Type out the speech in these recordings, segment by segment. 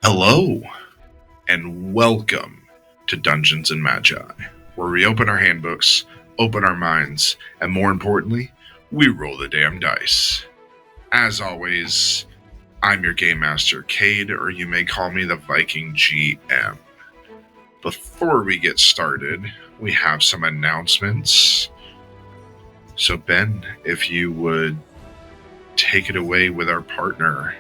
Hello, and welcome to Dungeons and Magi, where we open our handbooks, open our minds, and more importantly, we roll the damn dice. As always, I'm your Game Master, Cade, or you may call me the Viking GM. Before we get started, we have some announcements. So, Ben, if you would take it away with our partner.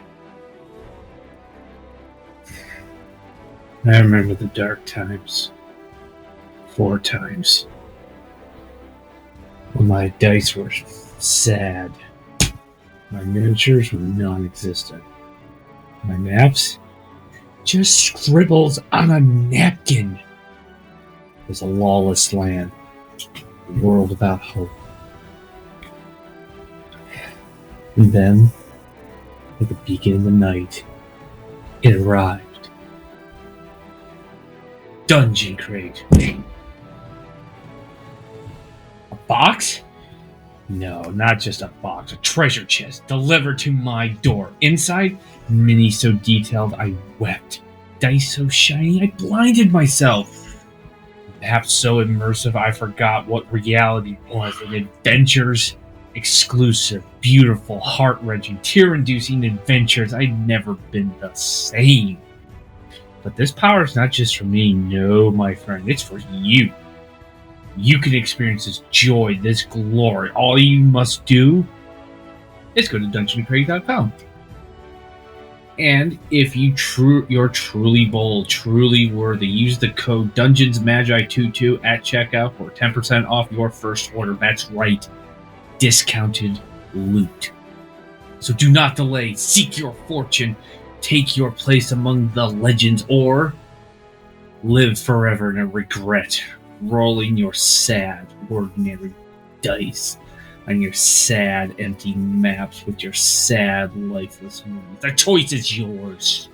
I remember the dark times. 4 times. When my dice were sad. My miniatures were non-existent. My maps? Just scribbles on a napkin. It was a lawless land. A world without hope. And then, like a beacon in the night, it arrived. Dungeon crate. A box? No, not just a box. A treasure chest delivered to my door. Inside, mini so detailed I wept. Dice so shiny I blinded myself. Perhaps so immersive I forgot what reality was. And adventures, exclusive, beautiful, heart-wrenching, tear-inducing adventures. I'd never been the same. But this power is not just for me, no, my friend. It's for you. You can experience this joy, this glory. All you must do is go to dungeoncrate.com. And if you're truly bold, truly worthy, use the code DungeonsMagi22 at checkout for 10% off your first order. That's right, discounted loot. So do not delay. Seek your fortune. Take your place among the legends, or live forever in a regret, rolling your sad, ordinary dice on your sad, empty maps with your sad, lifeless moons. The choice is yours.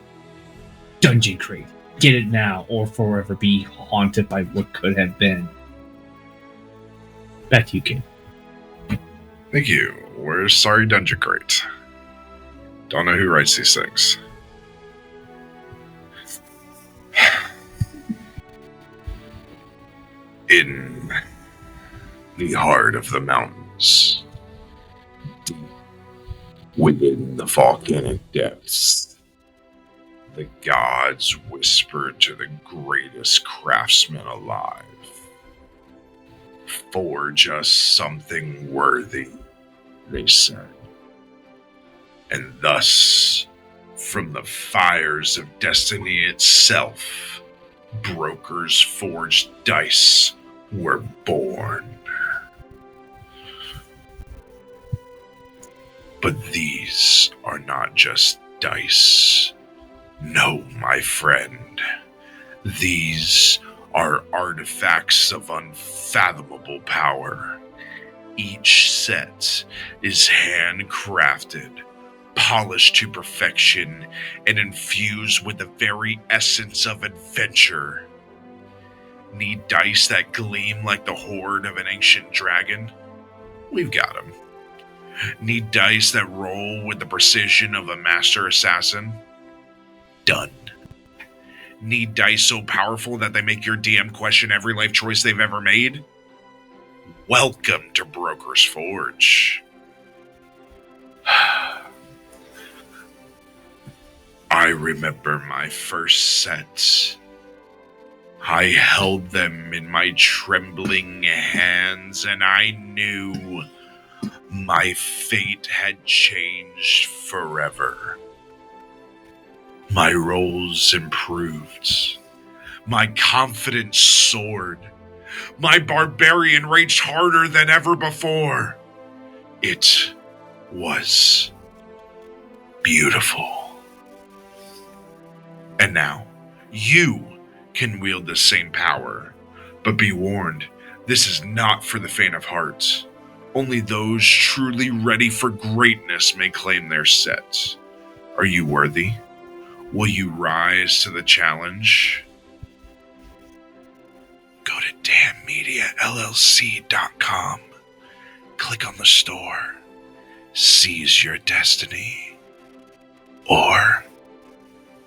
Dungeon Crate. Get it now, or forever be haunted by what could have been. Back to you, King. Thank you. Where's Sorry Dungeon Crate? Don't know who writes these things. In the heart of the mountains, deep within the volcanic depths, the gods whispered to the greatest craftsman alive. Forge us something worthy, they said. And thus, from the fires of destiny itself, brokers forged dice were born. But these are not just dice. No, my friend. These are artifacts of unfathomable power. Each set is handcrafted, polished to perfection, and infused with the very essence of adventure. Need dice that gleam like the hoard of an ancient dragon? We've got them. Need dice that roll with the precision of a master assassin? Done. Need dice so powerful that they make your DM question every life choice they've ever made? Welcome to Broker's Forge. I remember my first set. I held them in my trembling hands, and I knew my fate had changed forever. My rolls improved. My confidence soared. My barbarian raged harder than ever before. It was beautiful. And now, you can wield the same power. But be warned, this is not for the faint of heart. Only those truly ready for greatness may claim their set. Are you worthy? Will you rise to the challenge? Go to dammediallc.com. Click on the store. Seize your destiny. Or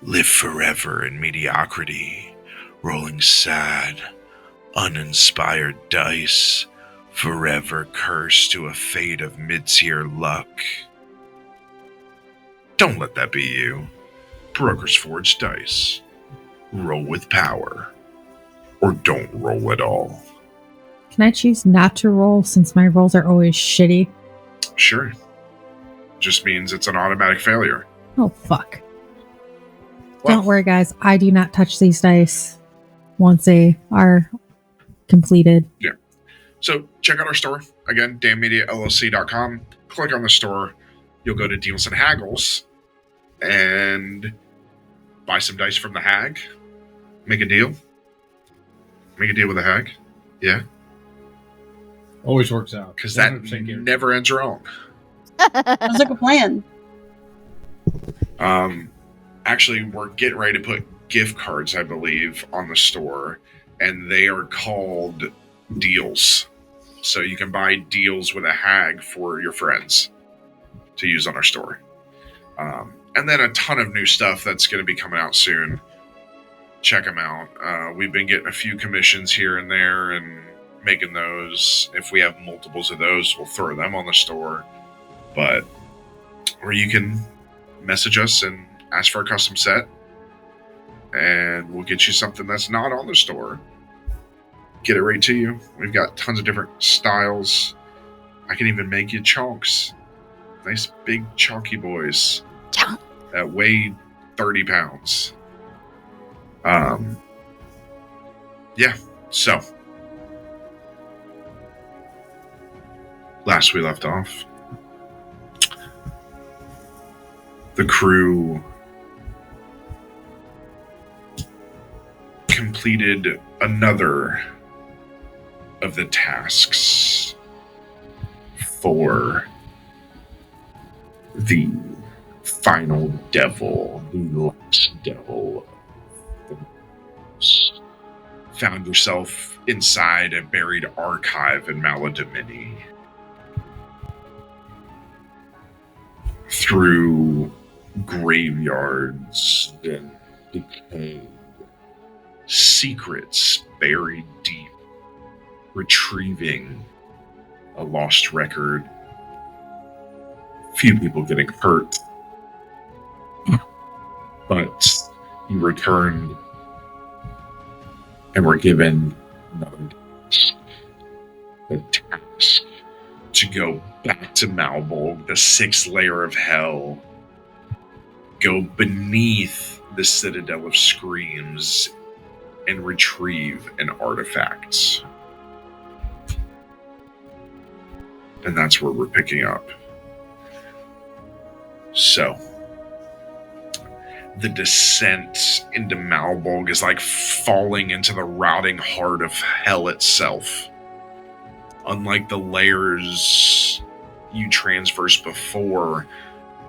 live forever in mediocrity, rolling sad, uninspired dice, forever cursed to a fate of mid-tier luck. Don't let that be you. Broker's Forge Dice. Roll with power. Or don't roll at all. Can I choose not to roll since my rolls are always shitty? Sure. Just means it's an automatic failure. Oh, fuck. Well, Don't worry, guys. I do not touch these dice once they are completed. So check out our store. Again, damnmediallc.com. Click on the store. You'll go to Deals and Haggles and buy some dice from the hag. Make a deal. Make a deal with the hag. Yeah. Always works out. Because that 100% guarantee. never ends wrong. Sounds like a plan. Actually, we're getting ready to put gift cards, I believe, on the store. And they are called deals. So you can buy deals with a hag for your friends to use on our store. And then a ton of new stuff that's going to be coming out soon. Check them out. We've been getting a few commissions here and there and making those. If we have multiples of those, we'll throw them on the store. Or you can message us and ask for a custom set. And we'll get you something that's not on the store. Get it right to you. We've got tons of different styles. I can even make you chunks. Nice big chunky boys. Chunk. That weigh 30 pounds. Yeah, so. Last we left off, the crew completed another of the tasks for the final devil, the last devil. Found yourself inside a buried archive in Maladamini. Through graveyards and decayed, secrets buried deep, retrieving a lost record. Few people getting hurt, but you returned and were given another task. The task to go back to Malbolg, the sixth layer of hell. Go beneath the Citadel of Screams and retrieve an artifact. And that's where we're picking up. So, the descent into Malbolg is like falling into the rotting heart of hell itself. Unlike the layers you traversed before,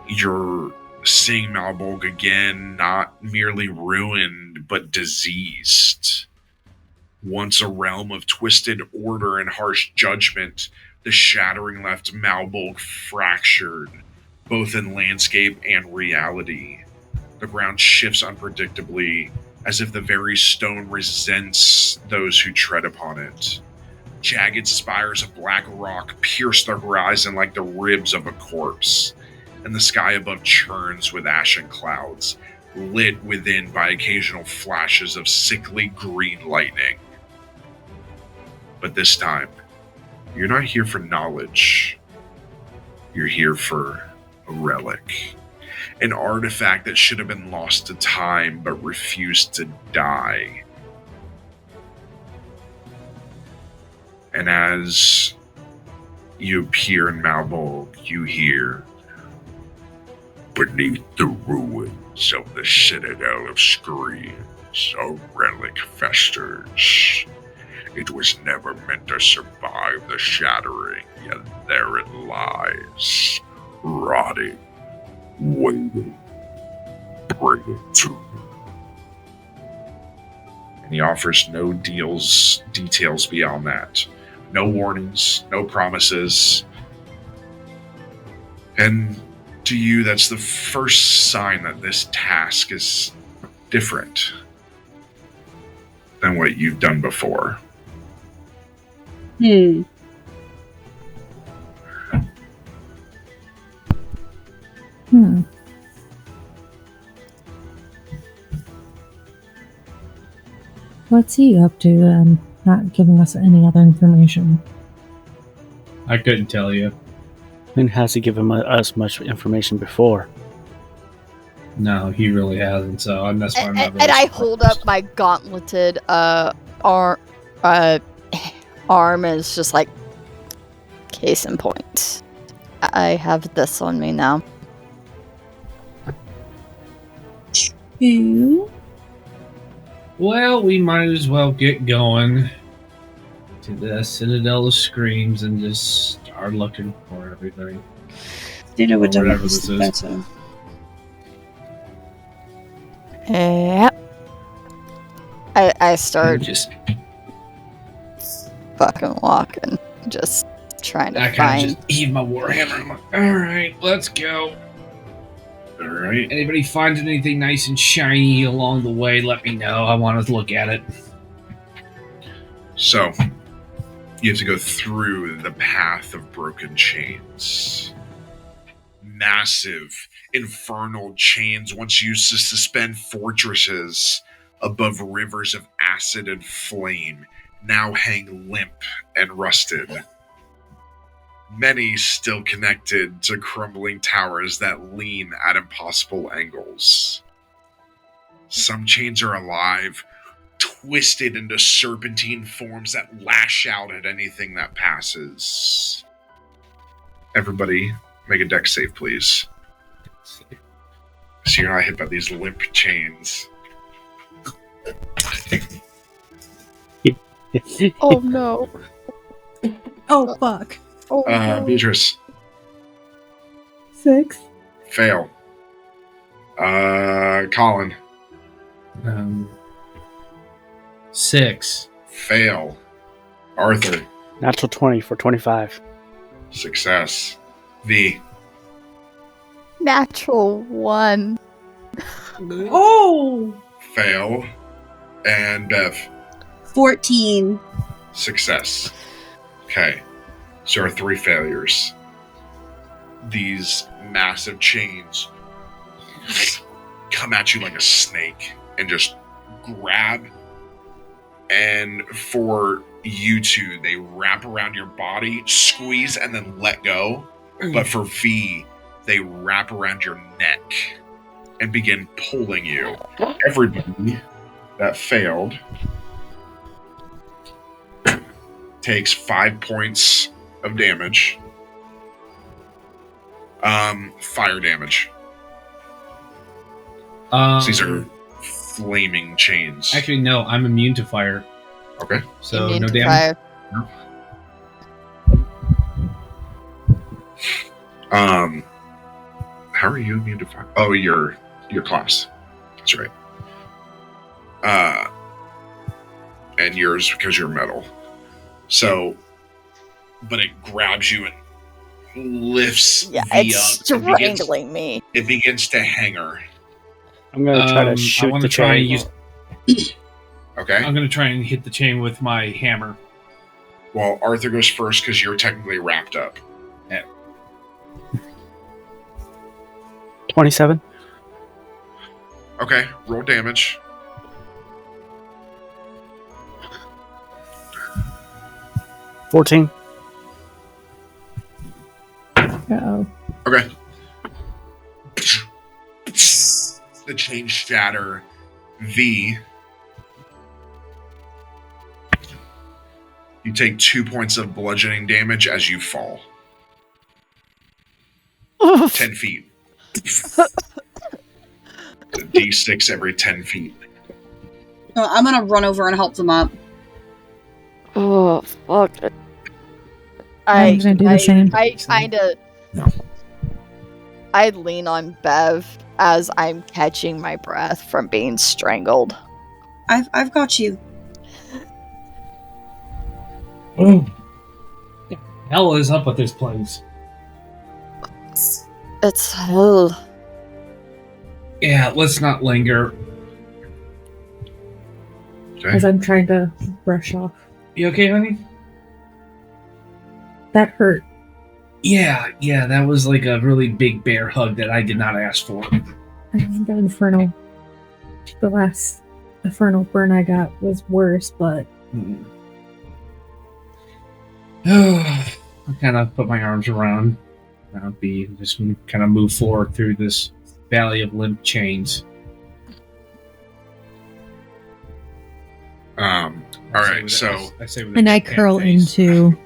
you're seeing Malbolg again, not merely ruined, but diseased. Once a realm of twisted order and harsh judgment, the shattering left Malbolg fractured, both in landscape and reality. The ground shifts unpredictably, as if the very stone resents those who tread upon it. Jagged spires of black rock pierce the horizon like the ribs of a corpse, and the sky above churns with ashen clouds, lit within by occasional flashes of sickly green lightning. But this time, you're not here for knowledge. You're here for a relic. An artifact that should have been lost to time but refused to die. And as you appear in Malbolg, you hear, beneath the ruins of the Citadel of Screams, a relic festers. It was never meant to survive the shattering, yet there it lies, rotting, waiting. Bring it to me. And he offers no details beyond that. No warnings, no promises. And to you, that's the first sign that this task is different than what you've done before. What's he up to then? Not giving us any other information. I couldn't tell you. And has he given us much information before? No, he really hasn't. So that's why I'm not. And I hold up my gauntleted arm, and it's just like, case in point. I have this on me now. Well, we might as well get going to the Citadel of Screams and just start looking for everything. Whatever this is. Better. Yep. I start Just fucking walking, just trying to I kind of find. just heave my warhammer. I'm like, all right, let's go. All right. Anybody finds anything nice and shiny along the way, let me know. I want to look at it. So, you have to go through the path of broken chains. Massive, infernal chains once used to suspend fortresses above rivers of acid and flame now hang limp and rusted. Many still connected to crumbling towers that lean at impossible angles. Some chains are alive, twisted into serpentine forms that lash out at anything that passes. Everybody, make a dex save, please. So you're not hit by these limp chains. Oh no! Oh, fuck. Oh no! Beatrice, 6. fail. Colin, 6. fail. Arthur, Natural 20 for 25. success. V, Natural 1. Oh! fail. And Bev, 14. success. Okay, so there are 3 failures. These massive chains come at you like a snake and just grab. And for you two, they wrap around your body, squeeze, and then let go. But for V, they wrap around your neck and begin pulling you. Everybody that failed takes 5 points of damage. Fire damage. So these are flaming chains. Actually, no, I'm immune to fire. Okay. So Immune no to damage. fire. How are you immune to fire? Oh, your class. That's right. And yours because you're metal. So, but it grabs you and lifts Yeah, V it's up. strangling me. It begins to hang her. I'm going to try to I shoot want the to try chain. and use. Okay. I'm going to try and hit the chain with my hammer. Well, Arthur goes first because you're technically wrapped up. 27. Okay, roll damage. $14. Uh-oh. Okay. The chains shatter. V. You take 2 points of bludgeoning damage as you fall. 10 feet. A D6 every 10 feet. I'm gonna run over and help them up. Oh, fuck. I'm gonna do the same. I kind of... No. I lean on Bev as I'm catching my breath from being strangled. I've got you. Oh. The hell is up with this place? It's hell. Yeah, let's not linger. as I'm trying to brush off. You okay, honey? That hurt. Yeah, that was like a really big bear hug that I did not ask for. I think the last infernal burn I got was worse, but I kind of put my arms around just kind of move forward through this valley of limp chains. All right, so I say with and a I dead curl face. into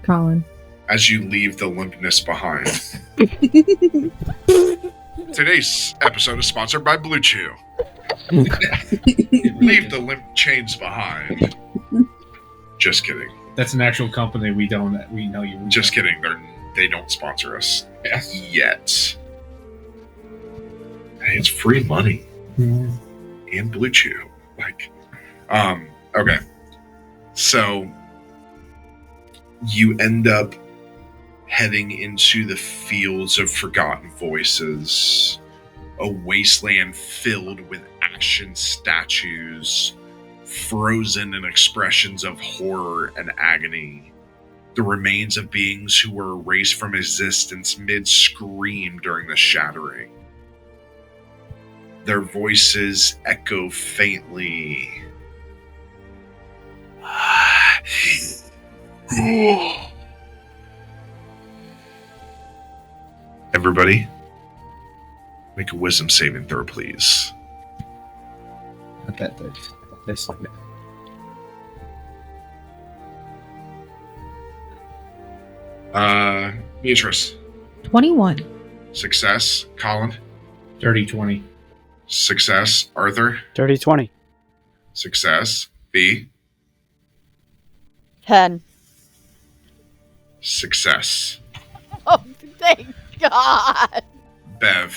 Colin. as you leave the limpness behind, today's episode is sponsored by Blue Chew. Leave the limp chains behind. Just kidding. That's an actual company we know you. Just kidding. They don't sponsor us yet. Hey, it's free money and Blue Chew. Okay. So you end up heading into the fields of forgotten voices, a wasteland filled with action statues, frozen in expressions of horror and agony. The remains of beings who were erased from existence mid-scream during the shattering. Their voices echo faintly. Everybody, make a wisdom saving throw, please. I bet that's like that. Beatrice. 21. Success. Colin. Dirty 20. Success. Arthur. Dirty 20. Success. B. 10. Success. Oh, thank God. Bev.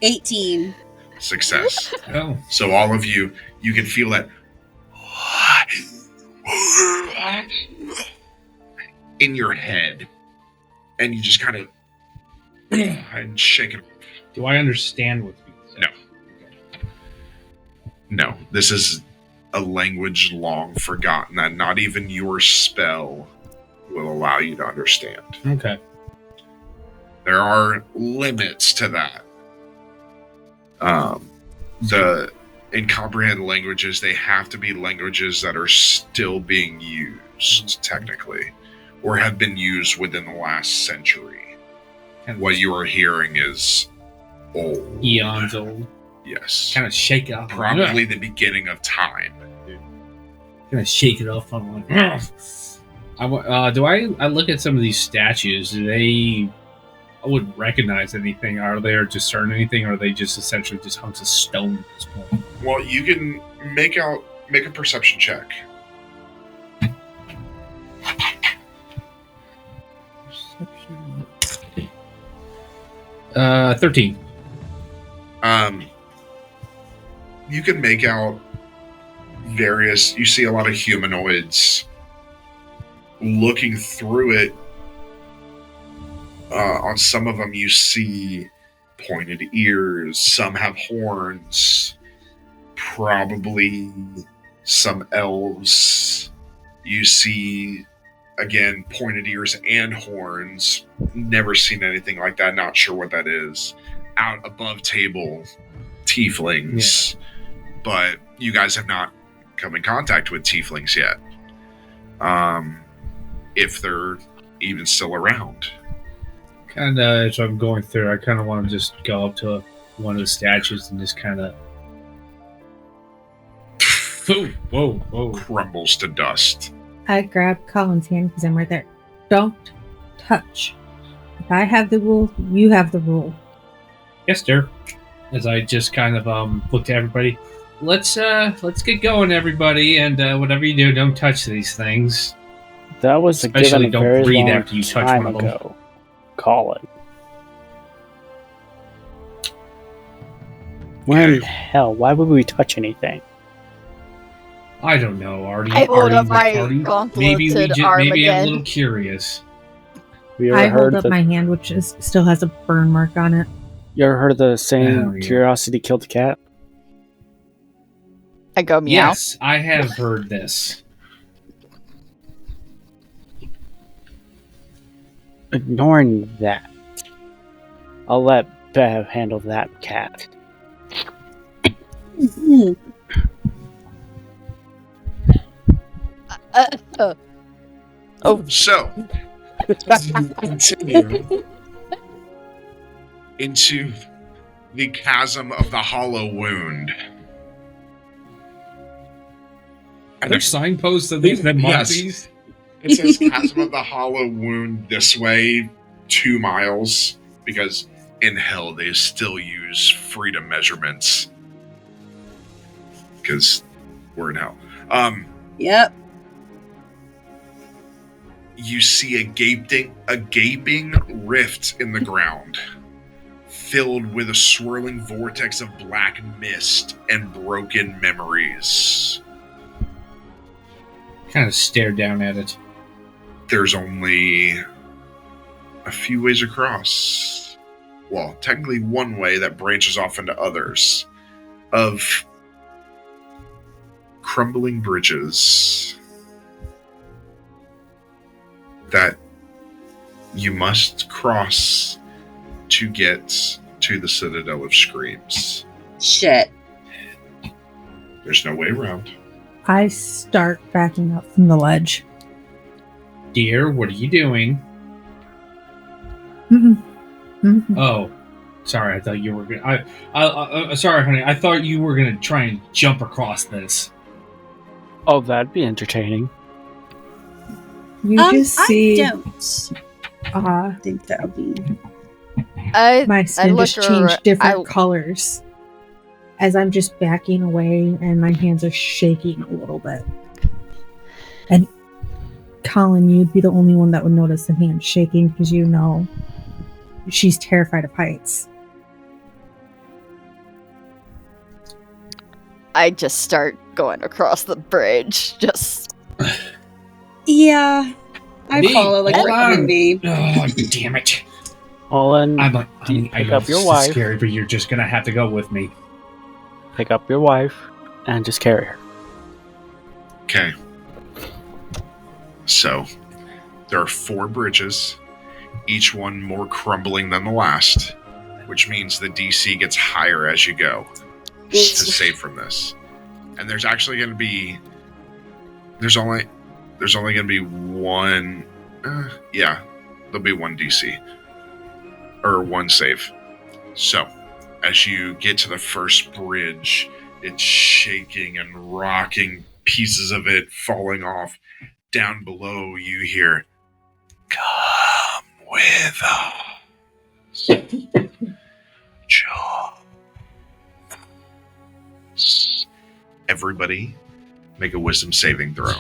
18. Success. Oh. So all of you can feel that in your head, and you just kind of and shake it. Do I understand what's being said? No. No, this is a language long forgotten that not even your spell will allow you to understand. Okay. There are limits to that. The incomprehensible languages, they have to be languages that are still being used, technically, or have been used within the last century. And what you are hearing is old. Eons old. Yes. Kind of shake it off. Probably the beginning of time. Kind of shake it off. I'm like, I look at some of these statues. I wouldn't recognize anything. Are they or discern anything? Or are they just essentially just hunks of stone at this point? Well, you can make a perception check. 13. You can make out various. You see a lot of humanoids. Looking through it, on some of them you see pointed ears. Some have horns. Probably some elves. You see, again, pointed ears and horns. Never seen anything like that. Not sure what that is. Out above table, tieflings. Yeah. But you guys have not come in contact with tieflings yet. If they're even still around. Kind of, as I'm going through, I kind of want to just go up to one of the statues and just kind of... Whoa. Crumbles to dust. I grab Colin's hand because I'm right there. Don't touch. If I have the rule, you have the rule. Yes, sir. As I just kind of look to everybody. Let's get going, everybody, and whatever you do, don't touch these things. That was Especially given a don't very breathe long after you touch time one of them. ago. Colin. Where in the hell? Why would we touch anything? I don't know, Artie. I hold up Artie, my Artie. gauntleted arm maybe I'm a again. little curious. You I ever hold heard up the, my hand, which still has a burn mark on it. You ever heard of the saying, Oh, yeah. curiosity killed the cat? I go meow. Yes, I have heard this. Ignoring that, I'll let Bev handle that cat. Mhm. Oh, So, continue into the chasm of the hollow wound. Are there signposts of these that mark Yes. these? It says chasm of the hollow wound this way, 2 miles, because in hell they still use freedom measurements. Because we're in hell. Yep. You see a gaping rift in the ground, filled with a swirling vortex of black mist and broken memories. Kind of stare down at it. There's only a few ways across. Well, technically one way that branches off into others of crumbling bridges that you must cross to get to the Citadel of Screams. Shit. There's no way around. I start backing up from the ledge. Dear, what are you doing? Mm-mm. Mm-mm. Oh, sorry. I thought you were gonna. Sorry, honey. I thought you were gonna try and jump across this. Oh, that'd be entertaining. You just see I don't think that would be. my skin look just change different I- colors as I'm just backing away and my hands are shaking a little bit. And Colin, you'd be the only one that would notice the hand shaking because you know she's terrified of heights. I just start going across the bridge. Just Yeah. I Me, follow like hold a on. movie. Oh, damn it! Olin, I'm like, honey, I pick know up your this wife. is scary, but you're just gonna have to go with me. pick up your wife and just carry her. Okay. So, there are 4 bridges, each one more crumbling than the last, which means the DC gets higher as you go to save from this. And there's actually going to be there's only going to be one there'll be one DC or one save. So, as you get to the first bridge, it's shaking and rocking, pieces of it falling off. Down below, you hear, "Come with us, John." Everybody, make a wisdom saving throw.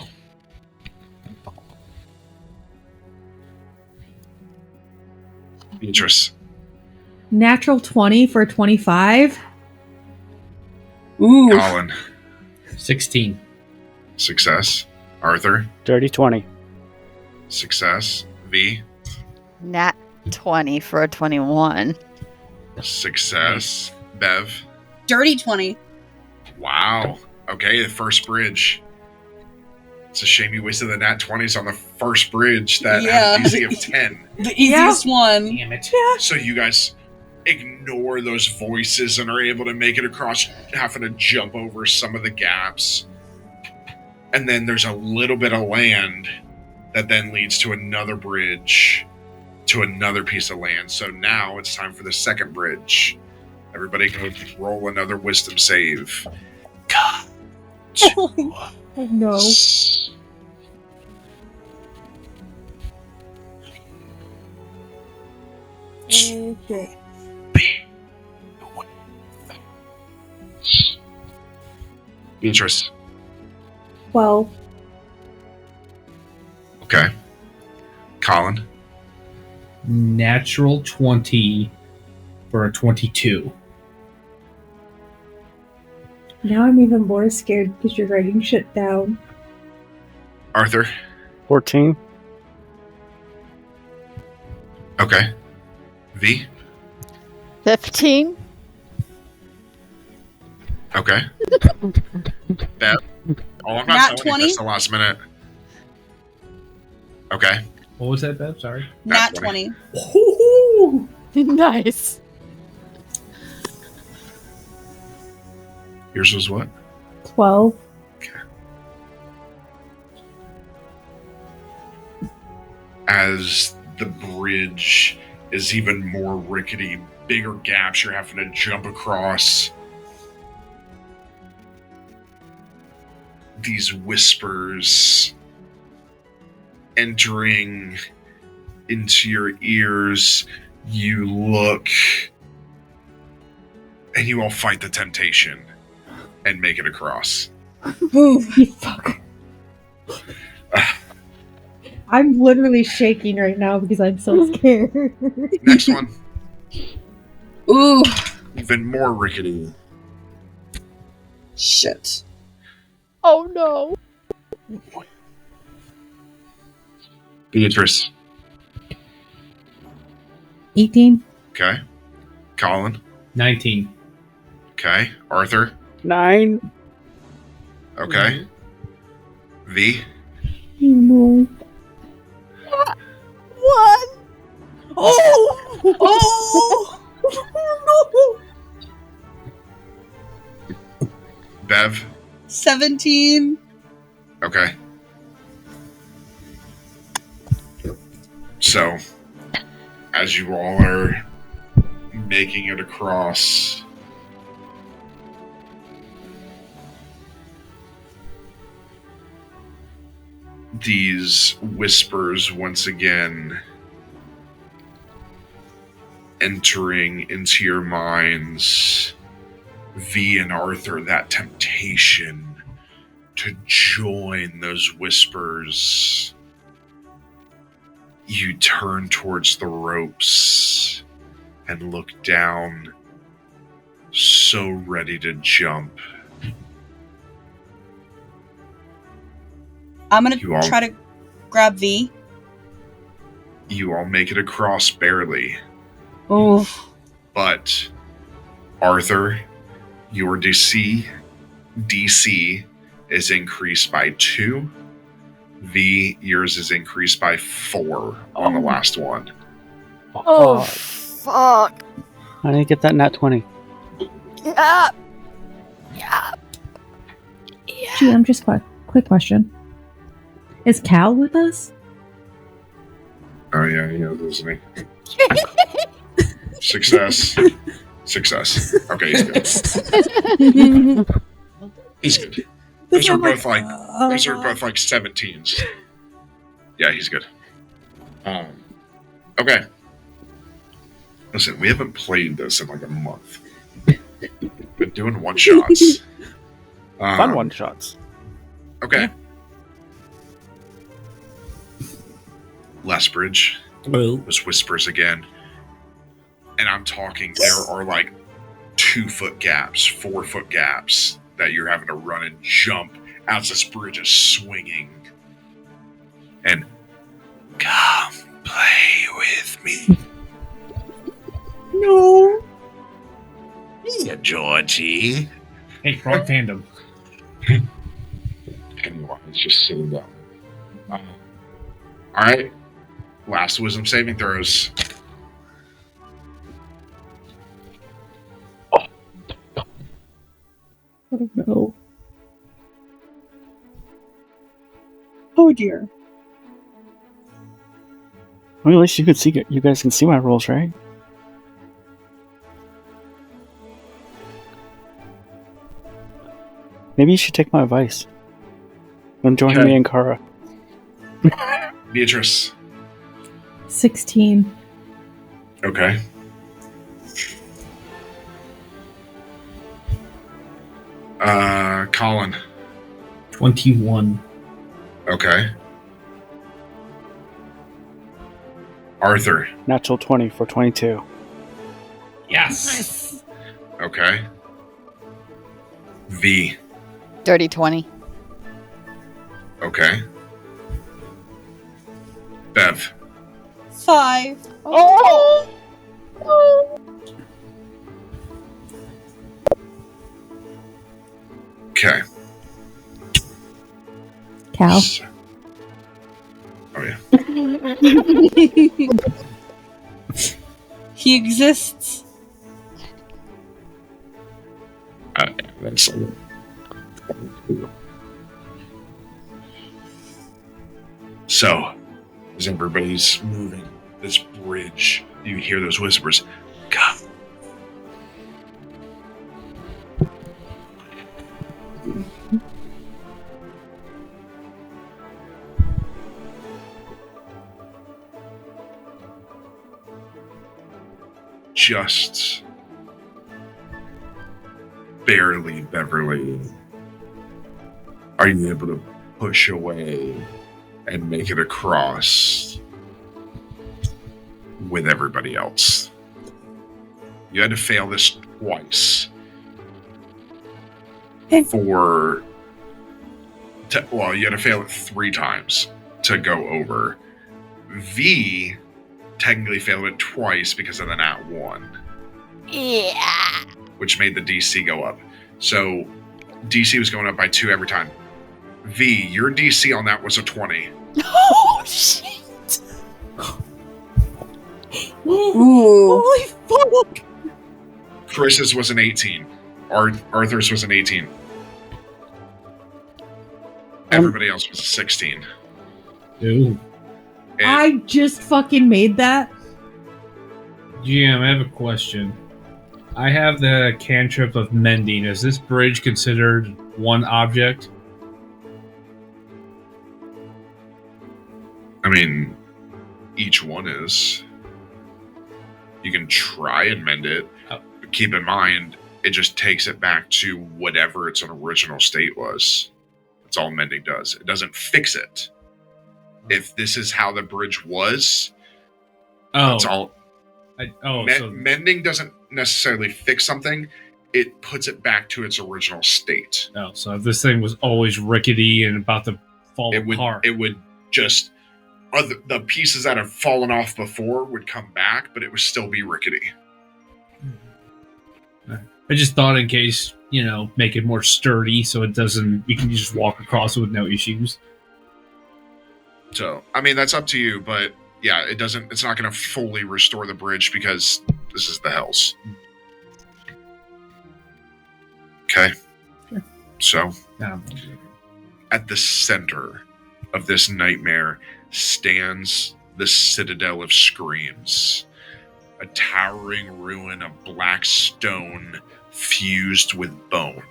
Beatrice. Natural 20 for 25. Ooh. Colin. 16. Success. Arthur. Dirty 20. Success. V. nat 20 for a 21. Success. Bev. Dirty 20. Wow. Okay, the first bridge. It's a shame you wasted the nat 20s on the first bridge that had a DC of 10. The easiest one. Damn it. So you guys ignore those voices and are able to make it across, having to jump over some of the gaps. And then there's a little bit of land that then leads to another bridge, to another piece of land. So now it's time for the second bridge. Everybody go roll another wisdom save. God. No. Okay. Beatrice. 12. Okay. Colin. Natural 20 for a 22. Now I'm even more scared because you're writing shit down. Arthur. 14. Okay. V. 15. Okay. Bev. Oh, I'm not Nat telling 20? you this the last minute. Okay. What was that, Bev? Sorry. Nat 20. Ooh. Nice. Yours was what? 12. As the bridge is even more rickety, bigger gaps you're having to jump across. These whispers entering into your ears. You look, and you all fight the temptation and make it across. Ooh. You fuck. I'm literally shaking right now because I'm so scared. Next one, Ooh. even more rickety. Shit. Oh no. Beatrice. 18. Okay. Colin. 19. Okay. Arthur. 9. Okay. V. No. What? Oh! Oh! Bev. 17. Okay. So, as you all are making it across, these whispers once again entering into your minds. V and Arthur, that temptation to join those whispers. You turn towards the ropes and look down, so ready to jump. I'm gonna You all- try to grab V. You all make it across barely, Oh. but Arthur, your DC is increased by 2. V, yours is increased by 4 on the last one. Oh, fuck. I didn't get that nat 20. Yeah. Yeah. Yeah. GM, just quick question. Is Cal with us? Oh yeah, he is, isn't he? Success. Success. Okay, he's good. He's good. Those are both like 17s. Yeah, he's good. Okay. Listen, we haven't played this in like a month. Been doing one shots. Fun one shots. Okay. Lethbridge. Well. Those whispers again. And I'm talking, there are like 2-foot gaps, 4-foot gaps that you're having to run and jump as this bridge is swinging. And come play with me. No. Yeah, Georgie. Hey, wrong fandom. Anyone, it's just sitting down. Alright. Last wisdom saving throws. I don't know. Oh dear. Well, at least you can see. You guys can see my rolls, right? Maybe you should take my advice and join Okay. me and Kara. Beatrice. 16. Okay. Colin. 21. Okay. Arthur. Natural 20 for 22. Yes. Okay. V. Dirty 20. Okay. Bev. 5. Oh! Okay. Cow. Oh, yeah. He exists. So, as everybody's moving this bridge, you hear those whispers. God. Just barely, Beverly, are you able to push away and make it across with everybody else. You had to fail this twice. Okay. You had to fail it 3 times to go over. V technically failed it twice because of the nat 1. Yeah. Which made the DC go up. So DC was going up by 2 every time. V, your DC on that was a 20. Oh, shit. Ooh. Holy fuck! Chris's was an 18. Arthur's was an 18. Everybody else was a 16. Ooh. And I just fucking made that. GM, I have a question. I have the cantrip of mending. Is this bridge considered one object? I mean, each one is. You can try and mend it. But keep in mind, it just takes it back to whatever its original state was. That's all mending does. It doesn't fix it. If this is how the bridge was, that's all. Mending doesn't necessarily fix something. It puts it back to its original state. Oh, so if this thing was always rickety and about to fall apart. It would just... the pieces that have fallen off before would come back, but it would still be rickety. I just thought in case, make it more sturdy so it doesn't... You can just walk across it with no issues. So, I mean, that's up to you, but yeah, it's not going to fully restore the bridge because this is the Hells. Okay. Sure. So, at the center of this nightmare stands the Citadel of Screams, a towering ruin of black stone fused with bone,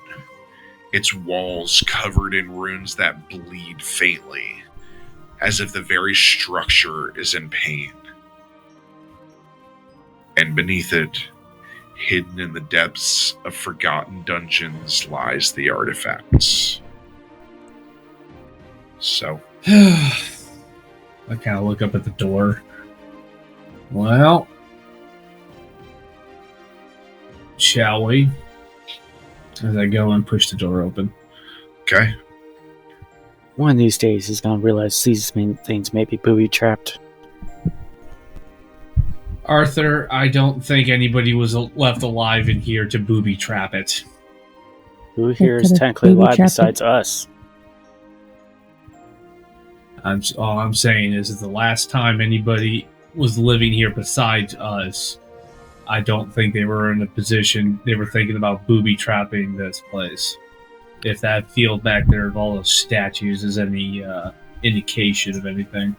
its walls covered in runes that bleed faintly, as if the very structure is in pain. And beneath it, hidden in the depths of forgotten dungeons, lies the artifacts. So... I kind of look up at the door. Well, shall we? As I go and push the door open. Okay. One of these days, he's gonna realize these things may be booby-trapped. Arthur, I don't think anybody was left alive in here to booby-trap it. Who here is technically alive besides us? All I'm saying is the last time anybody was living here besides us, I don't think they were in a position, they were thinking about booby-trapping this place. If that field back there of all those statues is any indication of anything.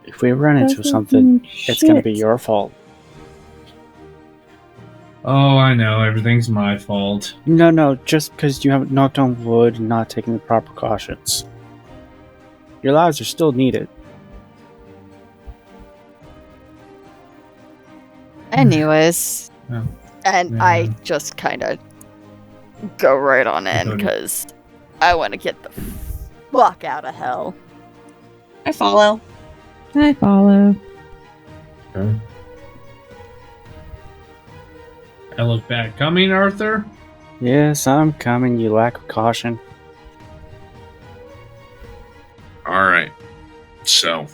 If we run into something, it's gonna be your fault. Oh, I know, everything's my fault. No, just because you haven't knocked on wood and not taken the proper precautions. Your lives are still needed. Anyways, Oh. and Yeah. I just kind of go right on in because I want to get the fuck out of hell. I follow. I follow. Okay. I look back. Coming, Arthur? Yes, I'm coming, you lack of caution. Alright. So...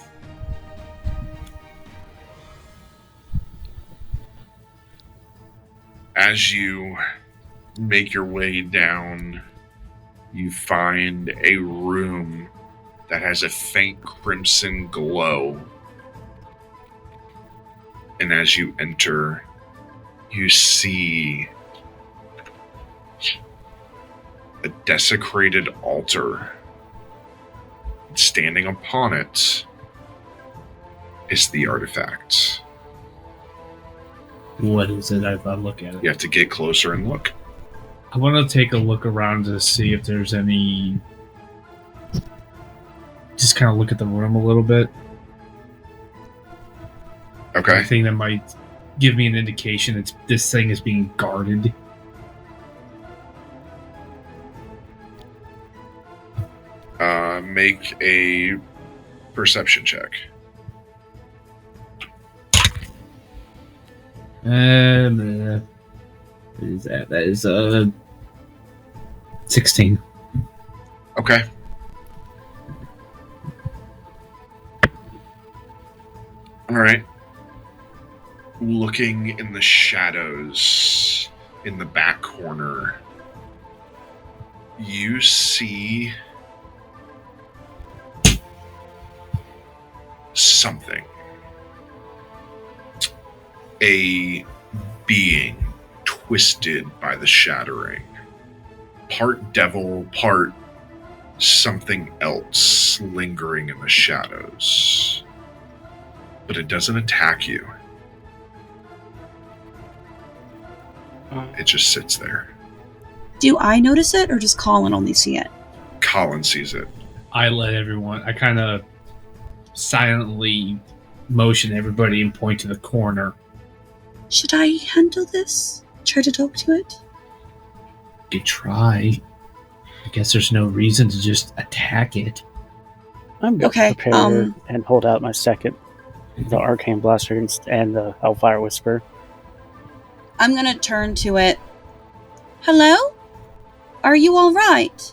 As you make your way down, you find a room that has a faint crimson glow. And as you enter, you see a desecrated altar. Standing upon it is the artifact. What is it? I look at it. You have to get closer and look. I want to take a look around to see if there's any. Just kind of look at the room a little bit. Okay. Anything that might give me an indication this thing is being guarded. Make a perception check. What is that? That is 16. Okay. All right. Looking in the shadows in the back corner, you see something. A being twisted by the shattering. Part devil, part something else lingering in the shadows. But it doesn't attack you. It just sits there. Do I notice it, or does Colin only see it? Colin sees it. I kind of silently motion everybody and point to the corner. Should I handle this? Try to talk to it? You try. I guess there's no reason to just attack it. I'm Okay, prepared and hold out my second, the Arcane Blaster and the Hellfire Whisper. I'm gonna turn to it. Hello? Are you alright?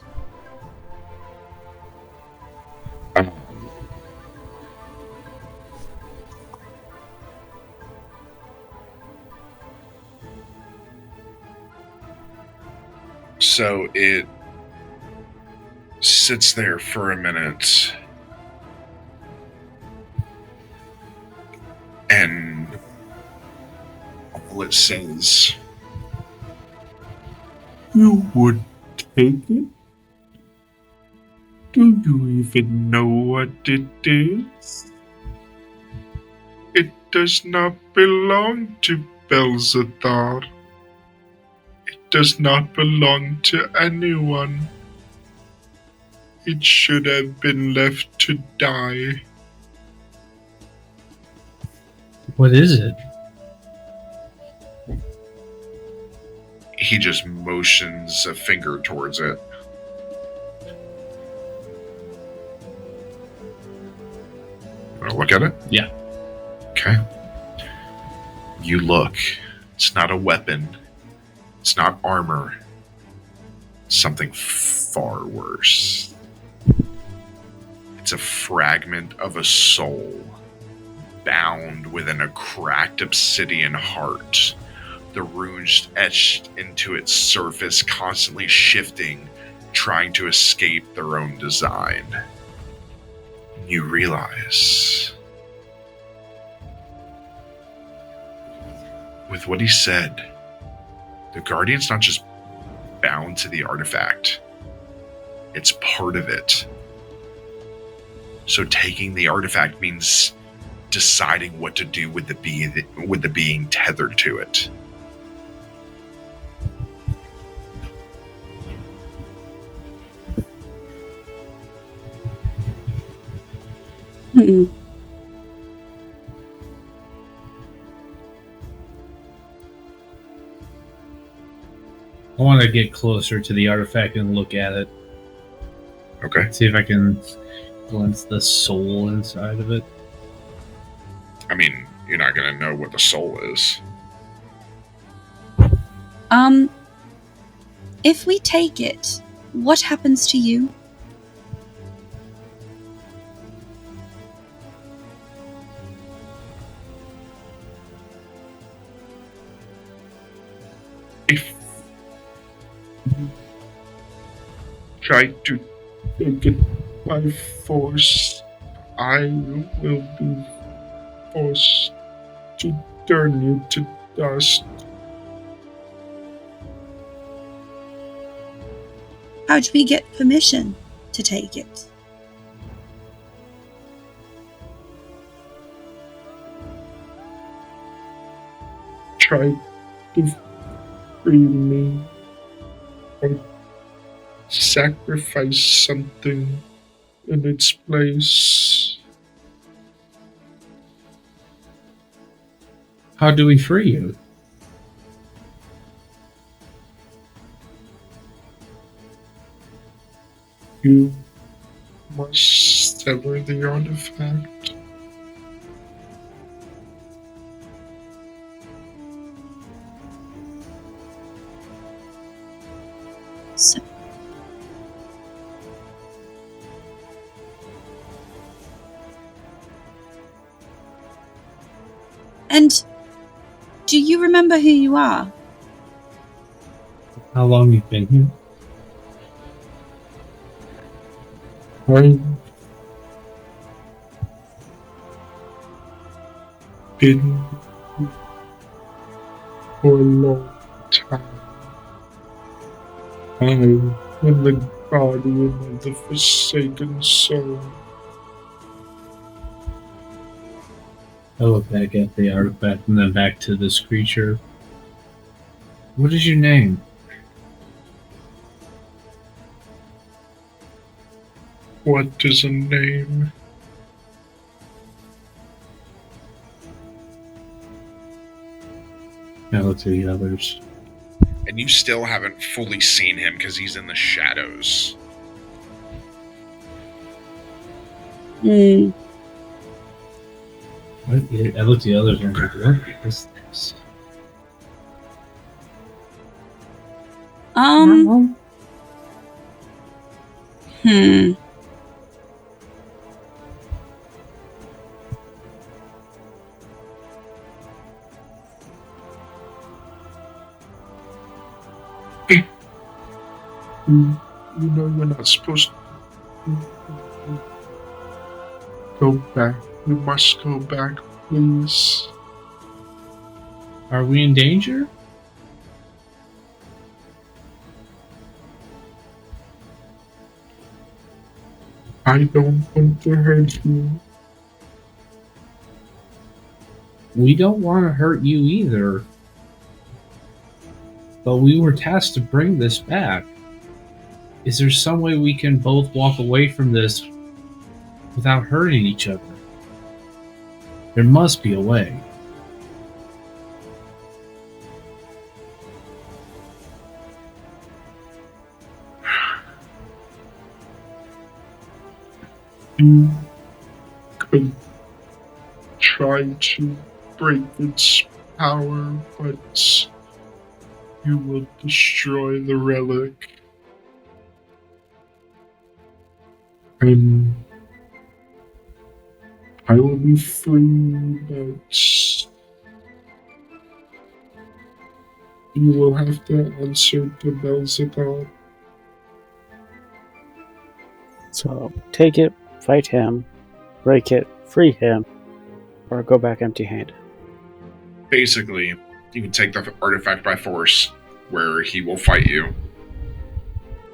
So it sits there for a minute, and all it says, "You would take it? Do you even know what it is? It does not belong to Belzethar. It does not belong to anyone. It should have been left to die." What is it? He just motions a finger towards it. Wanna look at it? Yeah. Okay. You look. It's not a weapon. It's not armor. It's something far worse. It's a fragment of a soul bound within a cracked obsidian heart. The runes etched into its surface, constantly shifting, trying to escape their own design. You realize, with what he said, the Guardian's not just bound to the artifact, it's part of it. So taking the artifact means deciding what to do with the being tethered to it. Hmm. I want to get closer to the artifact and look at it. Okay. See if I can glimpse the soul inside of it. I mean, you're not going to know what the soul is. If we take it, what happens to you? If you try to take it by force, I will be forced to turn you to dust. How'd we get permission to take it? Try to free me or sacrifice something in its place. How do we free you? You must sever the artifact. So, and do you remember who you are? How long you've been here? I've been for a long time. I am the guardian of the forsaken soul. I look back at the artifact and then back to this creature. What is your name? What is a name? I look to the others. And you still haven't fully seen him because he's in the shadows. Hmm. I look to the others and I'm like, what is this? No. Hmm. You know you're not supposed to go back. You must go back, please. Are we in danger? I don't want to hurt you. We don't want to hurt you either. But we were tasked to bring this back. Is there some way we can both walk away from this without hurting each other? There must be a way. You could try to break its power, but you will destroy the relic. And I will be free, but you will have to answer to Beelzebub. So take it, fight him, break it, free him, or go back empty-handed. Basically, you can take the artifact by force, where he will fight you.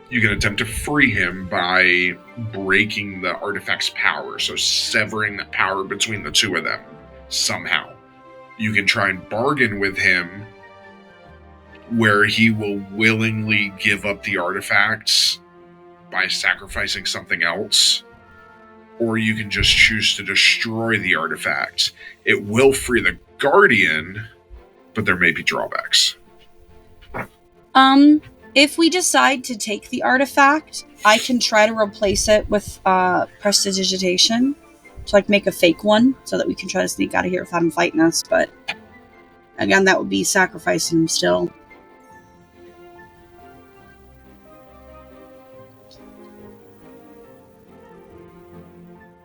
You can attempt to free him by breaking the artifact's power, so severing the power between the two of them somehow. You can try and bargain with him where he will willingly give up the artifacts by sacrificing something else, or you can just choose to destroy the artifact. It will free the Guardian, but there may be drawbacks. If we decide to take the artifact, I can try to replace it with prestidigitation to like make a fake one so that we can try to sneak out of here without him fighting us. But again, that would be sacrificing him still.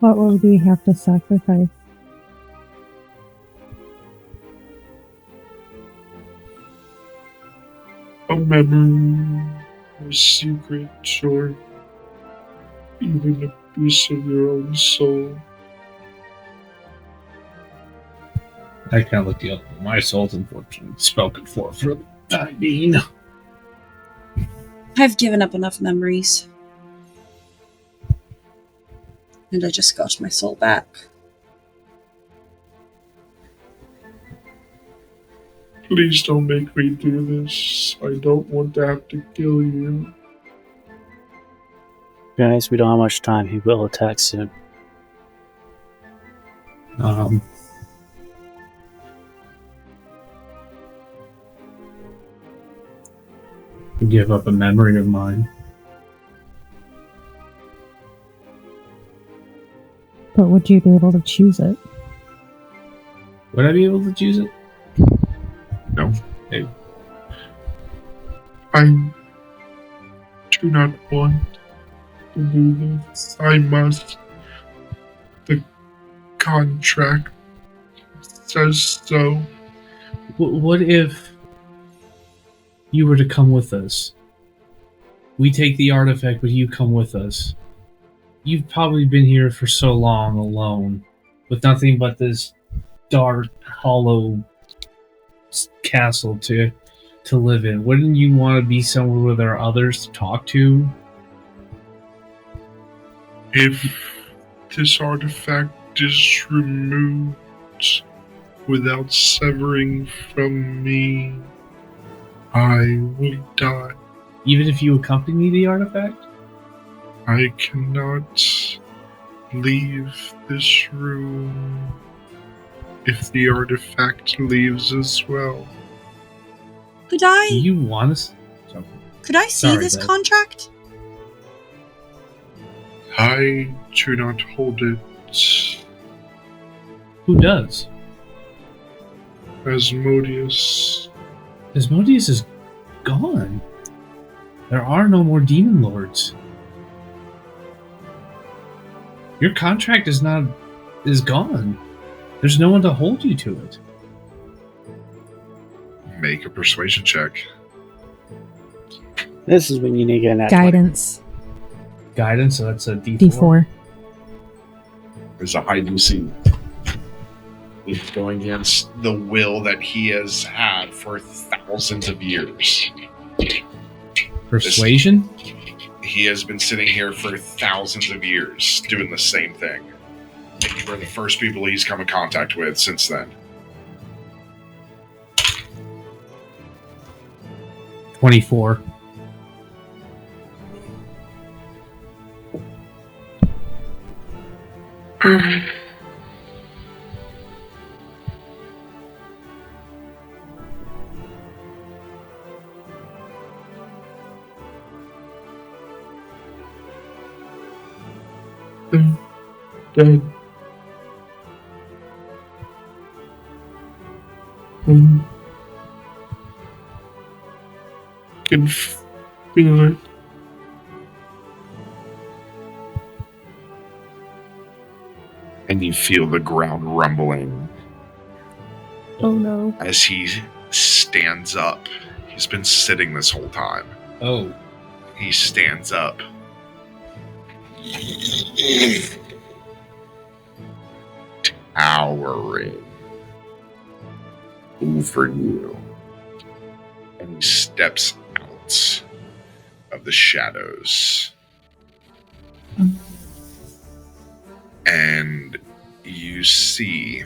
What would we have to sacrifice? A memory, a secret, or even a piece of your own soul. I kind of look the other way. My soul's unfortunately spoken for the time being. I've given up enough memories. And I just got my soul back. Please don't make me do this. I don't want to have to kill you. Guys, we don't have much time. He will attack soon. Give up a memory of mine. But would you be able to choose it? Would I be able to choose it? No. Hey. I do not want to do this. I must. The contract says so. What if you were to come with us? We take the artifact, but you come with us. You've probably been here for so long alone, with nothing but this dark, hollow castle to live in. Wouldn't you want to be somewhere where there are others to talk to? If this artifact is removed without severing from me, I will die. Even if you accompany the artifact? I cannot leave this room if the artifact leaves as well. Could I? Do you want us? Could I see Sorry, this Beth. contract? I do not hold it. Who does? Asmodeus. Asmodeus is gone. There are no more demon lords. Your contract is gone. There's no one to hold you to it. Make a persuasion check. This is when you need to get an Guidance. Guidance, so that's a D4. D4. There's a high DC. He's going against the will that he has had for thousands of years. Persuasion? He has been sitting here for thousands of years doing the same thing. We're the first people he's come in contact with since then. 24. Dead. Can feel it. And you feel the ground rumbling Oh no. as he stands up. He's been sitting this whole time. Oh. He stands up. Towering over you. And he steps out of the shadows. And you see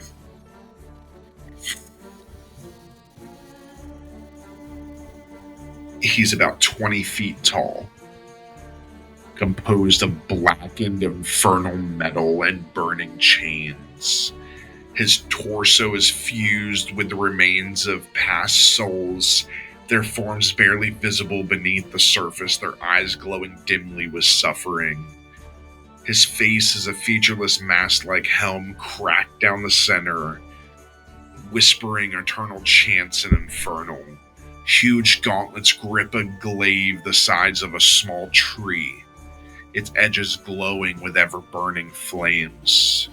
he's about 20 feet tall, composed of blackened infernal metal and burning chains. His torso is fused with the remains of past souls, their forms barely visible beneath the surface, their eyes glowing dimly with suffering. His face is a featureless mask-like helm cracked down the center, whispering eternal chants and infernal. Huge gauntlets grip a glaive the size of a small tree, its edges glowing with ever-burning flames.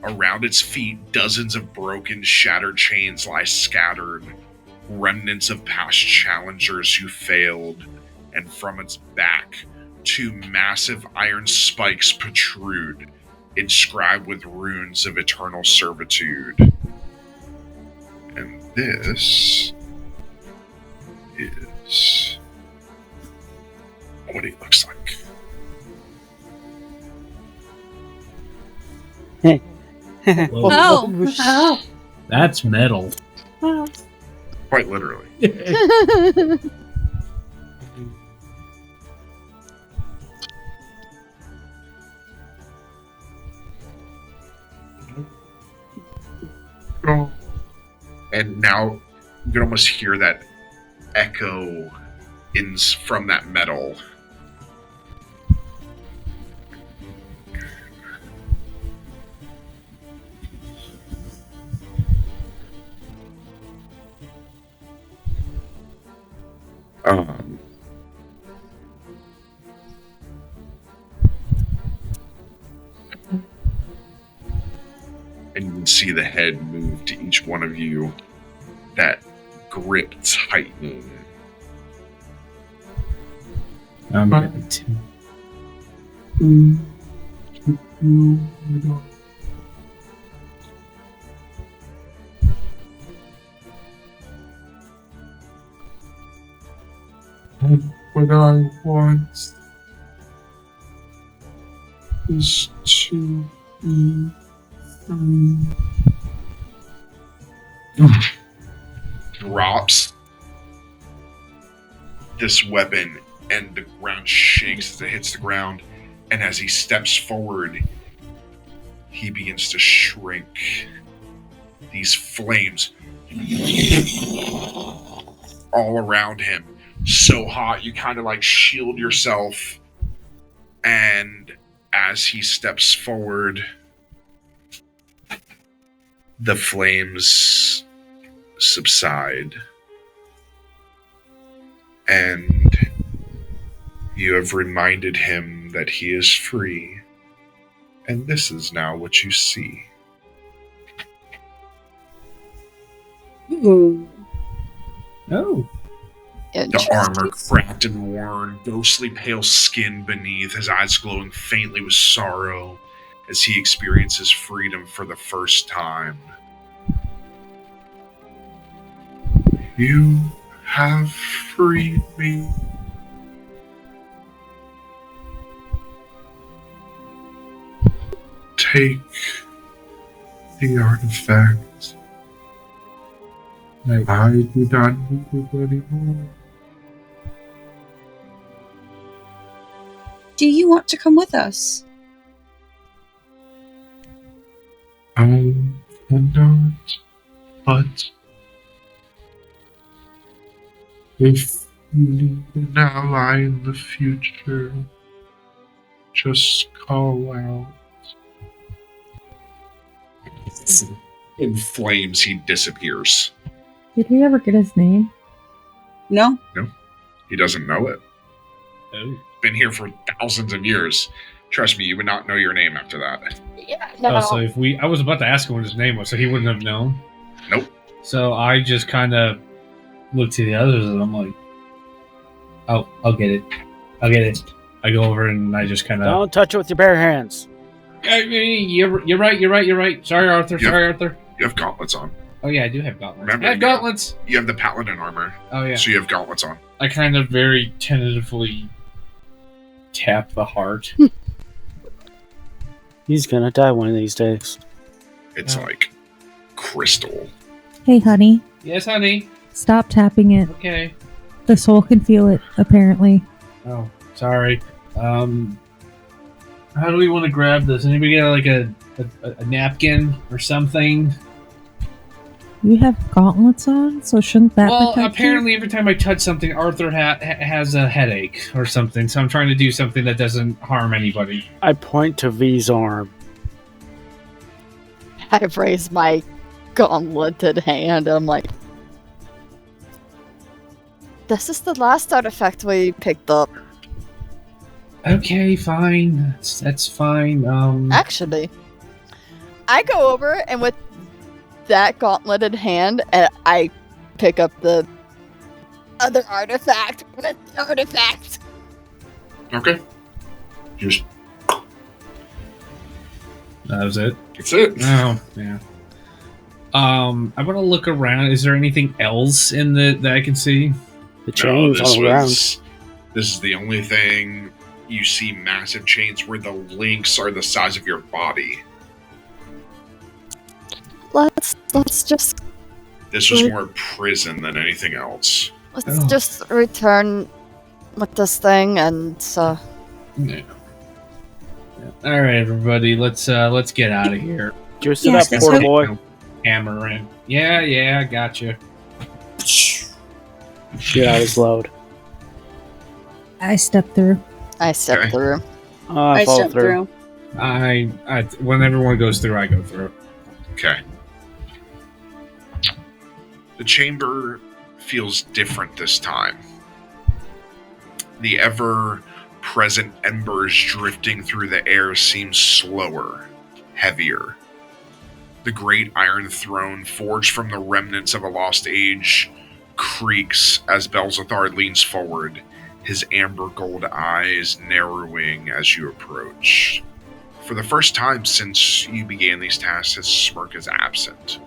Around its feet, dozens of broken, shattered chains lie scattered, remnants of past challengers who failed, and from its back, 2 massive iron spikes protrude, inscribed with runes of eternal servitude. And this is what he looks like. Oh. That's metal. Quite literally. And now you can almost hear that echo from that metal. And you can see the head move to each one of you, that grip tightening. What I want is to be free. Drops this weapon, and the ground shakes as it hits the ground. And as he steps forward, he begins to shrink. These flames all around him, so hot you kind of like shield yourself. And as he steps forward, the flames subside, and you have reminded him that he is free, and this is now what you see. Ooh. Oh. The armor cracked and worn, ghostly pale skin beneath, his eyes glowing faintly with sorrow as he experiences freedom for the first time. You have freed me. Take the artifact. I do not need it anymore. Do you want to come with us? I cannot, but if you need an ally in the future, just call out. In flames, he disappears. Did we ever get his name? No? He doesn't know it. Oh. Been here for thousands of years. Trust me, you would not know your name after that. Yeah, Oh, so if I was about to ask him what his name was, so he wouldn't have known. Nope. So I just kind of looked to the others, and I'm like, "Oh, I'll get it. I'll get it." I go over and I just kind of. Don't touch it with your bare hands. You're right. Sorry, Arthur. Yeah. Sorry, Arthur. You have gauntlets on. Oh yeah, I do have gauntlets. Remember, I have gauntlets. You have the paladin armor, Oh yeah. so you have gauntlets on. I kind of very tentatively tap the heart. He's gonna die one of these days. It's Oh. like crystal. Hey, honey, Yes, honey. stop tapping it. Okay. The soul can feel it, apparently. Oh, sorry. How do we want to grab this? Anybody got like a napkin or something? You have gauntlets on, so shouldn't that Well, protect apparently every time I touch something, Arthur has a headache or something. So I'm trying to do something that doesn't harm anybody. I point to V's arm. I've raised my gauntleted hand. I'm like, this is the last artifact we picked up. Okay, fine. That's fine. Actually, I go over and with that gauntleted hand, and I pick up the other artifact. What artifact? Okay. Just That was it. that's it. Oh, yeah. I want to look around. Is there anything else in that I can see? The chains all around. This is the only thing. You see massive chains where the links are the size of your body. Let's just This was more prison than anything else. just return with this thing and Yeah. All right, everybody. Let's get out of here. Did you see Yes, that let's poor hope- boy? Hammer in. Yeah, I gotcha. Get out his load. I stepped through. I stepped Okay. through. I I fall stepped through. I when everyone goes through, I go through. Okay. The chamber feels different this time. The ever-present embers drifting through the air seem slower, heavier. The great iron throne, forged from the remnants of a lost age, creaks as Belzathar leans forward, his amber gold eyes narrowing as you approach. For the first time since you began these tasks, his smirk is absent.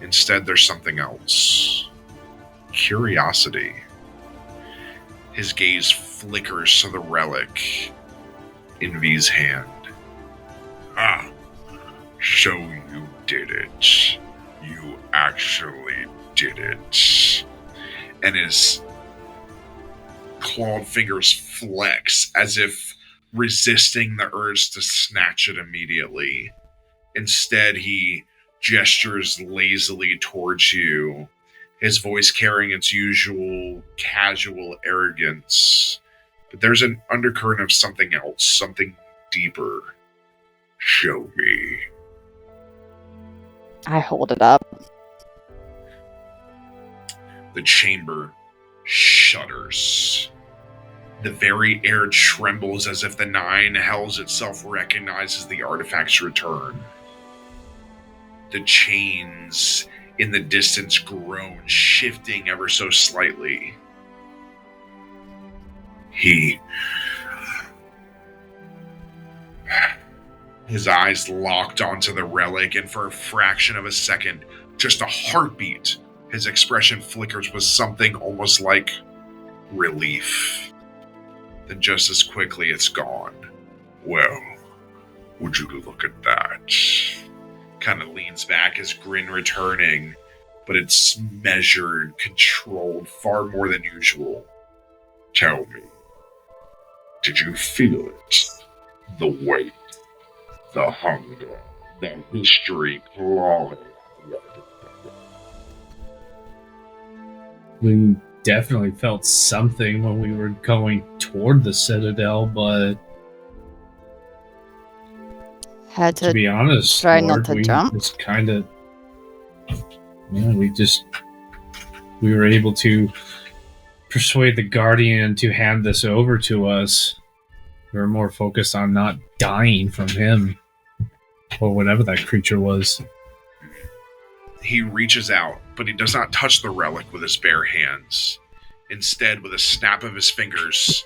Instead, there's something else. Curiosity. His gaze flickers to the relic in V's hand. Ah, so you did it. You actually did it. And his clawed fingers flex as if resisting the urge to snatch it immediately. Instead, he gestures lazily towards you, his voice carrying its usual casual arrogance. But there's an undercurrent of something else, something deeper. Show me. I hold it up. The chamber shudders. The very air trembles as if the Nine Hells itself recognizes the artifact's return. The chains in the distance groan, shifting ever so slightly. His eyes locked onto the relic, and for a fraction of a second, just a heartbeat, his expression flickers with something almost like relief. Then just as quickly, it's gone. Well, would you look at that? Kind of leans back, his grin returning, but it's measured, controlled, far more than usual. Tell me, did you feel it? The weight, the hunger, the history clawing. We definitely felt something when we were going toward the Citadel, but Had to to be honest, try not Lord, to we jump. just kind of, we were able to persuade the Guardian to hand this over to us. We were more focused on not dying from him, or whatever that creature was. He reaches out, but he does not touch the relic with his bare hands. Instead, with a snap of his fingers,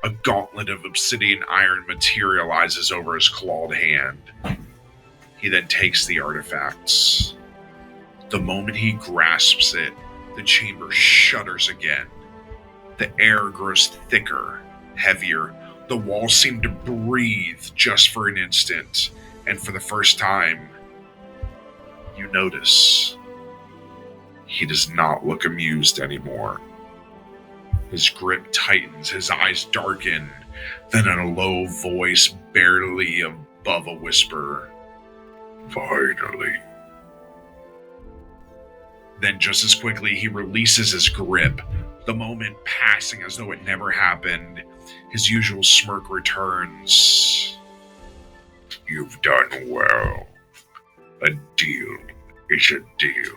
a gauntlet of obsidian iron materializes over his clawed hand. He then takes the artifacts. The moment he grasps it, the chamber shudders again. The air grows thicker, heavier. The walls seem to breathe just for an instant, and for the first time, you notice he does not look amused anymore. His grip tightens, his eyes darken, then in a low voice, barely above a whisper, finally. Then just as quickly, he releases his grip, the moment passing as though it never happened. His usual smirk returns. You've done well. A deal is a deal.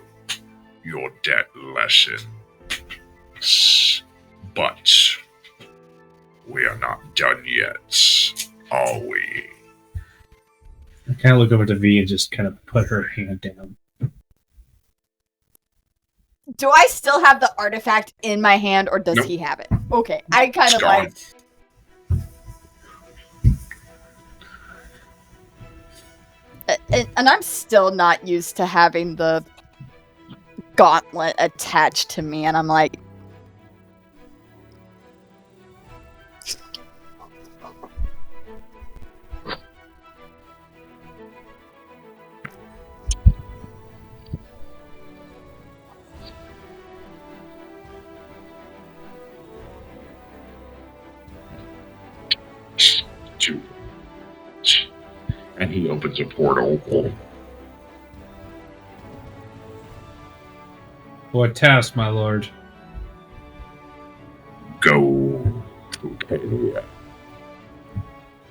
Your debt lessens. But we are not done yet, are we? I kind of look over to V and just kind of put her hand down. Do I still have the artifact in my hand, or does Nope. he have it? Okay, I kind It's of gone. like. And I'm still not used to having the gauntlet attached to me, and I'm like, Two. And he opens a portal. What task, my lord? Go to Cania.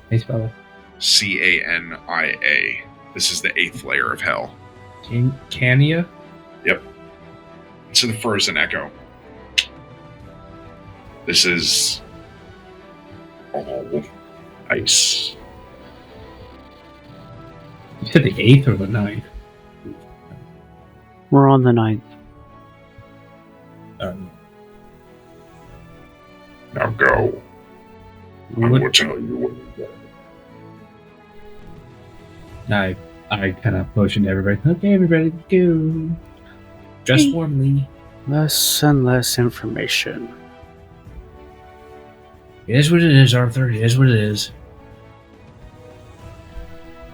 Hey, spell it. Cania. This is the 8th layer of hell. Cania? It's the frozen echo. This is all ice. You said the 8th or the 9th? We're on the 9th. Now go. I What- will tell you when you go. I kind of motioned to everybody. Okay, everybody, go. Dress Hey. warmly. Less and less information. It is what it is, Arthur. It is what it is.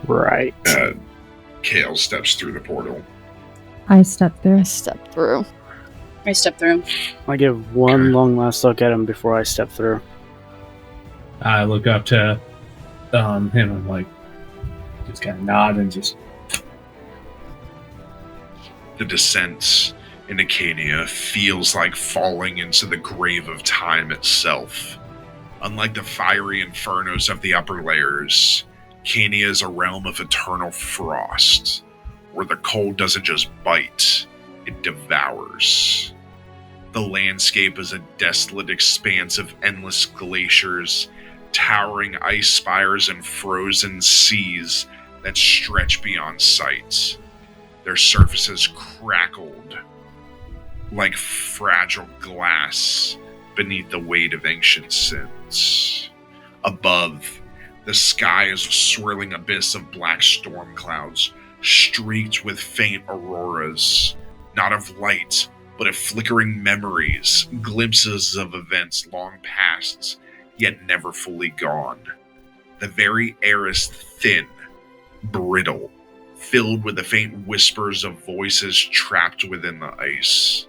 Right. Kale steps through the portal. I stepped I through. stepped through. I step through. I give one long last look at him before I step through. I look up to him. I'm like, just kind of nod and just. The descent into Cania feels like falling into the grave of time itself. Unlike the fiery infernos of the upper layers, Cania is a realm of eternal frost, where the cold doesn't just bite, it devours. The landscape is a desolate expanse of endless glaciers, towering ice spires, and frozen seas that stretch beyond sight. Their surfaces crackled like fragile glass beneath the weight of ancient sins. Above, the sky is a swirling abyss of black storm clouds, streaked with faint auroras, not of light, but of flickering memories, glimpses of events long past, yet never fully gone. The very air is thin, brittle, filled with the faint whispers of voices trapped within the ice.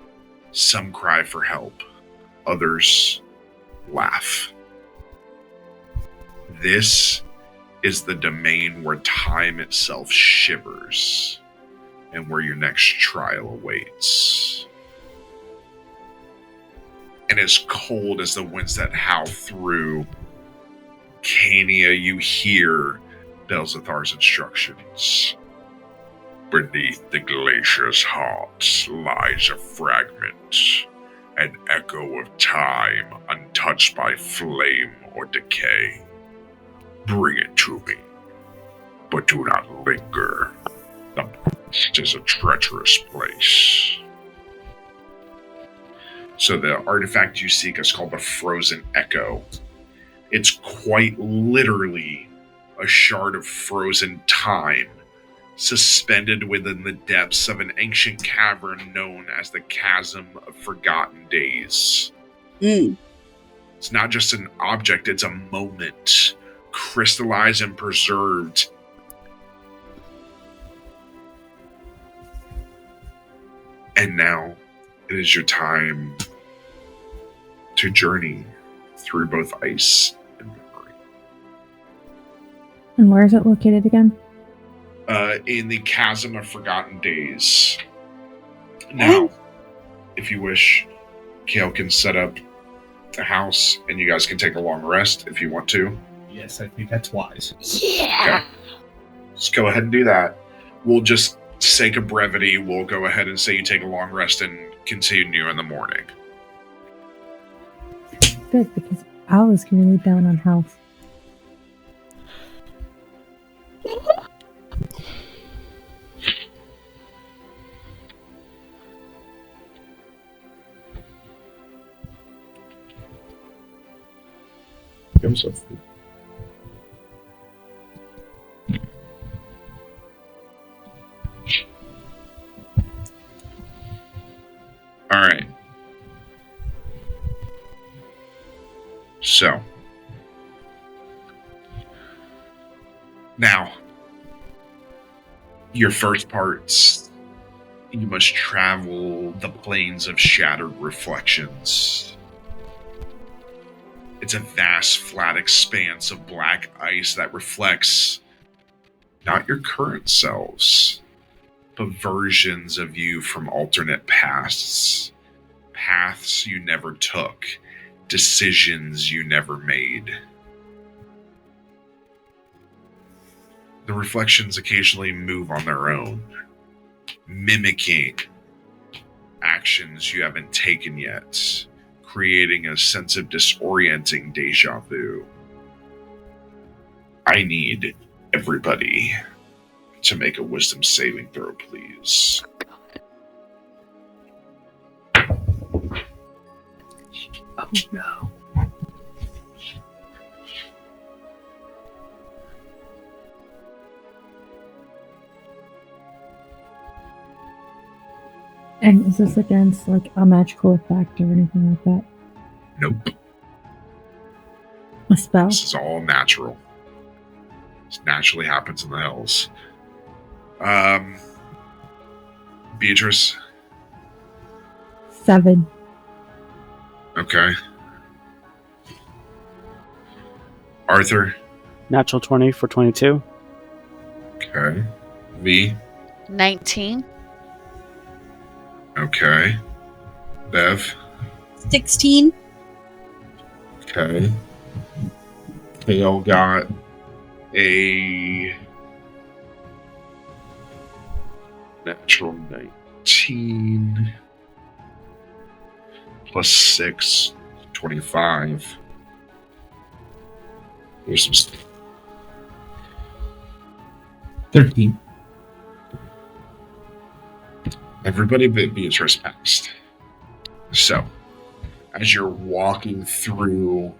Some cry for help, others laugh. This is the domain where time itself shivers, and where your next trial awaits. And as cold as the winds that howl through Cania, you hear Belzathar's instructions. Beneath the glacier's heart lies a fragment, an echo of time untouched by flame or decay. Bring it to me, but do not linger. The past is a treacherous place. So the artifact you seek is called the Frozen Echo. It's quite literally a shard of frozen time, suspended within the depths of an ancient cavern known as the Chasm of Forgotten Days. It's not just an object, it's a moment, crystallized and preserved. And now it is your time to journey through both ice and memory. And where is it located again? In the Chasm of Forgotten Days. Now, if you wish, Kale can set up the house and you guys can take a long rest if you want to. Yes, I think that's wise. Yeah. Just go ahead and do that. We'll just, sake of brevity, we'll go ahead and say you take a long rest and continue in the morning. Good, because I was really down on health. I'm so full. All right. So now, your first parts, you must travel the plains of shattered reflections. It's a vast, flat expanse of black ice that reflects not your current selves, but versions of you from alternate pasts. Paths you never took, decisions you never made. The reflections occasionally move on their own, mimicking actions you haven't taken yet, creating a sense of disorienting deja vu. I need everybody to make a wisdom saving throw, please. Oh no. And is this against like a magical effect or anything like that? Nope. A spell? This is all natural. This naturally happens in the hells. Beatrice. 7. Okay. Arthur. Natural 20 for 22. Okay. V. 19. Okay. Bev. 16. Okay. They all got a natural 19 plus 6, 25. Here's some 13. everybody but Beatrice passed. So, as you're walking through,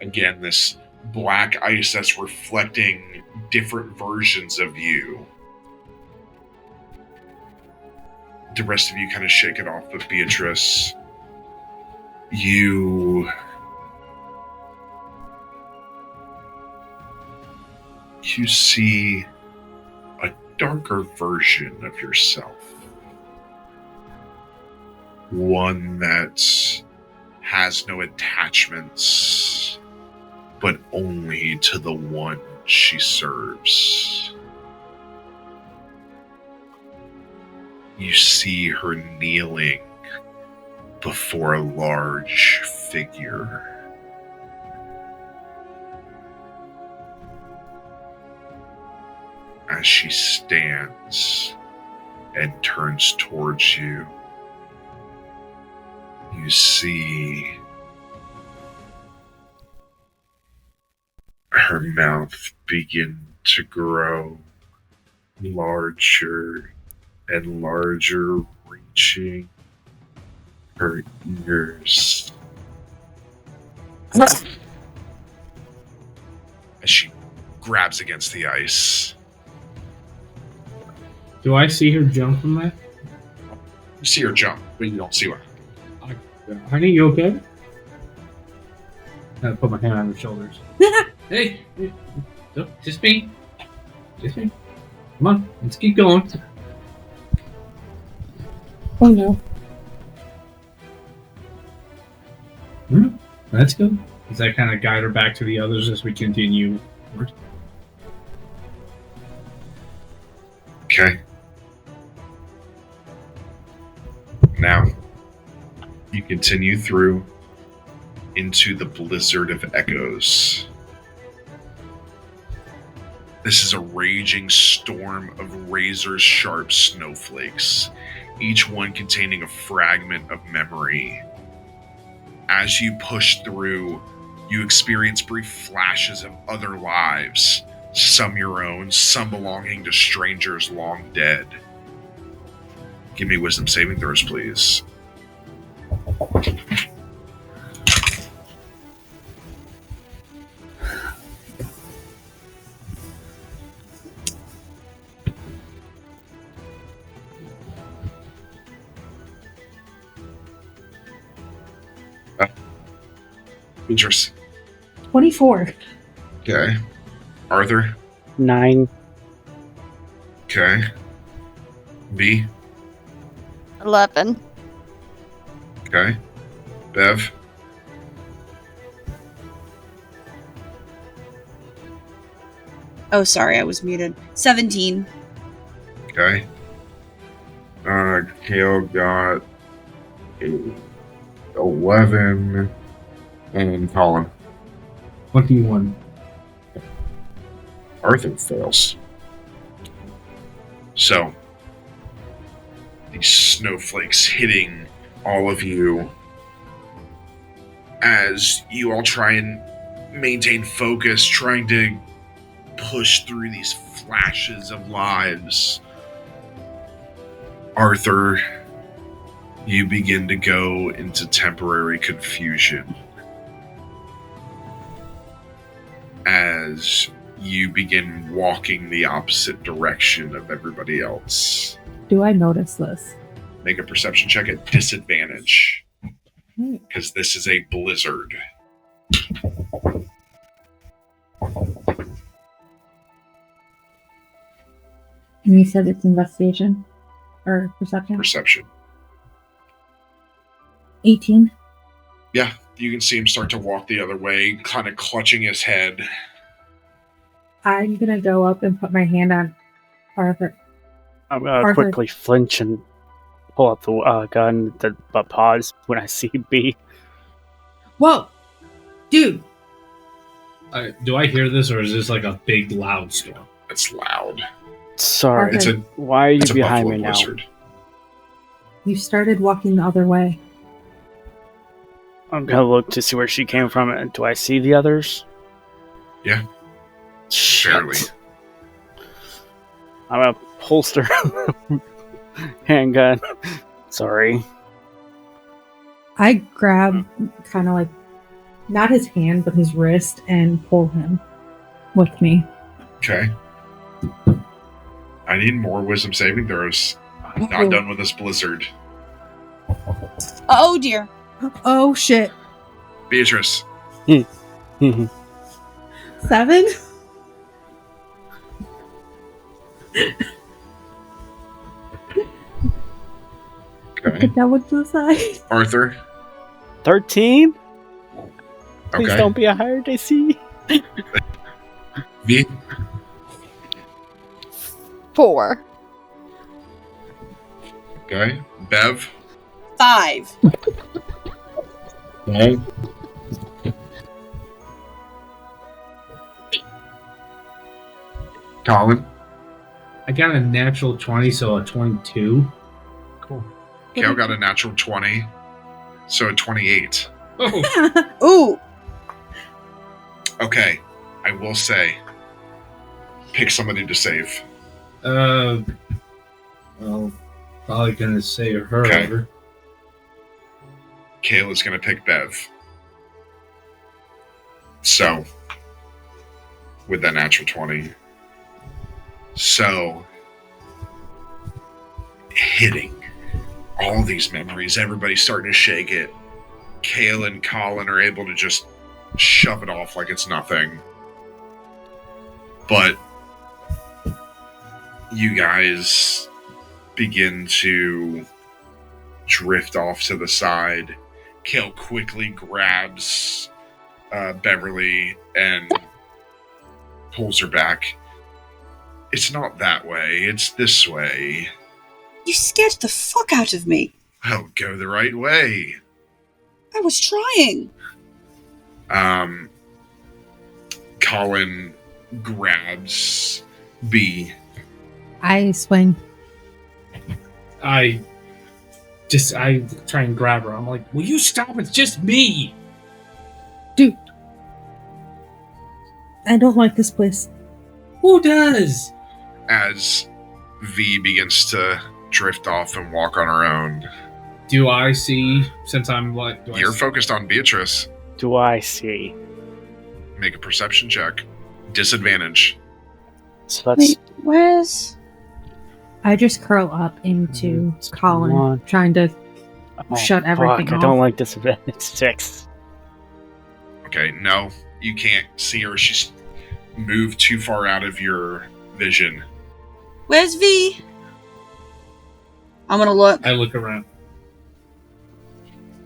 again, this black ice that's reflecting different versions of you, the rest of you kind of shake it off, but Beatrice, you see a darker version of yourself. One that has no attachments, but only to the one she serves. You see her kneeling before a large figure. As she stands and turns towards you, you see her mouth begin to grow larger and larger, reaching her ears. As she grabs against the ice. Do I see her jump from that? You see her jump, but you don't see her. Honey, you okay? I put my hand on her shoulders. Hey, no, just me. Just me. Come on, let's keep going. Oh no. Let's go. Does that kind of guide her back to the others as we continue? Okay. Now, you continue through into the blizzard of echoes. This is a raging storm of razor-sharp snowflakes, each one containing a fragment of memory. As you push through, you experience brief flashes of other lives, some your own, some belonging to strangers long dead. Give me wisdom saving throws, please. Beatrice. 24. Okay. Arthur. 9. Okay. V. 11. Okay. Bev. Oh, sorry, I was muted. 17. Okay. Kale got 11. And Colin. 21. Arthur fails. So, these snowflakes hitting all of you as you all try and maintain focus, trying to push through these flashes of lives. Arthur, you begin to go into temporary confusion as you begin walking the opposite direction of everybody else. Do I notice this? Make a perception check at disadvantage, because this is a blizzard. And you said it's investigation? Or perception? Perception. 18. Yeah, you can see him start to walk the other way, kind of clutching his head. I'm gonna go up and put my hand on Arthur. I'm gonna Arthur. quickly flinch and pull up the gun, but pause when I see B. Whoa! Dude! Do I hear this, or is this like a big, loud storm? It's loud. Sorry, It's a why are you it's a behind buffalo me now? blizzard. You started walking the other way. I'm gonna look to see where she came from, and do I see the others? Yeah. Shit. Barely. I'm gonna holster handgun. Sorry. I grab kind of like, not his hand, but his wrist and pull him with me. Okay. I need more wisdom saving throws. I'm not done with this blizzard. Oh dear. Oh shit. Beatrice. 7? Okay. Put that one to the side. Arthur. 13? Please Okay. don't be a higher DC. V. 4. Okay. Bev. 5. Okay. Colin. I got a natural 20, so a 22. Cool. Kale got a natural 20, so a 28. Oh, Ooh. Okay. I will say, pick somebody to save. well, probably gonna say her. Okay. Over. Kale is going to pick Bev. So, with that natural 20. So, hitting all these memories, everybody's starting to shake it. Kale and Colin are able to just shove it off like it's nothing. But you guys begin to drift off to the side. Kale quickly grabs Beverly and pulls her back. It's not that way, it's this way. You scared the fuck out of me. I'll go the right way. I was trying. Colin grabs B. I swing. I try and grab her. I'm like, will you stop? It's just me. Dude. I don't like this place. Who does? As V begins to drift off and walk on her own. Do I see? Since I'm like, You're focused on Beatrice. Do I see? Make a perception check. Disadvantage. So that's Wait, where's... I just curl up into What's Colin, going on? trying to shut everything I off. don't like disadvantage 6. Okay, no, you can't see her. She's moved too far out of your vision. Where's V? I'm gonna look. I look around.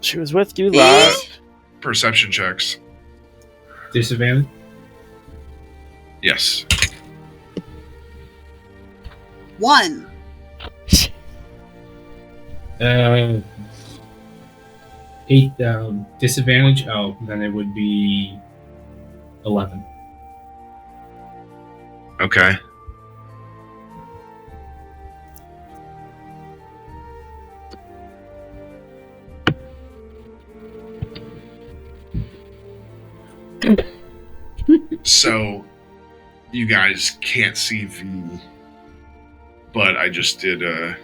She was with you V? last. Perception checks. Disadvantage? Yes. 1. Eight disadvantage. Oh, then it would be 11. Okay. So, you guys can't see V, but I just did a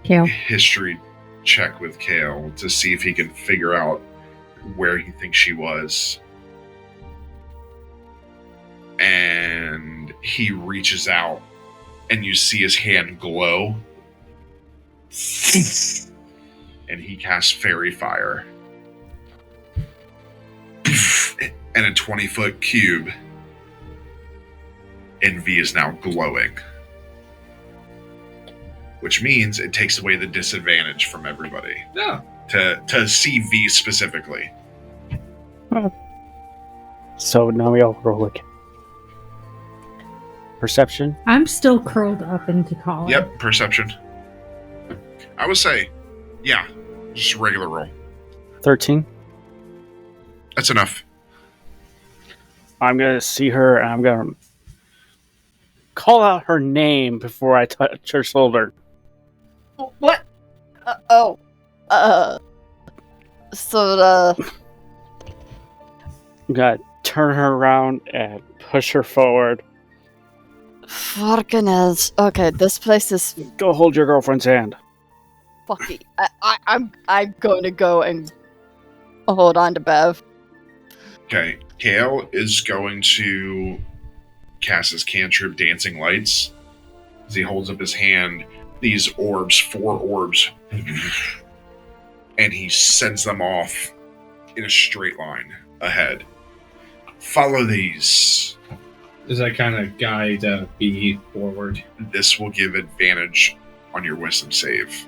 Kale. history check with Kale to see if he can figure out where he thinks she was. And he reaches out, and you see his hand glow. And he casts Fairy Fire. And a 20-foot cube. And V is now glowing. Which means it takes away the disadvantage from everybody. No. To see V specifically. So now we all roll again. Perception? I'm still curled up into Colin. Yep, perception. I would say, yeah, just regular roll. 13. That's enough. I'm going to see her and I'm going to call out her name before I touch her shoulder. What? So I'm going to turn her around and push her forward. fucking is okay. This place is Go hold your girlfriend's hand. fucking. I'm going to go and hold on to Bev. Okay, Kale is going to cast his cantrip Dancing Lights. As he holds up his hand, these orbs, 4 orbs, and he sends them off in a straight line ahead. Follow these. Does that kind of guide B forward? This will give advantage on your wisdom save.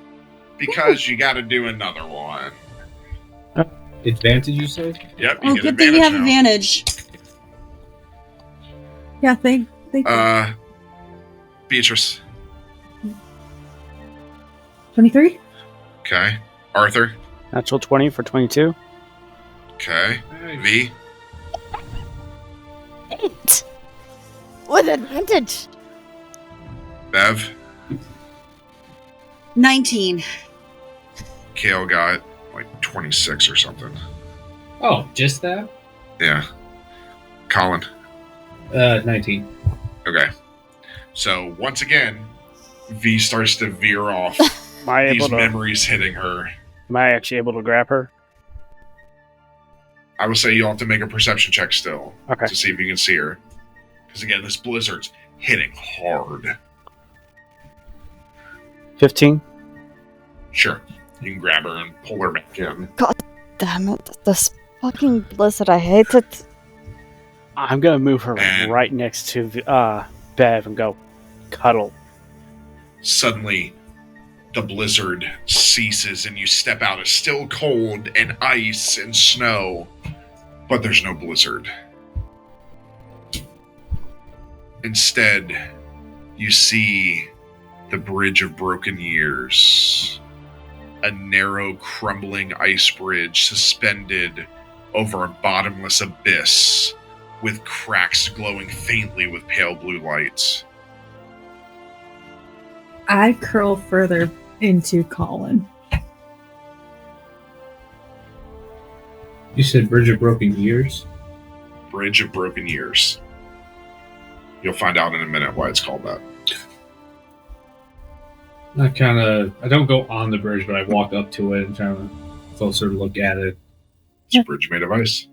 Because you gotta do another one. Advantage, you say? Yep, Oh, you get good thing you have now. advantage. Yeah, thank Beatrice. 23? Okay. Arthur. Natural 20 for 22. Okay. V. 8 with advantage. Bev. 19. Kale got like 26 or something. Oh, just that? Yeah. Colin. 19. Okay. So once again, V starts to veer off. Am I These able to? memories hitting her. Am I actually able to grab her? I would say you'll have to make a perception check still Okay. to see if you can see her. Because again, this blizzard's hitting hard. 15. Sure. You can grab her and pull her back in. Damn it! This fucking blizzard. I hate it. I'm gonna move her And- right next to Bev and go cuddle. Suddenly, the blizzard ceases and you step out. It's still cold and ice and snow, but there's no blizzard. Instead, you see the Bridge of Broken Years, a narrow, crumbling ice bridge suspended over a bottomless abyss with cracks glowing faintly with pale blue light. I curl further into Colin. You said Bridge of Broken Years? Bridge of Broken Years. You'll find out in a minute why it's called that. I don't go on the bridge, but I walk up to it and kind of closer look at it. It's a bridge made of ice.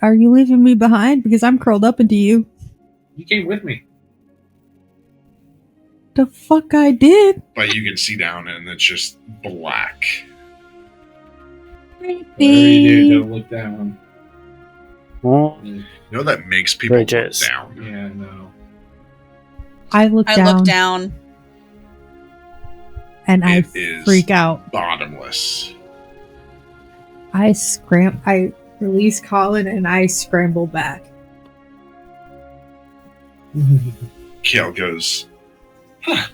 Are you leaving me behind? Because I'm curled up into you. You came with me. The fuck I did? But you can see down and it's just black. Whatever you do, don't look down. Well, You know that makes people look Bridges. down. Yeah, no. I look I down look down. and I It is freak out. bottomless. I release Colin and I scramble back. Kale goes, huh,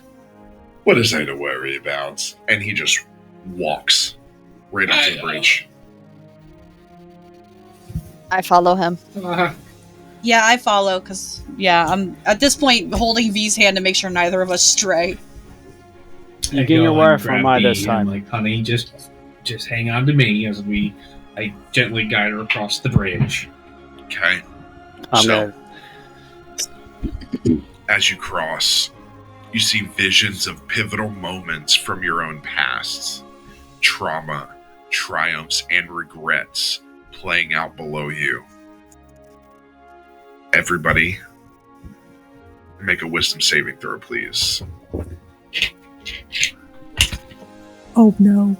what is there to worry about? And he just walks right up to the bridge. I follow him. Yeah, I follow because I'm at this point holding V's hand to make sure neither of us stray. You I get your go wire and from grab either Bee side. and, like, honey, just hang on to me as I gently guide her across the bridge. Okay. I'm So- gonna As you cross, you see visions of pivotal moments from your own past. Trauma, triumphs, and regrets playing out below you. Everybody, make a wisdom saving throw, please. Oh no.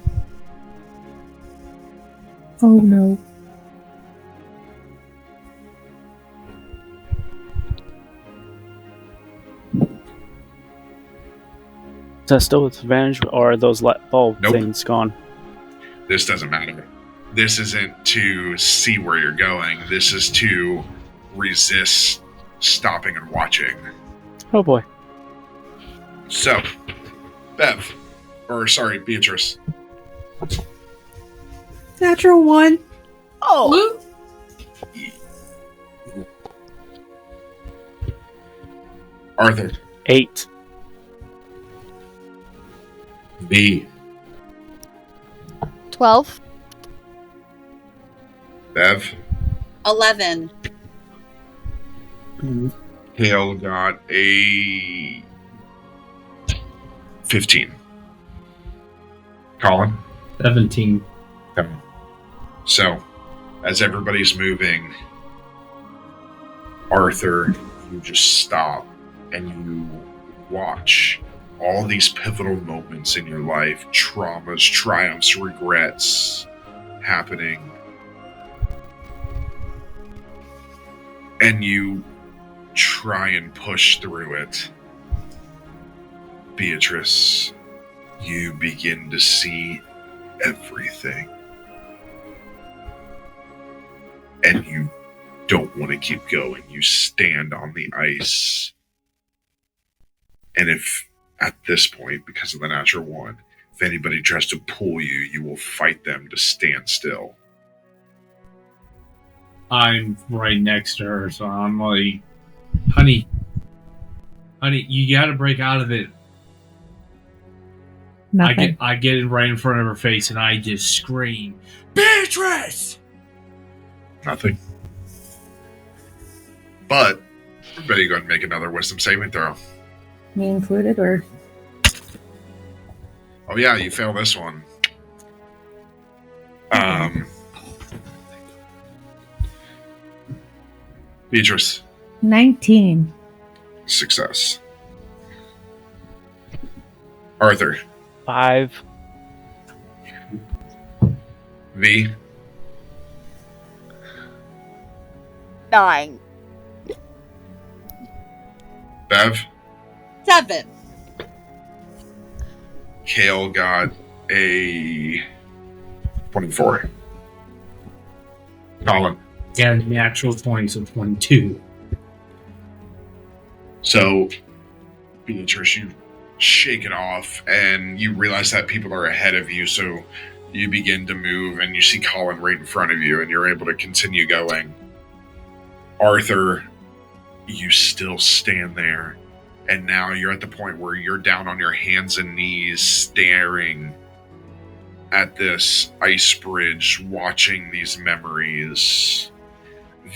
Oh no. Is that still with advantage, or are those light bulb Nope. things gone? This doesn't matter. This isn't to see where you're going. This is to resist stopping and watching. Oh boy. So, Bev, or sorry, Beatrice. Natural one. Oh, Arthur. 8. B. 12. Bev. 11. Hale got a 15. Colin. 17. Okay. So, as everybody's moving, Arthur, you just stop and you watch all these pivotal moments in your life, traumas, triumphs, regrets happening. And you try and push through it. Beatrice, you begin to see everything. And you don't want to keep going. You stand on the ice. And if at this point, because of the natural one, if anybody tries to pull you, you will fight them to stand still. I'm right next to her, so I'm like, honey, you gotta break out of it. Nothing. I get it right in front of her face and I just scream, Beatrice! Nothing. But everybody go ahead and make another wisdom saving throw. Me included, or Oh yeah, you fail this one. Beatrice, 19. success. Arthur, 5. V, 9. Bev, 7. Kale got a 24. Colin. Yeah, natural 20, so 22. So, Beatrice, you shake it off and you realize that people are ahead of you, so you begin to move and you see Colin right in front of you and you're able to continue going. Arthur, you still stand there, and now you're at the point where you're down on your hands and knees staring at this ice bridge, watching these memories.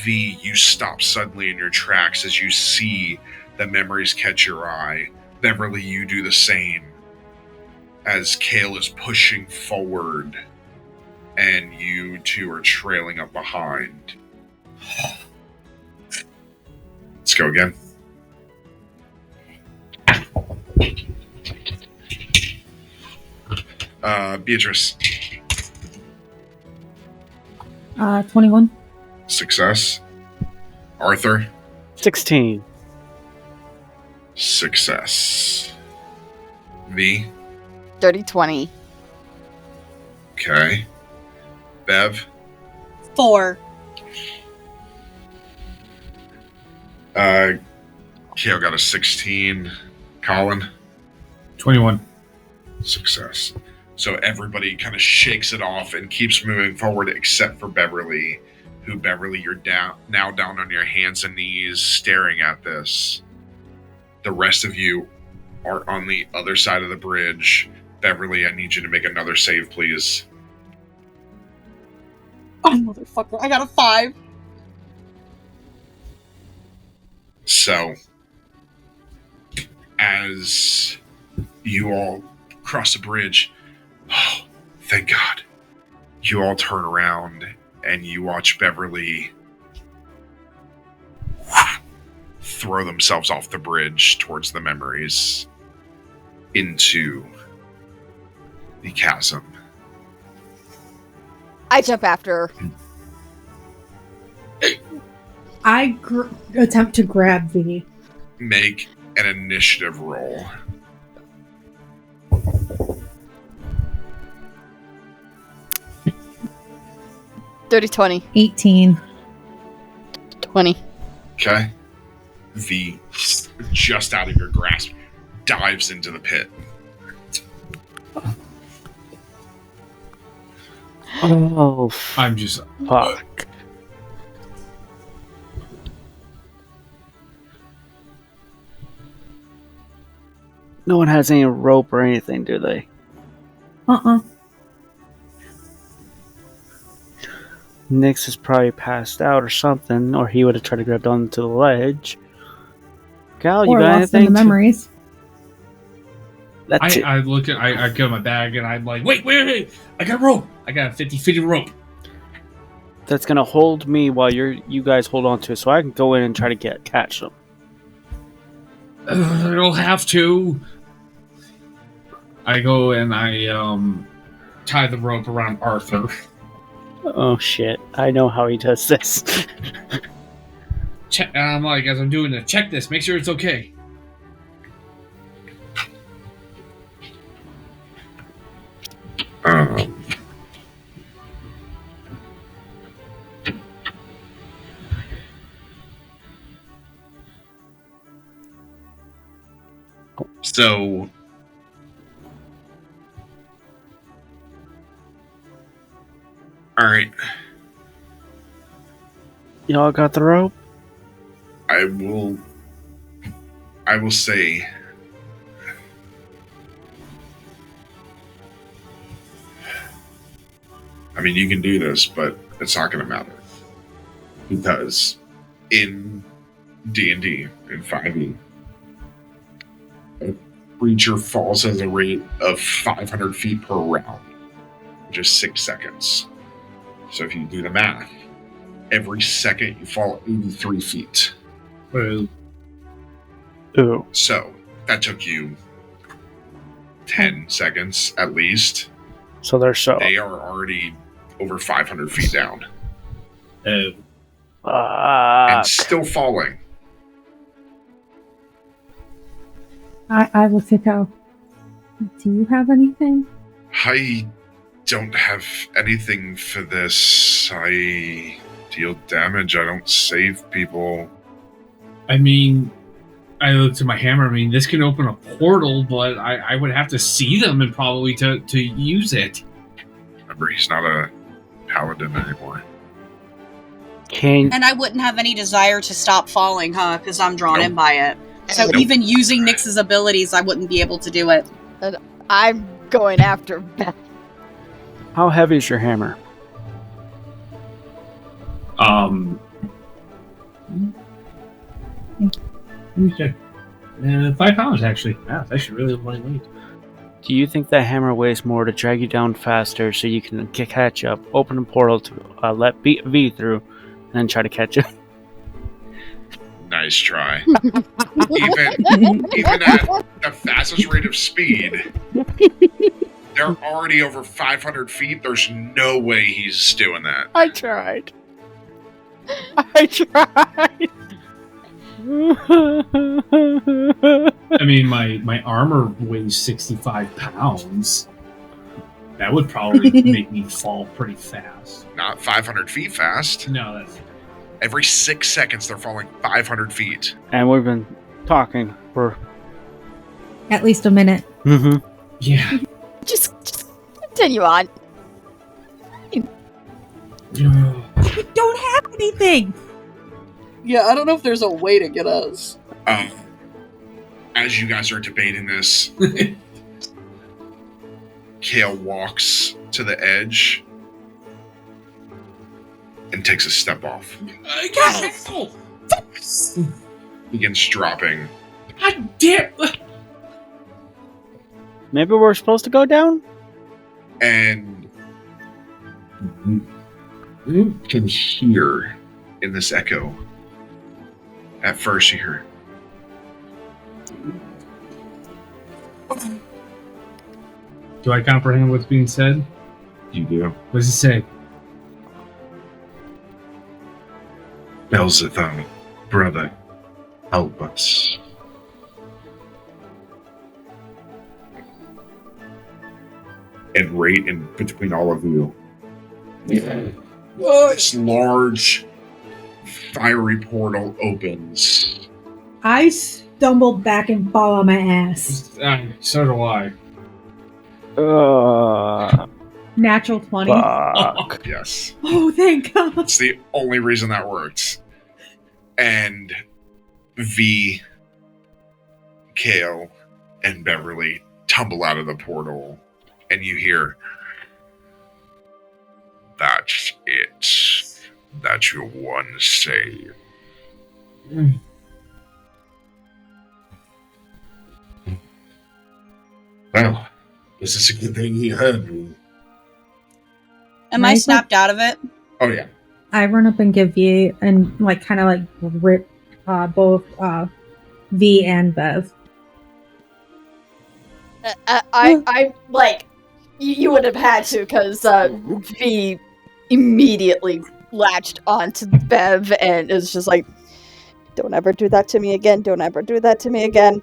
V, you stop suddenly in your tracks as you see the memories catch your eye. Beverly, you do the same as Kale is pushing forward and you two are trailing up behind. Let's go again. Beatrice. 21. Success. Arthur. 16. Success. V. Dirty 20. Okay. Bev. 4. Kale got a 16. Colin. 21. Success. So everybody kind of shakes it off and keeps moving forward except for Beverly, who, Beverly, you're now down on your hands and knees staring at this. The rest of you are on the other side of the bridge. Beverly, I need you to make another save, please. Oh, motherfucker. I got a 5. So, as you all cross the bridge, oh, thank God, you all turn around and you watch Beverly throw themselves off the bridge towards the memories into the chasm. I jump after her. I attempt to grab V. Make an initiative roll. Dirty 20. 18. 20. Okay? V, just out of your grasp, dives into the pit. Oh, I'm just. fuck. No one has any rope or anything, do they? Nyx is probably passed out or something, or he would have tried to grab onto the ledge. Gal, you Or got lost in anything? the memories. That's it. I look at. I go in my bag and I'm like, wait! I got rope. I got a 50 feet of rope. That's gonna hold me while you guys hold on to it, so I can go in and try to catch them. I don't have to. I go and I tie the rope around Arthur. Oh shit! I know how he does this. Check. I'm like, as I'm doing it, check this. Make sure it's okay. So, all right, Y'all got the rope? I will say, I mean, you can do this, but it's not going to matter because in D&D, in 5e, a creature falls at a rate of 500 feet per round, which is 6 seconds. So if you do the math, every second you fall 83 feet. Well, Ooh. So that took you 10 seconds at least. So they're so. They are already over 500 feet down and still falling. I looked at Cal. Do you have anything? I don't have anything for this. I deal damage. I don't save people. I mean, I looked at my hammer. I mean, this can open a portal, but I would have to see them and probably to use it. Remember, he's not a paladin anymore. Can And I wouldn't have any desire to stop falling, huh? Because I'm drawn in by it. So Nope. even using Nyx's abilities, I wouldn't be able to do it. I'm going after Beth. how heavy is your hammer? Let me check. 5 pounds, actually. Yeah, it's actually really lightweight. Do you think that hammer weighs more to drag you down faster so you can catch up, open a portal to let V through, and then try to catch up? Nice try. even at the fastest rate of speed, They're already over 500 feet. There's no way he's doing that. I tried. I tried. I mean, my armor weighs 65 pounds. That would probably make me fall pretty fast. Not 500 feet fast. No, that's... Every 6 seconds, they're falling 500 feet. And we've been talking for... At least a minute. Mm-hmm. Yeah. Just continue on. We don't have anything. Yeah, I don't know if there's a way to get us. As you guys are debating this, Kale walks to the edge and takes a step off. Begins dropping. God damn! Maybe we're supposed to go down? And you can hear in this echo. At first you hear, Do I comprehend what's being said? you do. What does it say? Belzethon, brother, help us. And right in between all of you, this large, fiery portal opens. I stumbled back and fall on my ass. So do I. Natural 20. Fuck. Yes. Oh, thank God. It's the only reason that works. And V, Kale, and Beverly tumble out of the portal, and you hear, "That's it. That's your one save." Well, this is a good thing he heard me. Am I snapped out of it? Oh yeah. I run up and give V and kind of rip both V and Bev. I like you would have had to because V immediately latched onto Bev and is just like, "Don't ever do that to me again! Don't ever do that to me again!"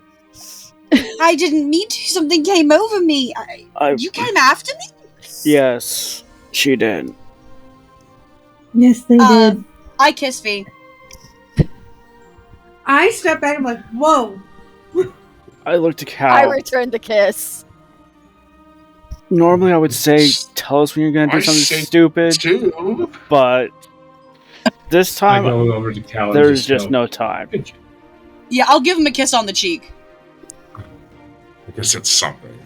I didn't mean to. Something came over me. You came after me? Yes, she did. Yes, they did. I kiss V. I step back and I'm like, whoa. I looked at Cal. I returned the kiss. Normally I would say, tell us when you're going to do something stupid, but this I time, go over to Cal and there's just go, no time. "Good job." Yeah, I'll give him a kiss on the cheek. I guess it's something.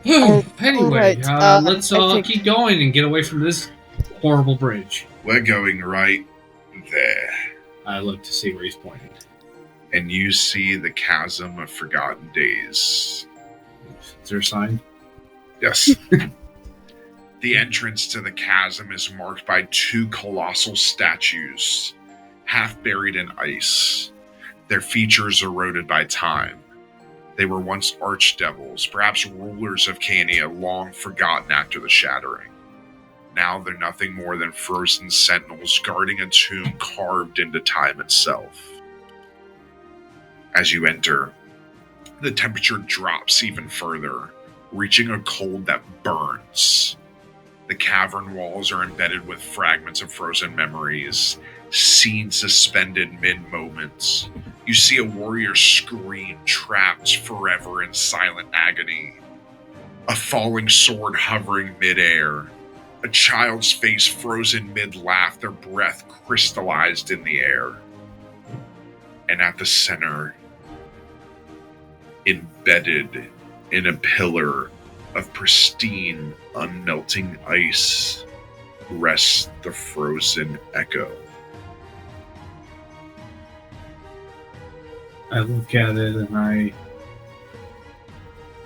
Anyway, Alright, let's I think- keep going and get away from this horrible bridge. We're going right there. I look to see where he's pointing. And you see the chasm of forgotten days. Is there a sign? Yes. The entrance to the chasm is marked by two colossal statues, half buried in ice, their features eroded by time. They were once archdevils, perhaps rulers of Cania, long forgotten after the shattering. Now they're nothing more than frozen sentinels guarding a tomb carved into time itself. As you enter, the temperature drops even further, reaching a cold that burns. The cavern walls are embedded with fragments of frozen memories, scenes suspended mid-moments. You see a warrior scream, trapped forever in silent agony. A falling sword hovering mid-air. A child's face frozen mid-laugh, their breath crystallized in the air. And at the center, embedded in a pillar of pristine, unmelting ice, rests the frozen echo. I look at it and I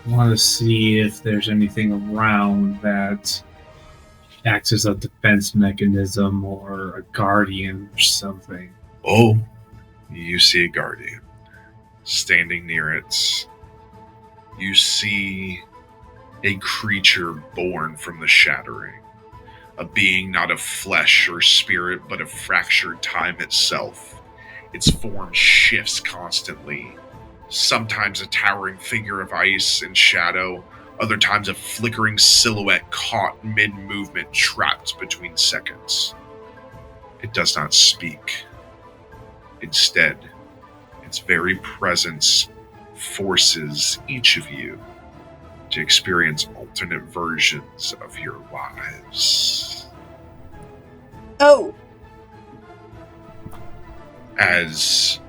want to see if there's anything around that acts as a defense mechanism or a guardian or something. Oh, you see a guardian standing near it. You see a creature born from the shattering, a being not of flesh or spirit, but of fractured time itself. Its form shifts constantly, sometimes a towering figure of ice and shadow, other times a flickering silhouette caught mid-movement, trapped between seconds. It does not speak. Instead, its very presence forces each of you to experience alternate versions of your lives. Oh, As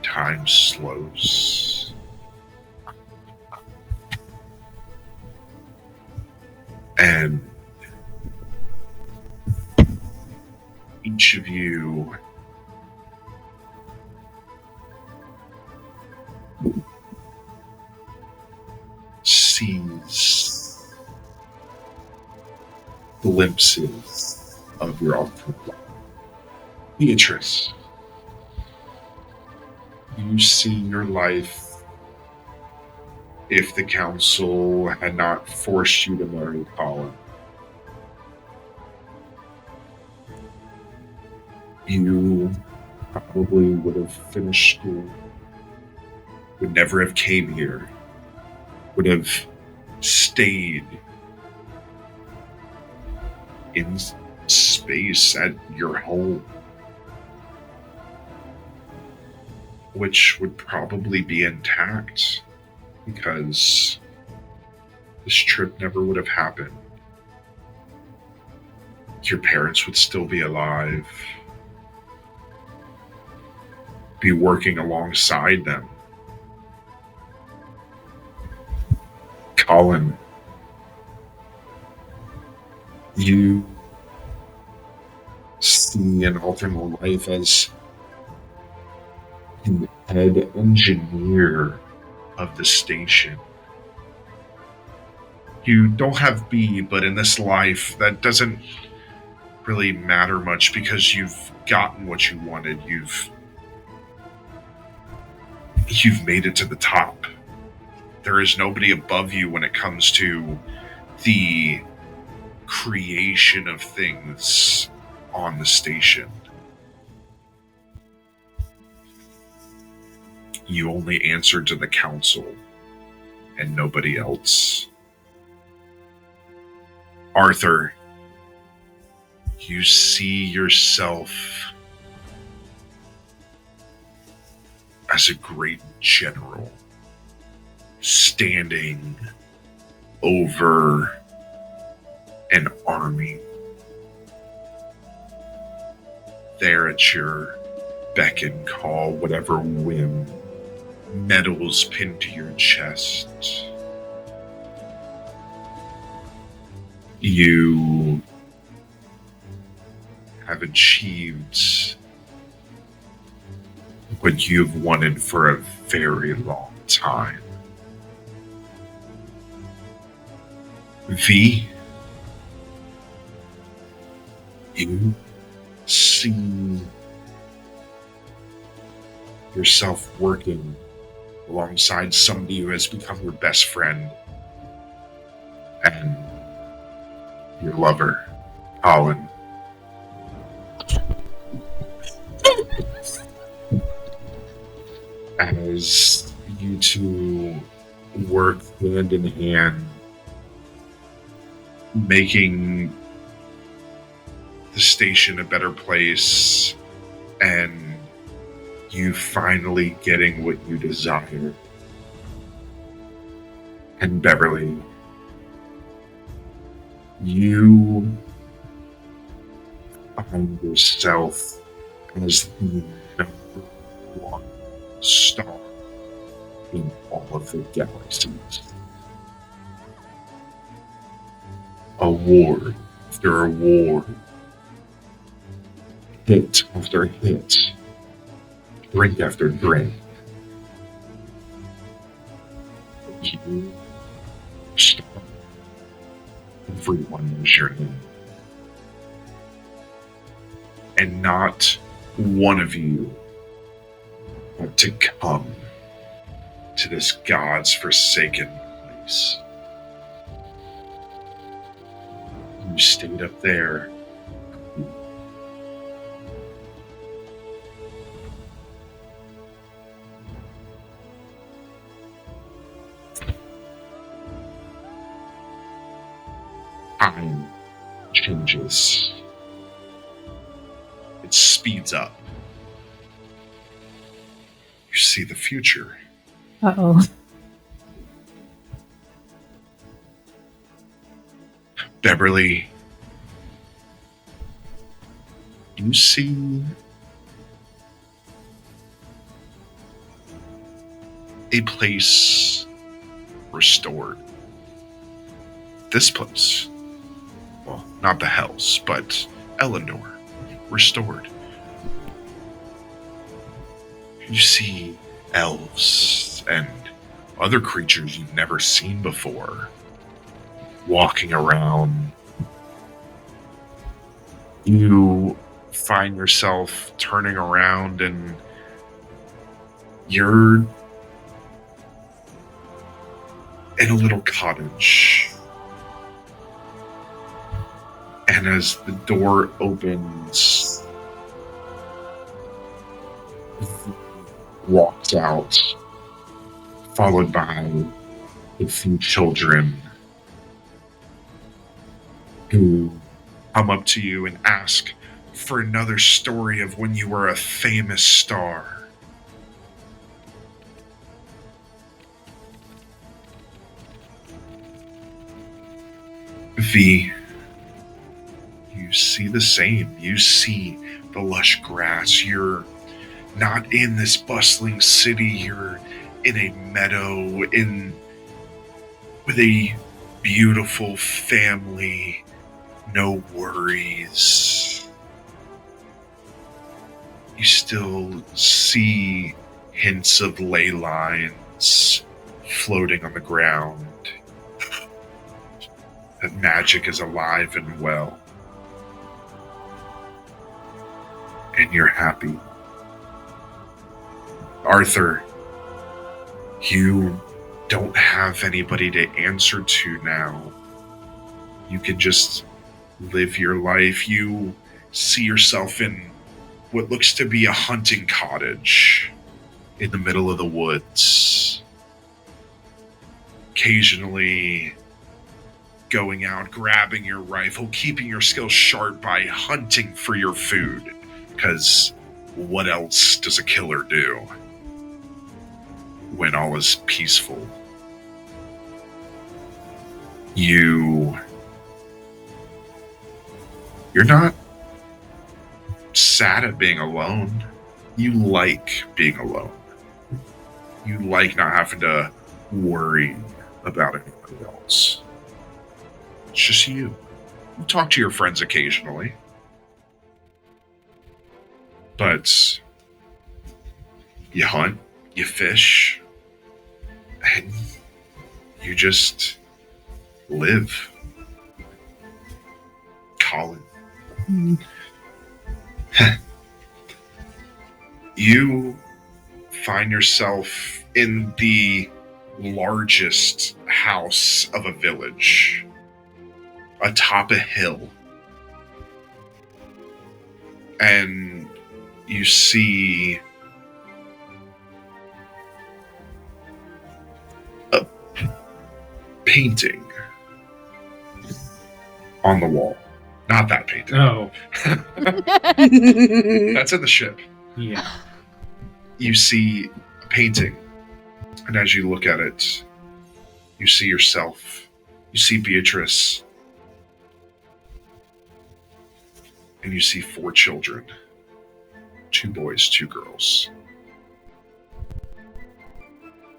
time slows, and each of you sees glimpses of your alternate life. Beatrice, you see your life if the council had not forced you to marry Colin. You probably would have finished school, would never have came here, would have stayed in space at your home, which would probably be intact because this trip never would have happened. Your parents would still be alive, be working alongside them. Colin, you see an alternate life as the head engineer of the station. You don't have B, but in this life, that doesn't really matter much because you've gotten what you wanted. You've made it to the top. There is nobody above you when it comes to the creation of things on the station. You only answer to the council and nobody else. Arthur, you see yourself as a great general standing over an army. There at your beck and call, whatever whim, medals pinned to your chest. You have achieved what you've wanted for a very long time. V, you see yourself working alongside somebody who has become your best friend and your lover, Colin. As you two work hand in hand, making the station a better place, and you finally getting what you desire. And Beverly, you find yourself as the number one star in all of the galaxies. Award after award, hit after hit, drink after drink. You stop. Everyone knows your name. And not one of you had to come to this God's forsaken place. You stayed up there. Time changes. It speeds up. You see the future. Uh-oh. Beverly, you see a place restored. This place, well, not the Hells, but Elyndor, restored. You see elves and other creatures you've never seen before walking around. You find yourself turning around and you're in a little cottage. And as the door opens, walks out, followed by a few children who come up to you and ask for another story of when you were a famous star. V, you see the same. You see the lush grass. You're not in this bustling city. You're in a meadow with a beautiful family. No worries. You still see hints of ley lines floating on the ground. That magic is alive and well. And you're happy. Arthur, you don't have anybody to answer to now. You can just live your life. You see yourself in what looks to be a hunting cottage in the middle of the woods. Occasionally going out, grabbing your rifle, keeping your skills sharp by hunting for your food. Because what else does a killer do when all is peaceful? You're not sad at being alone. You like being alone. You like not having to worry about anybody else. It's just you. You talk to your friends occasionally. But you hunt, you fish, and you just live. Colin. You find yourself in the largest house of a village, atop a hill. And you see a painting on the wall. Not that painting. Oh, That's in the ship. yeah. You see a painting, and as you look at it, you see yourself. You see Beatrice. And you see 4 children. 2 boys, 2 girls.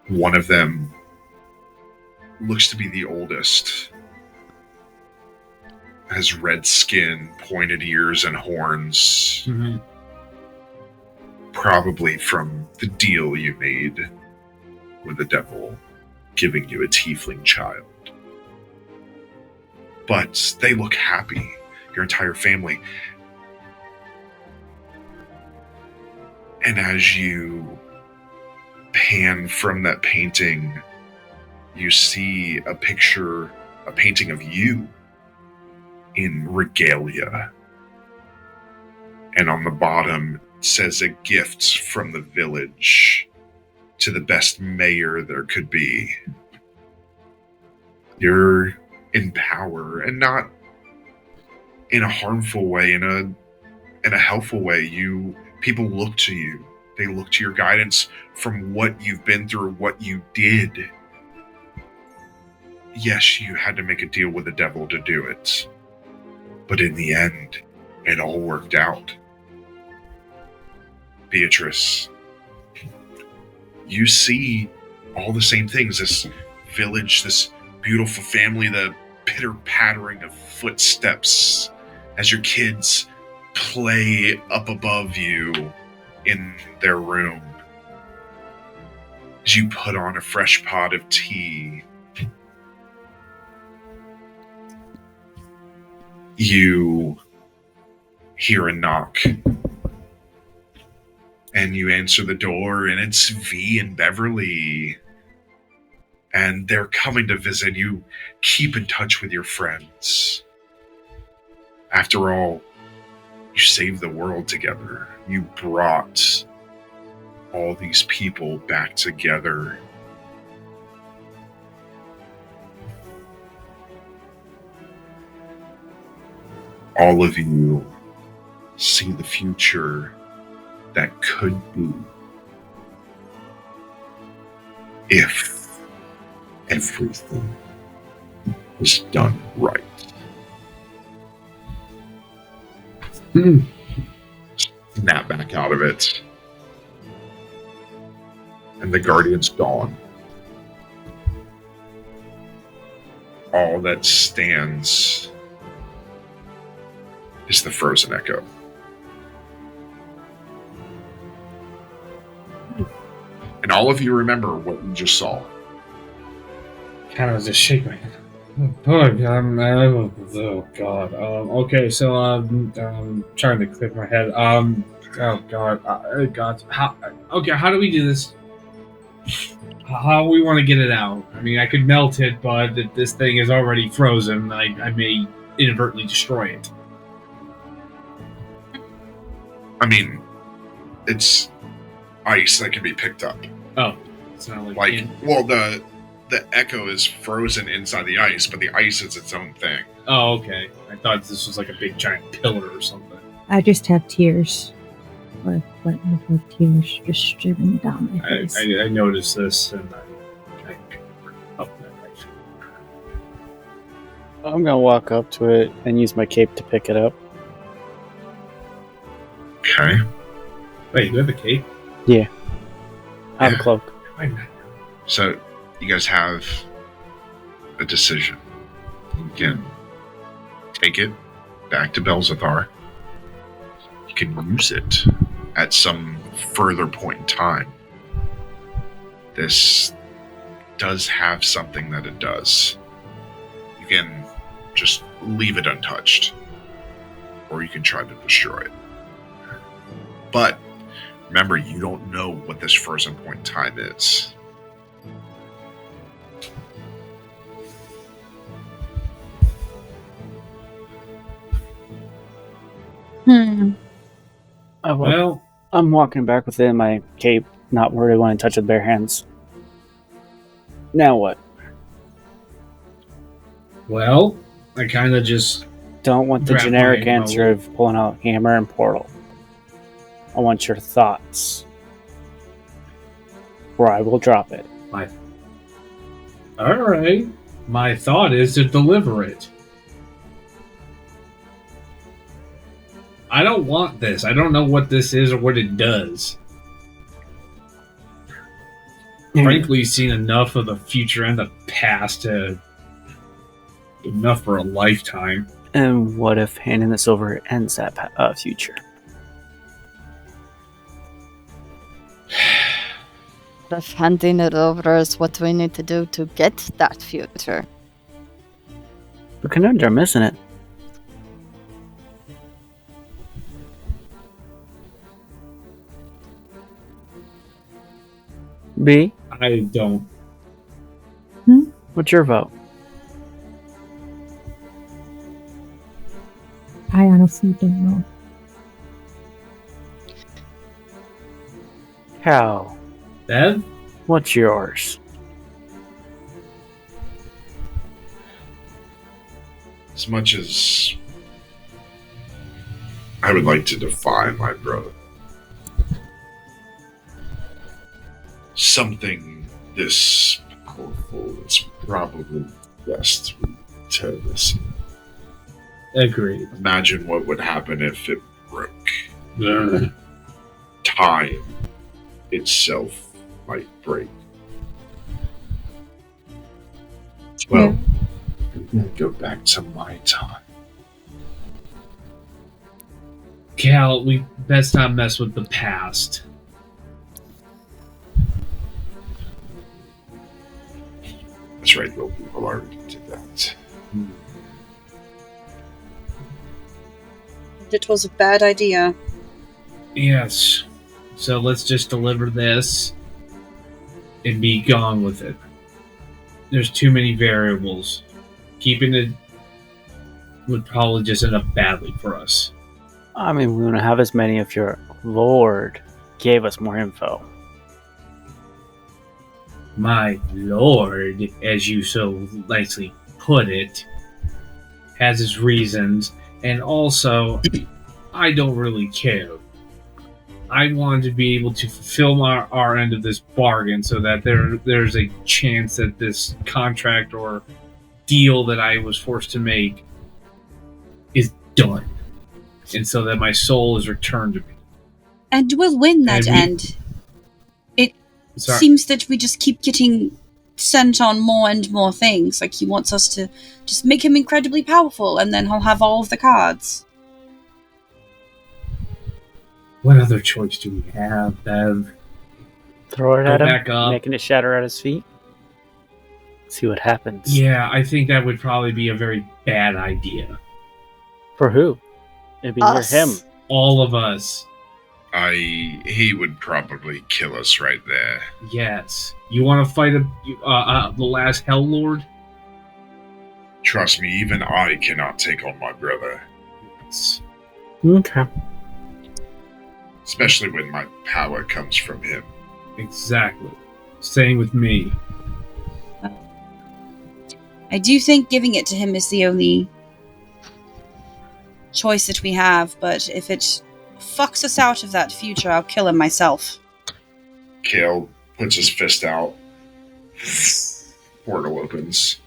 One of them looks to be the oldest. Has red skin, pointed ears, and horns. Mm-hmm. Probably from the deal you made with the devil giving you a tiefling child. But they look happy, your entire family. And as you pan from that painting, you see a painting of you in regalia. And on the bottom it says, a gift from the village to the best mayor there could be. You're in power, and not in a harmful way, in a helpful way. People look to you. They look to your guidance from what you've been through, what you did. Yes, you had to make a deal with the devil to do it. But in the end, it all worked out. Beatrice, you see all the same things. This village, this beautiful family, the pitter-pattering of footsteps as your kids play up above you in their room. As you put on a fresh pot of tea, you hear a knock. And you answer the door, and it's V and Beverly. And they're coming to visit you. Keep in touch with your friends. After all, you saved the world together. You brought all these people back together. All of you see the future that could be if everything was done right. Snap back out of it. And the Guardian's gone. All that stands is the frozen echo. And all of you remember what you just saw. Kind of just shake my head. Oh god. Okay, so trying to clear my head. Oh god. How do we do this? How we want to get it out? I mean, I could melt it, but this thing is already frozen. I may inadvertently destroy it. I mean, it's ice that can be picked up. Oh, it's not like well, the echo is frozen inside the ice, but the ice is its own thing. Oh, okay. I thought this was like a big giant pillar or something. I just have tears. Like tears just streaming down my face. I noticed this, and I I'm gonna walk up to it and use my cape to pick it up. Okay. Wait, you have a cape? Yeah. I have a cloak. So, you guys have a decision. You can take it back to Belzathar. You can use it at some further point in time. This does have something that it does. You can just leave it untouched, or you can try to destroy it. But remember, you don't know what this frozen point in time is. Well, I'm walking back within my cape, not really wanting to touch with bare hands. Now what? well, I kind of just Don't want the Grab generic my answer of pulling out hammer and portal. I want your thoughts. Or I will drop it. all right. My thought is to deliver it. I don't want this. I don't know what this is or what it does. Frankly, seen enough of the future and the past to enough for a lifetime. And what if handing this over ends that future? If handing it over is what we need to do to get that future. The conundrum, isn't it? B, I don't. what's your vote? I honestly don't know. Cal, Bev? what's yours? As much as I would like to defy my brother, something this powerful is probably best to listen. Agreed. Imagine what would happen if it broke. Ugh. Time itself might break. Well, I'm gonna go back to my time. Cal, we best not mess with the past. That's right, well, people already did that. It was a bad idea. Yes. So let's just deliver this and be gone with it. There's too many variables. Keeping it would probably just end up badly for us. I mean, we want to have as many if your lord gave us more info. My lord, as you so nicely put it, has his reasons, and also, I don't really care. I wanted to be able to fulfill our end of this bargain so that there's a chance that this contract or deal that I was forced to make is done. And so that my soul is returned to me. And we'll win that And we- end. It Sorry. seems that we just keep getting sent on more and more things. Like, he wants us to just make him incredibly powerful, and then he'll have all of the cards. What other choice do we have, Bev? Throw it Go at him, back up. making it shatter at his feet. See what happens. Yeah, I think that would probably be a very bad idea. For who? It'd be Us. near him. All of us. He would probably kill us right there. Yes. You want to fight the last Hell Lord? Trust me, even I cannot take on my brother. Yes. Okay. Especially when my power comes from him. Exactly. Same with me. I do think giving it to him is the only choice that we have, but if it fucks us out of that future, I'll kill him myself. Kale puts his fist out. Portal opens.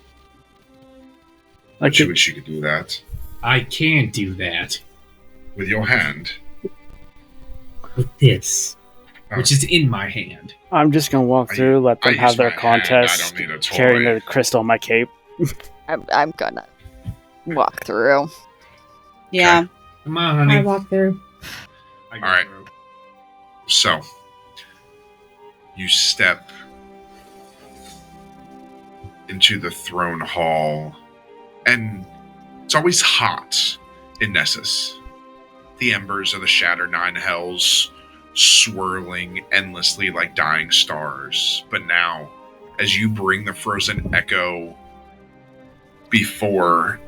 Like You wish you could do that. I can't do that With your hand. with this, Oh. which is in my hand. I'm just gonna walk I- through, let them I have use their my hand, contest, I don't need a toy. carrying the crystal on my cape. I'm gonna walk through. Yeah. Come on, honey. I walk through. I All right. So, you step into the throne hall, and it's always hot in Nessus. The embers of the Shattered Nine Hells swirling endlessly like dying stars. But now, as you bring the frozen echo before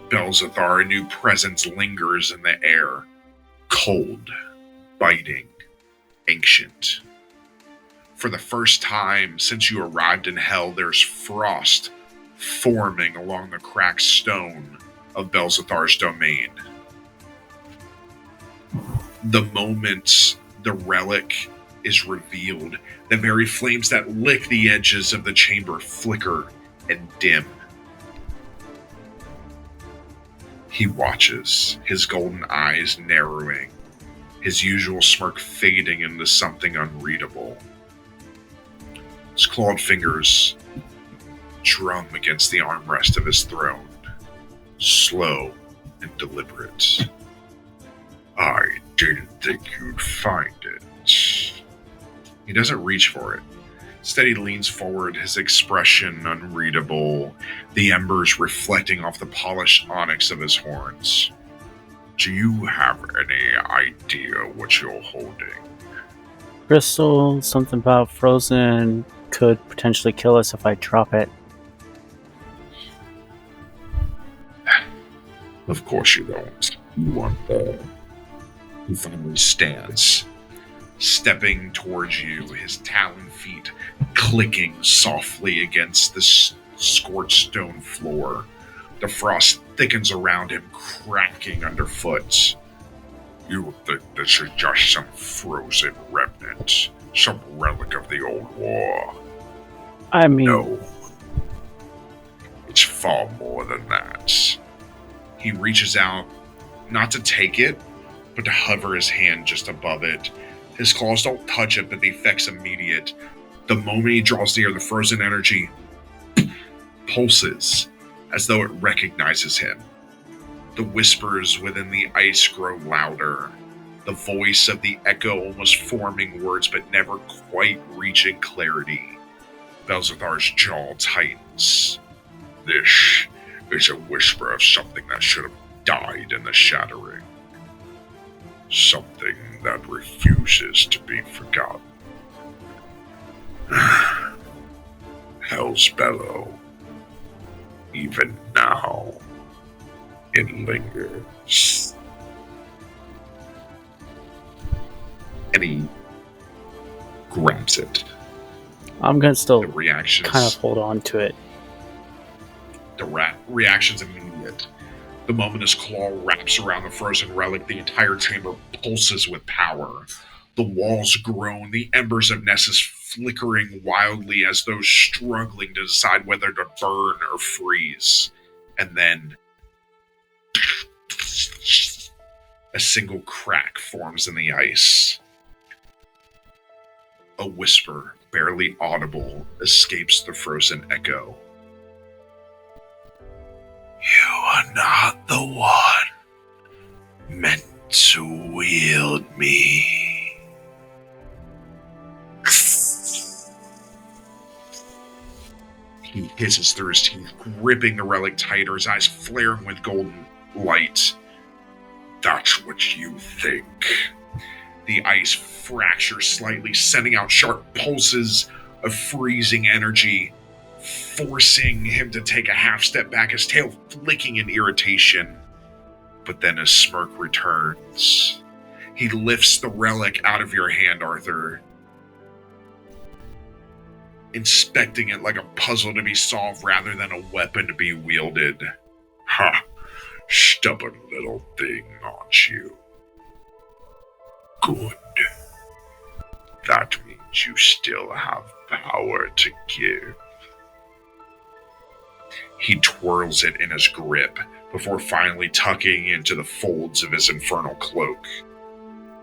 Belzathar, a new presence lingers in the air. Cold, biting, ancient. For the first time since you arrived in hell, there's frost forming along the cracked stone of Belzathar's domain. The moment the relic is revealed, the very flames that lick the edges of the chamber flicker and dim. He watches, his golden eyes narrowing, his usual smirk fading into something unreadable. His clawed fingers drum against the armrest of his throne, slow and deliberate. I didn't think you'd find it. He doesn't reach for it. Instead, he leans forward, his expression unreadable, the embers reflecting off the polished onyx of his horns. Do you have any idea what you're holding? crystal, something about frozen could potentially kill us if I drop it. Of course you don't. You want the... He finally stands, stepping towards you, his talon feet clicking softly against the scorched stone floor. The frost thickens around him, cracking underfoot. You think this is just some frozen remnant, some relic of the old war? I mean, No. It's far more than that. He reaches out, not to take it, but to hover his hand just above it. His claws don't touch it, but the effect's immediate. The moment he draws near, the frozen energy pulses as though it recognizes him. The whispers within the ice grow louder, the voice of the echo almost forming words but never quite reaching clarity. Belzathar's jaw tightens. This is a whisper of something that should have died in the shattering. Something that refuses to be forgotten. Hell's bellow. Even now, it lingers. And he grabs it. I'm gonna still The reactions kind of hold on to it. The reaction's immediate. The moment his claw wraps around the frozen relic, the entire chamber pulses with power. The walls groan, the embers of Nessus flickering wildly as though struggling to decide whether to burn or freeze. And then a single crack forms in the ice. A whisper, barely audible, escapes the frozen echo. You are not the one meant to wield me. He hisses through his teeth, gripping the relic tighter, his eyes flaring with golden light. That's what you think. The ice fractures slightly, sending out sharp pulses of freezing energy, forcing him to take a half step back, his tail flicking in irritation. But then his smirk returns. He lifts the relic out of your hand, Arthur, inspecting it like a puzzle to be solved rather than a weapon to be wielded. Ha! Stubborn little thing, aren't you? Good. That means you still have power to give. He twirls it in his grip before finally tucking into the folds of his infernal cloak.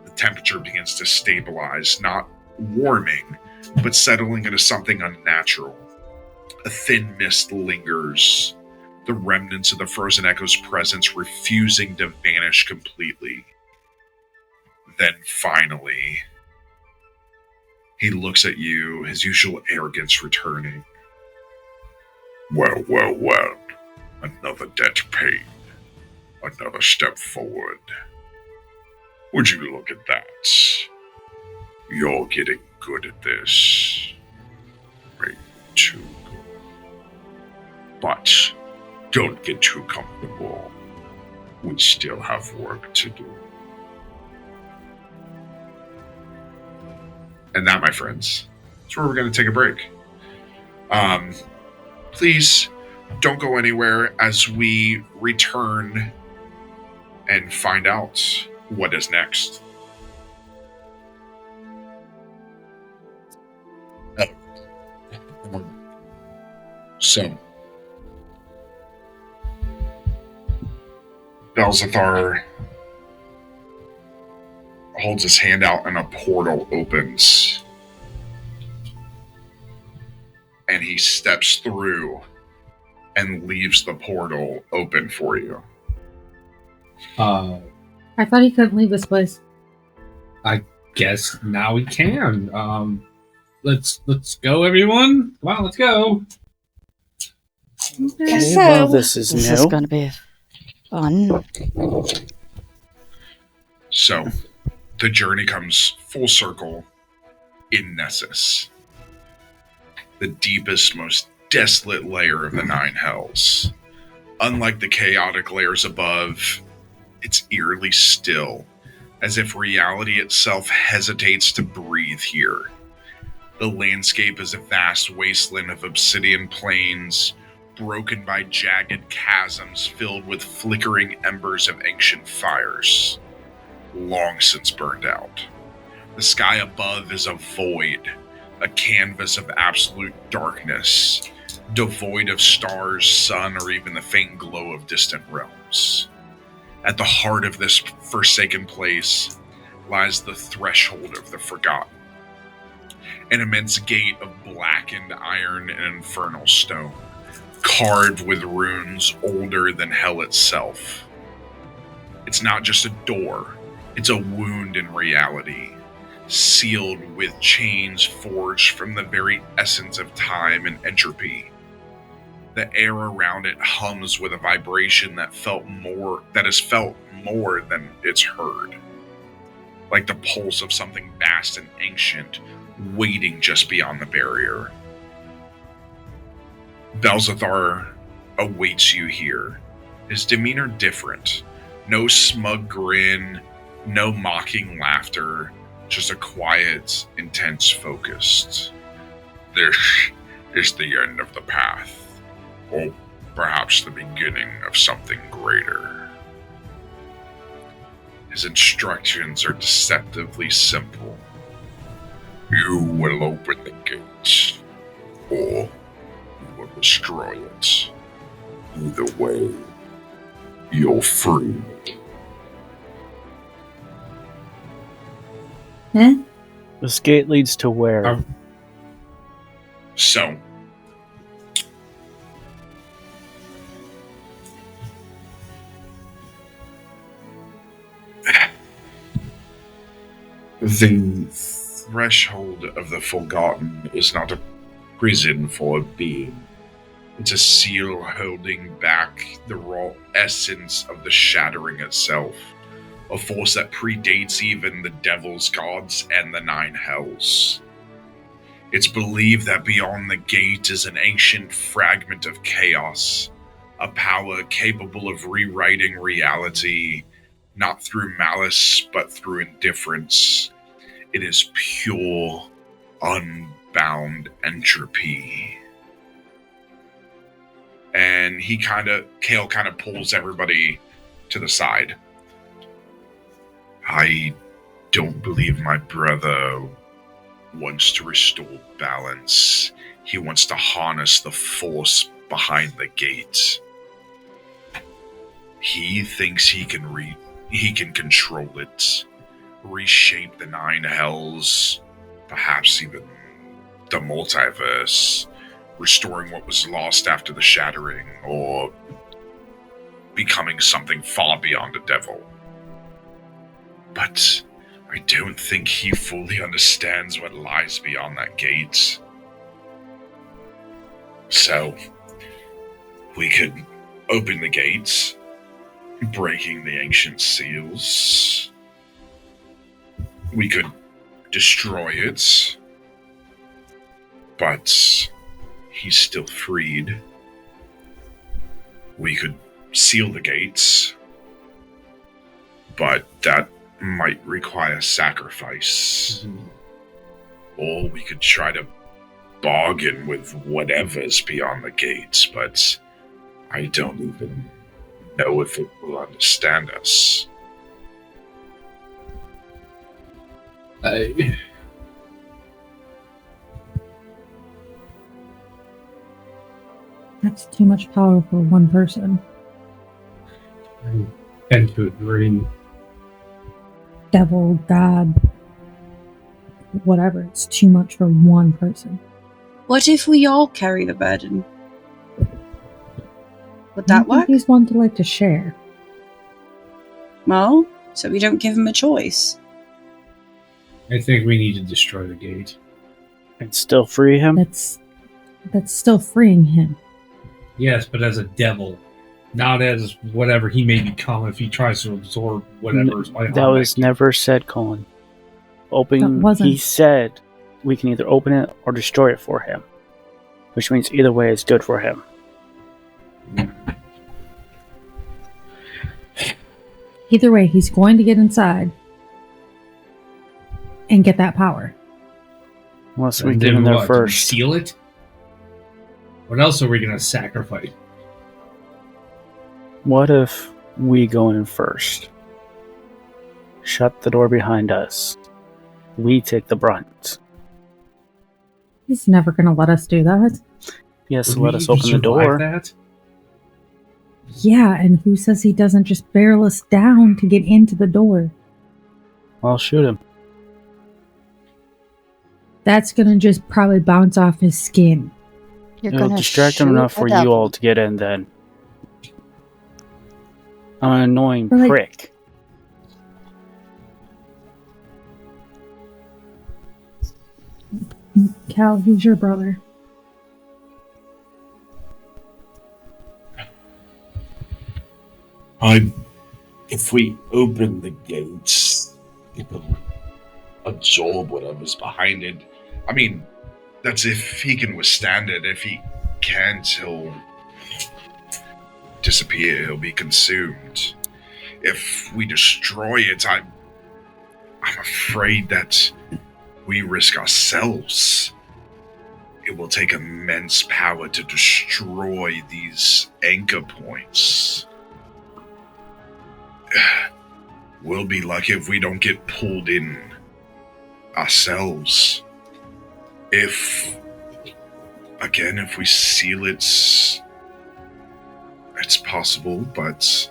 The temperature begins to stabilize, not warming, but settling into something unnatural. A thin mist lingers, the remnants of the frozen echo's presence refusing to vanish completely. Then finally, he looks at you, his usual arrogance returning. Well, well, well. Another debt paid. Another step forward. Would you look at that? You're getting good at this. Maybe too good. But don't get too comfortable. We still have work to do. And that, my friends, is where we're going to take a break. Please don't go anywhere as we return and find out what is next. So, Belzathar holds his hand out and a portal opens. And he steps through and leaves the portal open for you. I thought he couldn't leave this place. I guess now we can. Let's go, everyone. Come on, let's go. Okay, Okay, well, this is this new. is gonna be fun. So, the journey comes full circle in Nessus, the deepest, most desolate layer of the Nine Hells. Unlike the chaotic layers above, it's eerily still, as if reality itself hesitates to breathe here. The landscape is a vast wasteland of obsidian plains, broken by jagged chasms filled with flickering embers of ancient fires, long since burned out. The sky above is a void, a canvas of absolute darkness, devoid of stars, sun, or even the faint glow of distant realms. At the heart of this forsaken place lies the threshold of the Forgotten, an immense gate of blackened iron and infernal stone, carved with runes older than hell itself. It's not just a door, it's a wound in reality, sealed with chains forged from the very essence of time and entropy. The air around it hums with a vibration that is felt more than it's heard. Like the pulse of something vast and ancient, waiting just beyond the barrier. Belzethar awaits you here. His demeanor different. No smug grin, no mocking laughter, just a quiet, intense focus. This is the end of the path. Or perhaps the beginning of something greater. His instructions are deceptively simple. You will open the gates, or you will destroy it. Either way, you're free. This gate leads to where? So, the threshold of the Forgotten is not a prison for a being. It's a seal holding back the raw essence of the shattering itself, a force that predates even the Devil's Gods and the Nine Hells. It's believed that beyond the gate is an ancient fragment of chaos, a power capable of rewriting reality, not through malice, but through indifference. It is pure, unbound entropy. And Kale kind of pulls everybody to the side. I don't believe my brother wants to restore balance. He wants to harness the force behind the gate. He thinks he can control it, reshape the Nine Hells, perhaps even the multiverse, restoring what was lost after the shattering, or becoming something far beyond a devil. But I don't think he fully understands what lies beyond that gate. So, we could open the gates, breaking the ancient seals. We could destroy it, but he's still freed. We could seal the gates, but that might require sacrifice. Or we could try to bargain with whatever's beyond the gates, but I don't even know if it will understand us. That's too much power for one person. I tend to agree. Devil, God, whatever. It's too much for one person. What if we all carry the burden? Would I that think work? he's one to like to share. Well, so we don't give him a choice. I think we need to destroy the gate. And still free him? That's still freeing him. Yes, but as a devil, not as whatever he may become if he tries to absorb whatever is behind That was never said, Colin. That wasn't. He said we can either open it or destroy it for him. Which means either way is good for him. Either way, he's going to get inside and get that power. Unless we And get then in there what, do we first. seal it? What else are we gonna sacrifice? What if we go in first? Shut the door behind us. We take the brunt. He's never going to let us do that. Yes, Would let we us even open the survive door. That? Yeah, and who says he doesn't just barrel us down to get into the door? I'll shoot him. That's going to just probably bounce off his skin. You're It'll gonna distract him shoot enough a for you devil. all to get in then. I'm an annoying But, like- prick. Cal, he's your brother. If we open the gates, it'll absorb whatever's behind it. I mean, that's if he can withstand it. If he can't, he'll disappear. He'll be consumed. If we destroy it, I'm afraid that we risk ourselves. It will take immense power to destroy these anchor points. We'll be lucky if we don't get pulled in ourselves. If we seal it, it's possible, but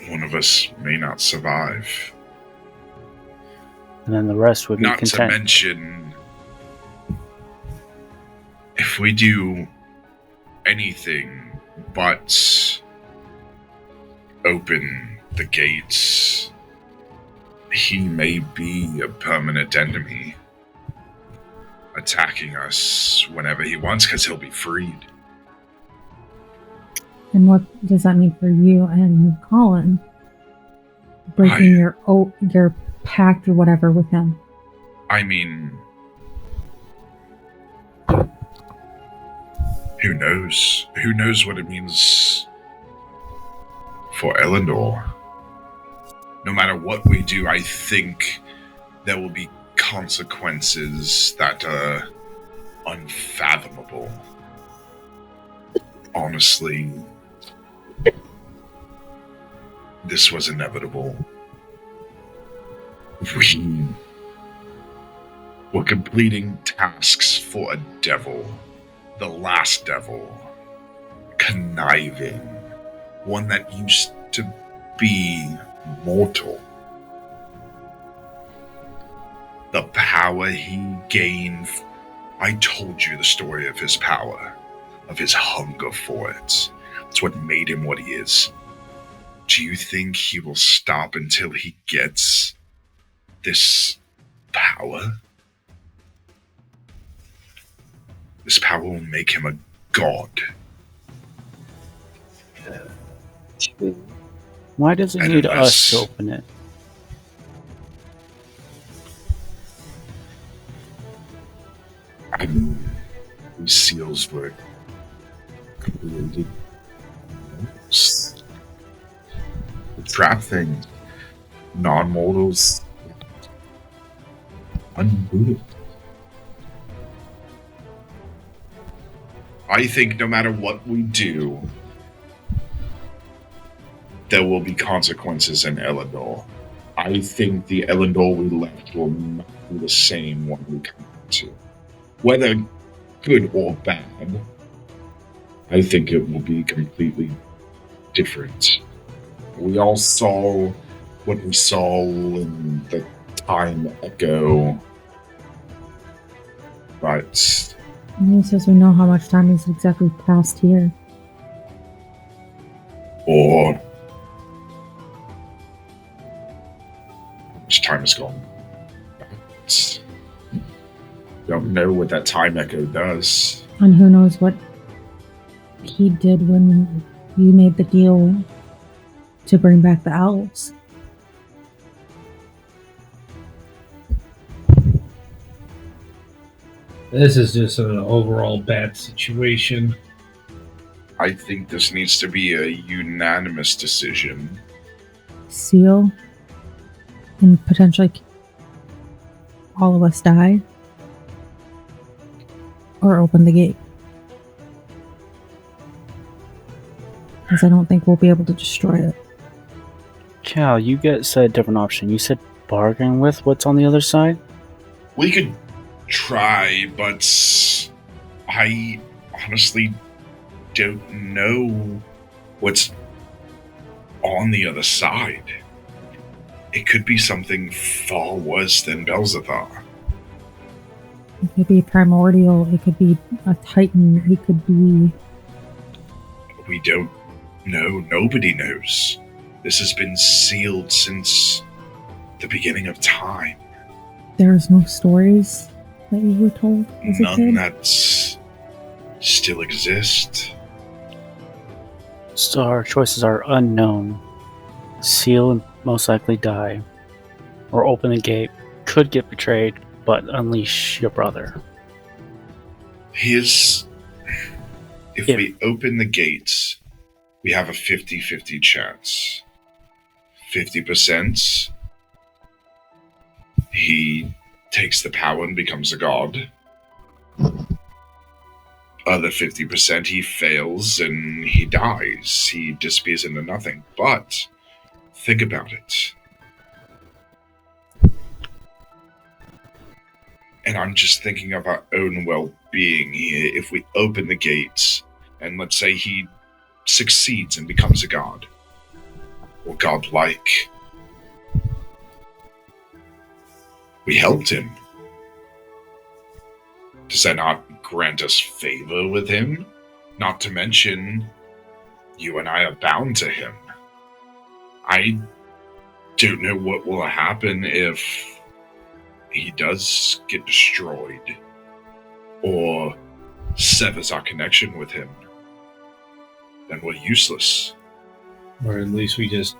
one of us may not survive. And then the rest would be Not to content. mention, if we do anything but open the gates, he may be a permanent enemy, attacking us whenever he wants because he'll be freed. And what does that mean for you and Colin? Breaking your pact or whatever with him. I mean, who knows? Who knows what it means for Elyndor? No matter what we do, I think there will be consequences that are unfathomable. Honestly, this was inevitable. We're completing tasks for a devil, the last devil, conniving, one that used to be mortal. The power he gained, I told you the story of his power, of his hunger for it. It's what made him what he is. Do you think he will stop until he gets this power? This power will make him a god. Why does it And need unless- us to open it? I mean, these seals were created to trap things. Non-mortals. Unbooted. I think no matter what we do, there will be consequences in Elyndor. I think the Elyndor we left will not be the same one we come to. Whether good or bad, I think it will be completely different. We all saw what we saw in the time echo, but And he says we know how much time has exactly passed here. or how much time has gone. But don't know what that time echo does. And who knows what he did when you made the deal to bring back the owls. This is just an overall bad situation. I think this needs to be a unanimous decision. Seal and potentially all of us die, or open the gate. Because I don't think we'll be able to destroy it. Cal, you said a different option. You said bargain with what's on the other side? We could try, but I honestly don't know what's on the other side. It could be something far worse than Belzethar. It could be primordial, it could be a titan, it could be... We don't know. Nobody knows. This has been sealed since the beginning of time. There's no stories that you were told as a None kid? that still exist. So our choices are unknown. Seal and most likely die. Or open the gate. Could get betrayed, but unleash your brother. If we open the gates, we have a 50-50 chance. 50%, he takes the power and becomes a god. Other 50%, he fails and he dies. He disappears into nothing. But think about it. And I'm just thinking of our own well-being here. If we open the gates, and let's say he succeeds and becomes a god, or godlike, we helped him. Does that not grant us favor with him? Not to mention, you and I are bound to him. I don't know what will happen if he does get destroyed or severs our connection with him. Then we're useless. Or at least we just...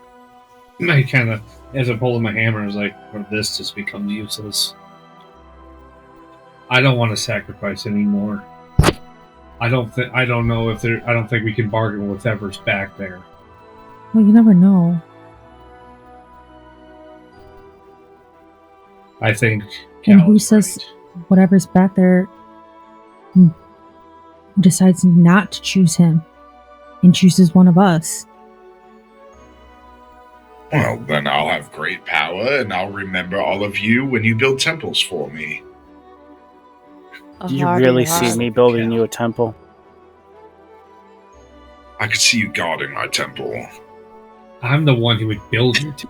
I kind of, as I'm holding my hammer, I was like, or this just becomes useless. I don't want to sacrifice anymore. I don't think we can bargain with whoever's back there. Well, you never know. I think And Cal who is says right. whatever's back there decides not to choose him and chooses one of us? Well, then I'll have great power, and I'll remember all of you when you build temples for me. Do you really see Alright. me building you a temple? I could see you guarding my temple. I'm the one who would build it.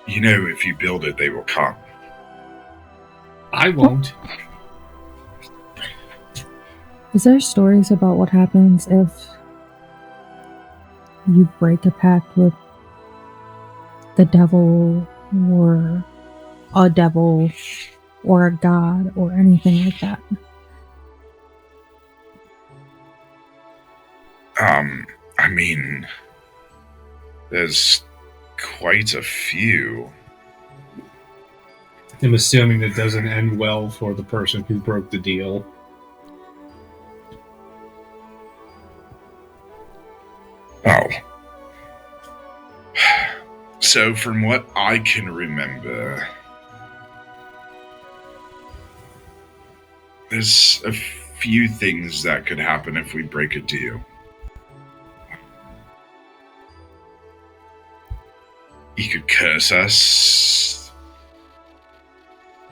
You know, if you build it, they will come. I won't. Is there stories about what happens if you break a pact with the devil or a devil or a god or anything like that? I mean, there's quite a few. I'm assuming that doesn't end well for the person who broke the deal. Oh. So, from what I can remember, there's a few things that could happen if we break a deal. He could curse us.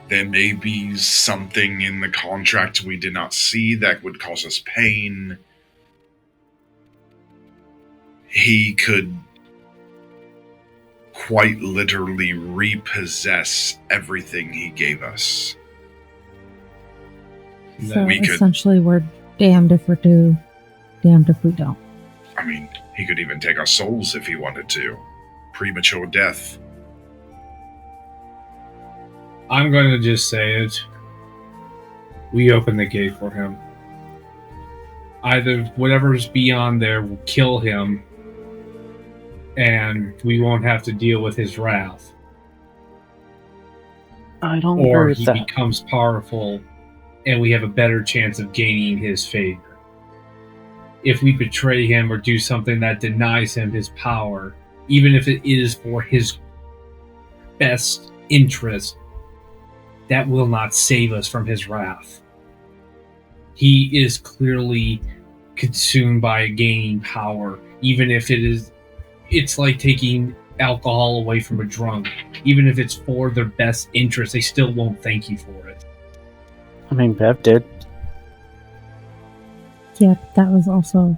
There may be something in the contract we did not see that would cause us pain. He could quite literally repossess everything he gave us. So we could- essentially we're damned if we do, damned if we don't. I mean, he could even take our souls if he wanted to. Premature death. I'm going to just say it. We open the gate for him. Either whatever's beyond there will kill him, and we won't have to deal with his wrath. I don't or agree with he that. becomes powerful and we have a better chance of gaining his favor. If we betray him or do something that denies him his power, even if it is for his best interest, that will not save us from his wrath. He is clearly consumed by gaining power, even if it's like taking alcohol away from a drunk. Even if it's for their best interest, they still won't thank you for it. I mean, Bev did. Yeah, that was also.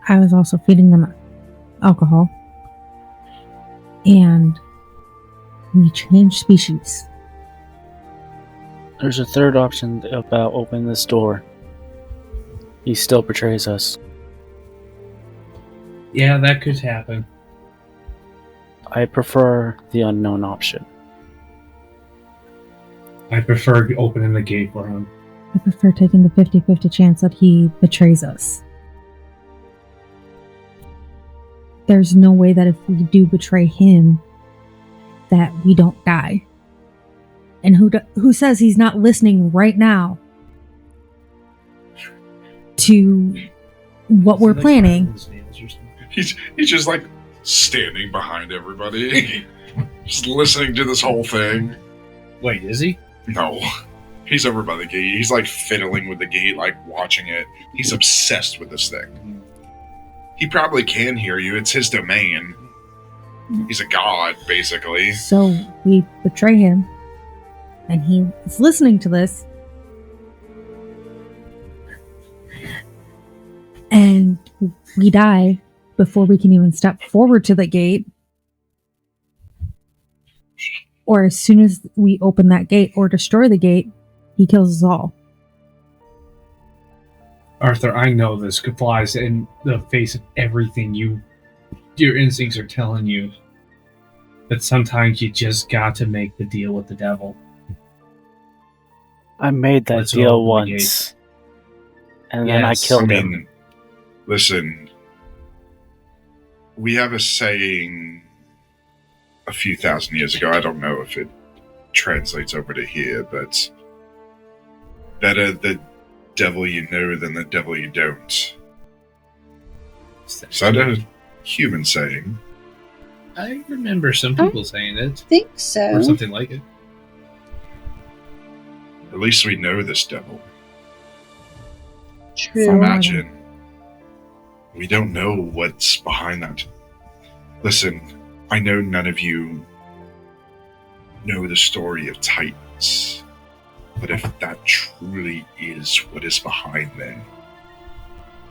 I was also feeding them alcohol. And we changed species. There's a third option about opening this door. He still betrays us. Yeah, that could happen. I prefer the unknown option. I prefer opening the gate for him. I prefer taking the 50-50 chance that he betrays us. There's no way that if we do betray him, that we don't die. And who says he's not listening right now to what we're planning? He's just like standing behind everybody, just listening to this whole thing. Wait, is he? No, he's over by the gate. He's like fiddling with the gate, like watching it. He's obsessed with this thing. He probably can hear you. It's his domain. He's a god, basically. So we betray him, and he is listening to this, and we die before we can even step forward to the gate, or as soon as we open that gate or destroy the gate, he kills us all. Arthur, I know this flies in the face of everything your instincts are telling you. But sometimes you just got to make the deal with the devil. I made that Let's deal open the once. And then I Yes, killed him. Listen, we have a saying a few thousand years ago. I don't know if it translates over to here, but better the devil you know than the devil you don't. Is that a human saying? I remember some people saying it, Think so. or something like it. At least we know this devil. True. So- Imagine. We don't know what's behind that. Listen, I know none of you know the story of Titans, but if that truly is what is behind them,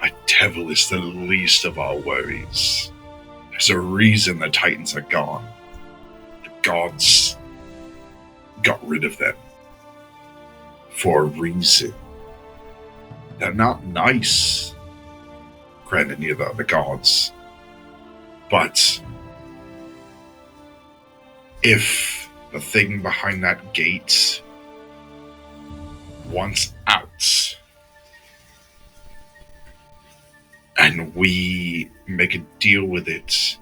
a devil is the least of our worries. There's a reason the Titans are gone. The gods got rid of them for a reason. They're not nice, granted neither are the gods. But if the thing behind that gate wants out, and we make a deal with it,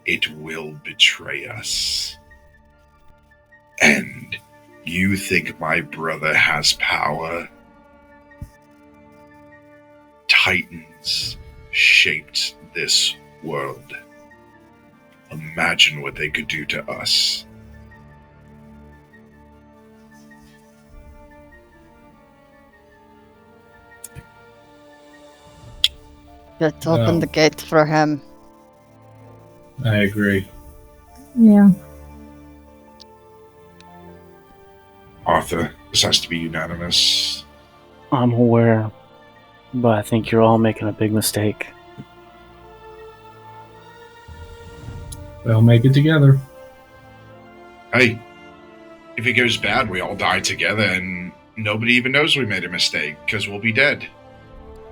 it will betray us. And you think my brother has power? Titans shaped this world. Imagine what they could do to us. Let's open No. the gate for him. I agree. Yeah. Arthur, this has to be unanimous. I'm aware, but I think you're all making a big mistake. We'll make it together. Hey, if it goes bad, we all die together and nobody even knows we made a mistake because we'll be dead.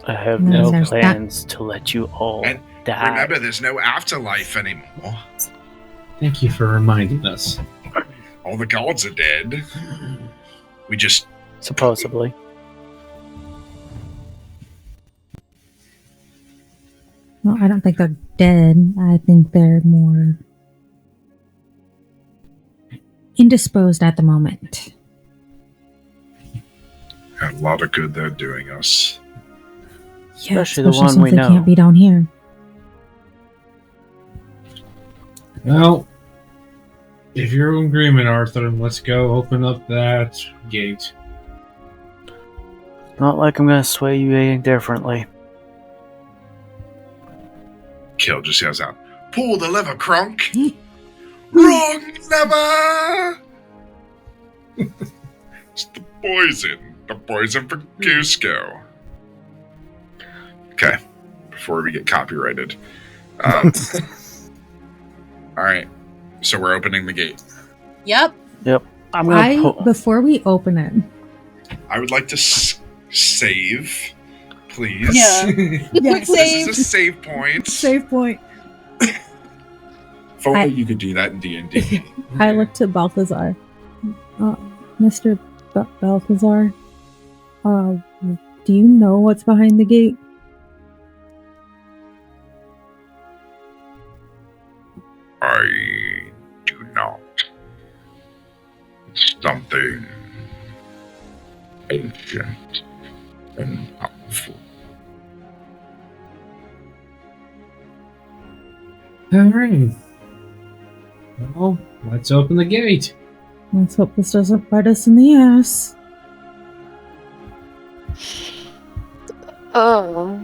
I have No, no there's that. plans to let you all And die. remember, there's no afterlife anymore. Thank you for reminding us. All the gods are dead. We just... Supposedly. Well, I don't think they're dead. I think they're more indisposed at the moment. Had a lot of good they're doing us. Yeah, Especially the one since we they know. can't be down here. Well, if you're in agreement, Arthur, let's go open up that gate. Not like I'm gonna sway you any differently. Kill just yells out, "Pull the lever, Kronk!" Wrong lever! It's the poison. The poison for Cusco. Okay, before we get copyrighted. Alright, so we're opening the gate. Yep. I'm gonna pull. Before we open it, I would like to save, please. Yeah. Quick This save. is a save point. save point. If only you could do that in D&D. I look to Balthazar. Mr. Balthazar, do you know what's behind the gate? I do not. It's something ancient and powerful. Alright. Well, let's open the gate. Let's hope this doesn't bite us in the ass. Oh.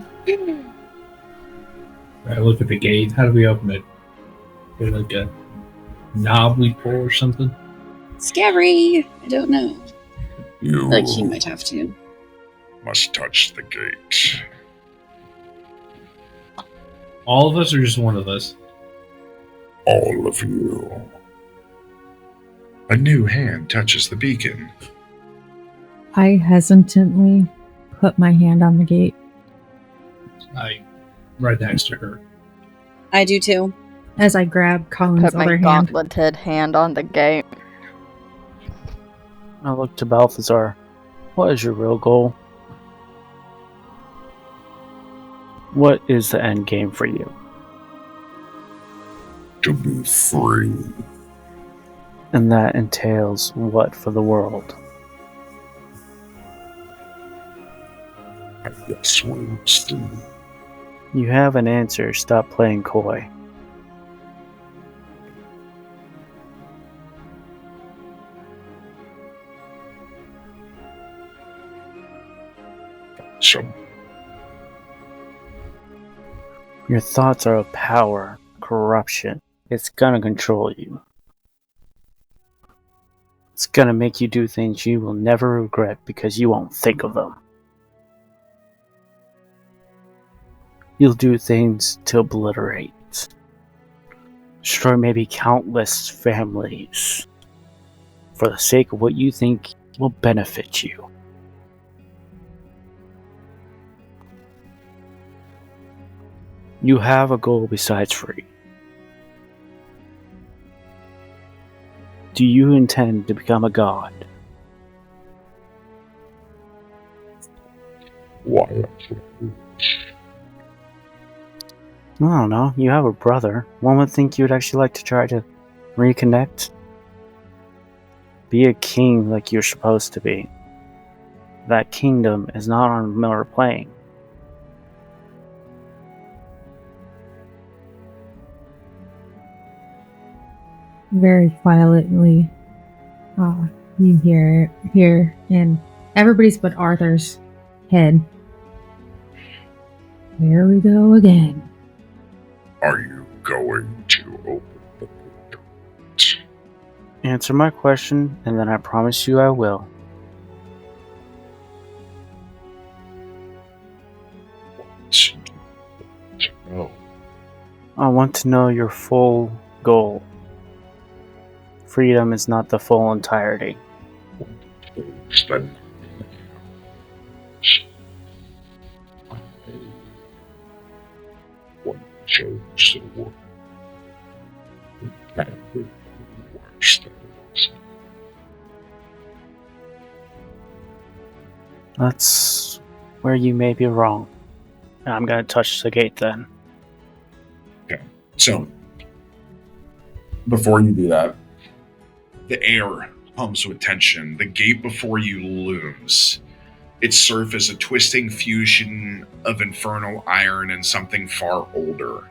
I look at the gate. How do we open it? Is it like a knob we pull or something? Scary. I don't know. You Like he might have to. must touch the gate. All of us or just one of us? All of you. A new hand touches the beacon. I hesitantly put my hand on the gate. Right next to her. I do too. As I grab Colin's Put my other hand. gauntleted hand on the gate. I look to Balthazar. What is your real goal? What is the end game for you? To be free. And that entails what for the world? I guess we'll see. You have an answer, stop playing coy. So, Your thoughts are of power, corruption. It's gonna control you. It's gonna make you do things you will never regret because you won't think of them. You'll do things to obliterate. Destroy maybe countless families. For the sake of what you think will benefit you. You have a goal besides free. Do you intend to become a god? why? I don't know. You have a brother. One would think you would actually like to try to reconnect. Be a king like you're supposed to be. That kingdom is not on a Miller plane. Very quietly, you hear in everybody's but Arthur's head. Here we go again. Are you going to open the gate? Answer my question, and then I promise you I will. No. I want to know your full goal. Freedom is not the full entirety. Then what change the world? That would be worse than it is. That's where you may be wrong. I'm gonna touch the gate then. So, before you do that, The air hums with tension. The gate before you looms. Its surface a twisting fusion of infernal iron and something far older.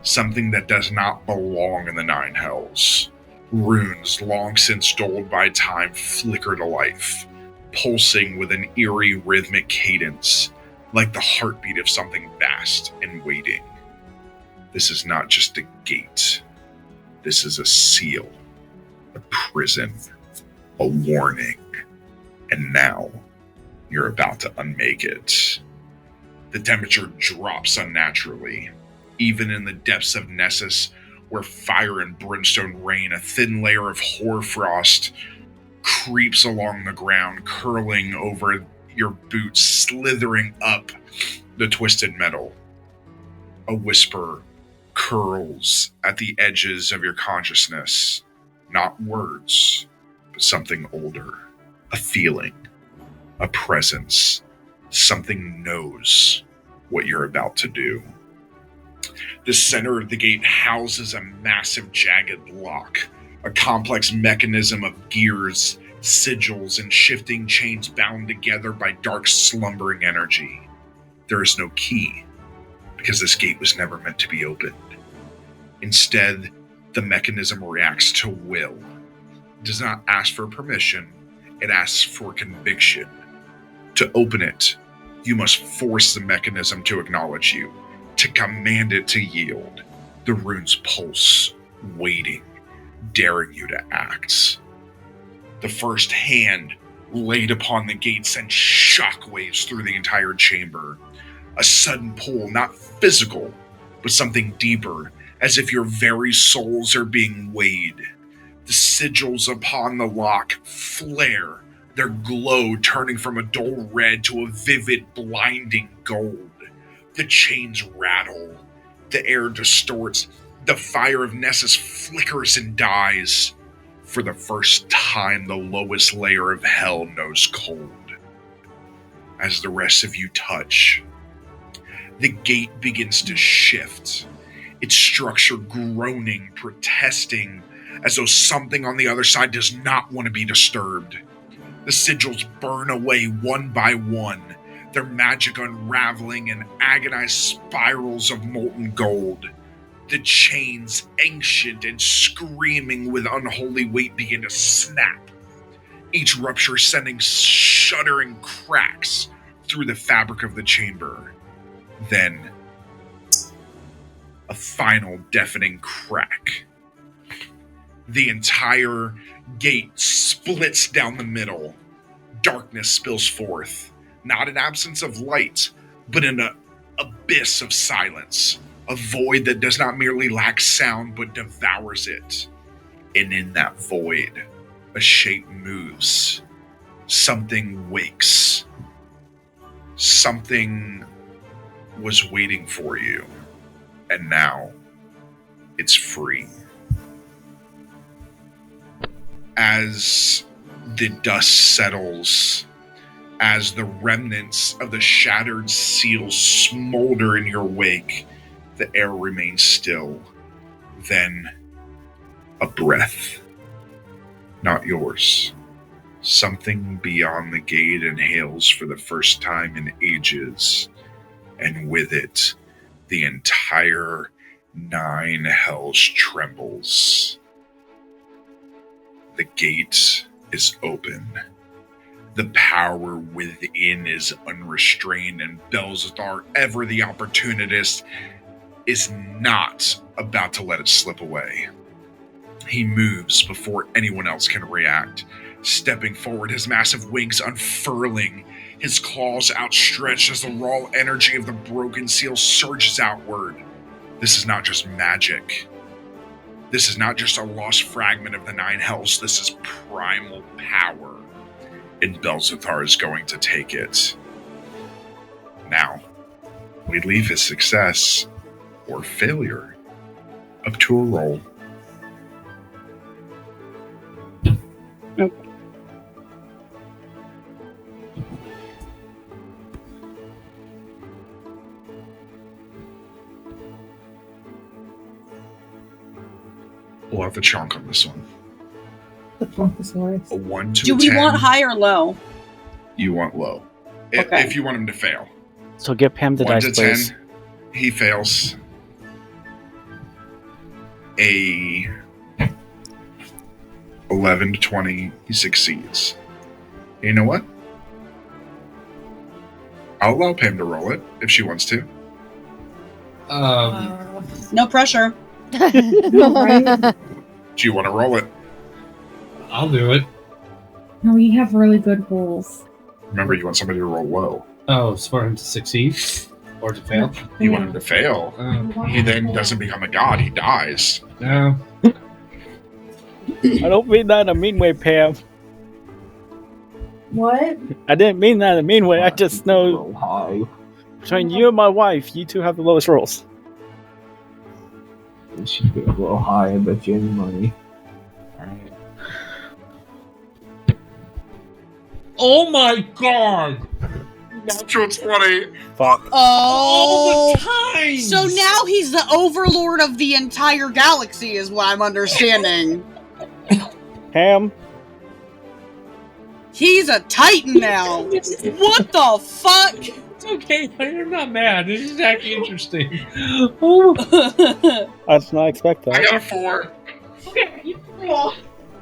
Something that does not belong in the Nine Hells. Runes long since dulled by time flicker to life, pulsing with an eerie rhythmic cadence, like the heartbeat of something vast and waiting. This is not just a gate. This is a seal, a prison, a warning. And now, you're about to unmake it. The temperature drops unnaturally. Even in the depths of Nessus, where fire and brimstone reign, a thin layer of hoarfrost creeps along the ground, curling over your boots, slithering up the twisted metal. A whisper curls at the edges of your consciousness. Not words, but something older. A feeling, a presence. Something knows what you're about to do. The center of the gate houses a massive jagged lock, a complex mechanism of gears, sigils, and shifting chains bound together by dark slumbering energy. There is no key, because this gate was never meant to be opened. Instead, the mechanism reacts to will. It does not ask for permission, it asks for conviction. To open it, you must force the mechanism to acknowledge you, to command it to yield. The runes pulse, waiting, daring you to act. The first hand laid upon the gate sends shockwaves through the entire chamber. A sudden pull, not physical, but something deeper, as if your very souls are being weighed. The sigils upon the lock flare, their glow turning from a dull red to a vivid, blinding gold. The chains rattle, the air distorts, the fire of Nessus flickers and dies. For the first time, the lowest layer of hell knows cold. As the rest of you touch, the gate begins to shift, its structure groaning, protesting, as though something on the other side does not want to be disturbed. The sigils burn away one by one, their magic unraveling in agonized spirals of molten gold. The chains, ancient and screaming with unholy weight, begin to snap, each rupture sending shuddering cracks through the fabric of the chamber. Then, a final deafening crack. The entire gate splits down the middle. Darkness spills forth, not an absence of light, but an abyss of silence. A void that does not merely lack sound, but devours it. And in that void, a shape moves. Something wakes. Something was waiting for you. And now, it's free. As the dust settles, as the remnants of the shattered seal smolder in your wake, the air remains still. Then, a breath. Not yours. Something beyond the gate inhales for the first time in ages, and with it, the entire Nine Hells trembles. The gate is open. The power within is unrestrained, and Belzethar, ever the opportunist, is not about to let it slip away. He moves before anyone else can react, stepping forward, his massive wings unfurling, his claws outstretched as the raw energy of the broken seal surges outward. This is not just magic. This is not just a lost fragment of the Nine Hells. This is primal power. And Belzethar is going to take it. Now, we leave his success or failure up to a roll. Okay. We'll have the chunk on this one. The Brontosaurus. A 1 to Do a we 10. want high or low? You want low. Okay. If you want him to fail. So get Pam the 1 dice, to please. 10, he fails. A 11 to 20, he succeeds. You know what? I'll allow Pam to roll it if she wants to. No pressure. Right? Do you want to roll it? I'll do it. No, you have really good rolls. Remember, you want somebody to roll low. Oh, it's for him to succeed or to fail. You want him to fail. He then doesn't become a god, he dies. No. I don't mean that in a mean way, Pam. What? I didn't mean that in a mean way. I just know Roll high. between you and my wife, you two have the lowest rolls. It should be a little high, I bet you any money. Alright. Oh my god! Natural 20. Fuck. Oh. All the time! So now he's the overlord of the entire galaxy, is what I'm understanding. Pam, He's a titan now. What the fuck? It's okay, I'm not mad. This is actually interesting. Oh. I did not expect I that. got a 4.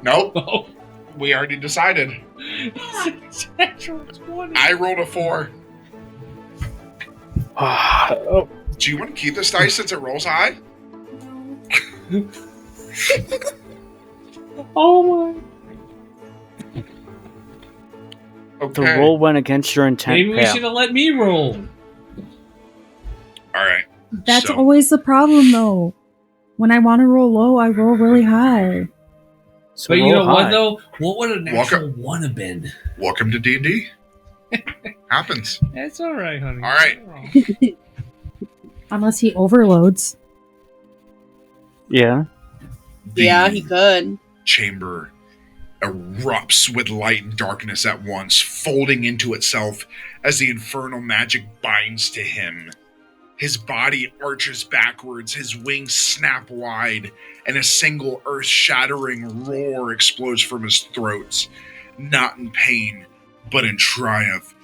Nope. Oh. We already decided. It's natural 20. I rolled a 4. Oh, Do you want to keep this dice since it rolls high? Oh my. Okay. the roll went against your intent, Maybe we Pam. should have let me roll. All right. That's So- always the problem, though. When I want to roll low, I roll really high. So But you roll know what high. though? What would a natural Welcome. 1 have been? Welcome to D&D. Happens. That's alright, honey. All right. Unless he overloads. Yeah. The Yeah, he could. chamber erupts with light and darkness at once, folding into itself as the infernal magic binds to him. His body arches backwards, his wings snap wide, and a single earth-shattering roar explodes from his throat, not in pain, but in triumph.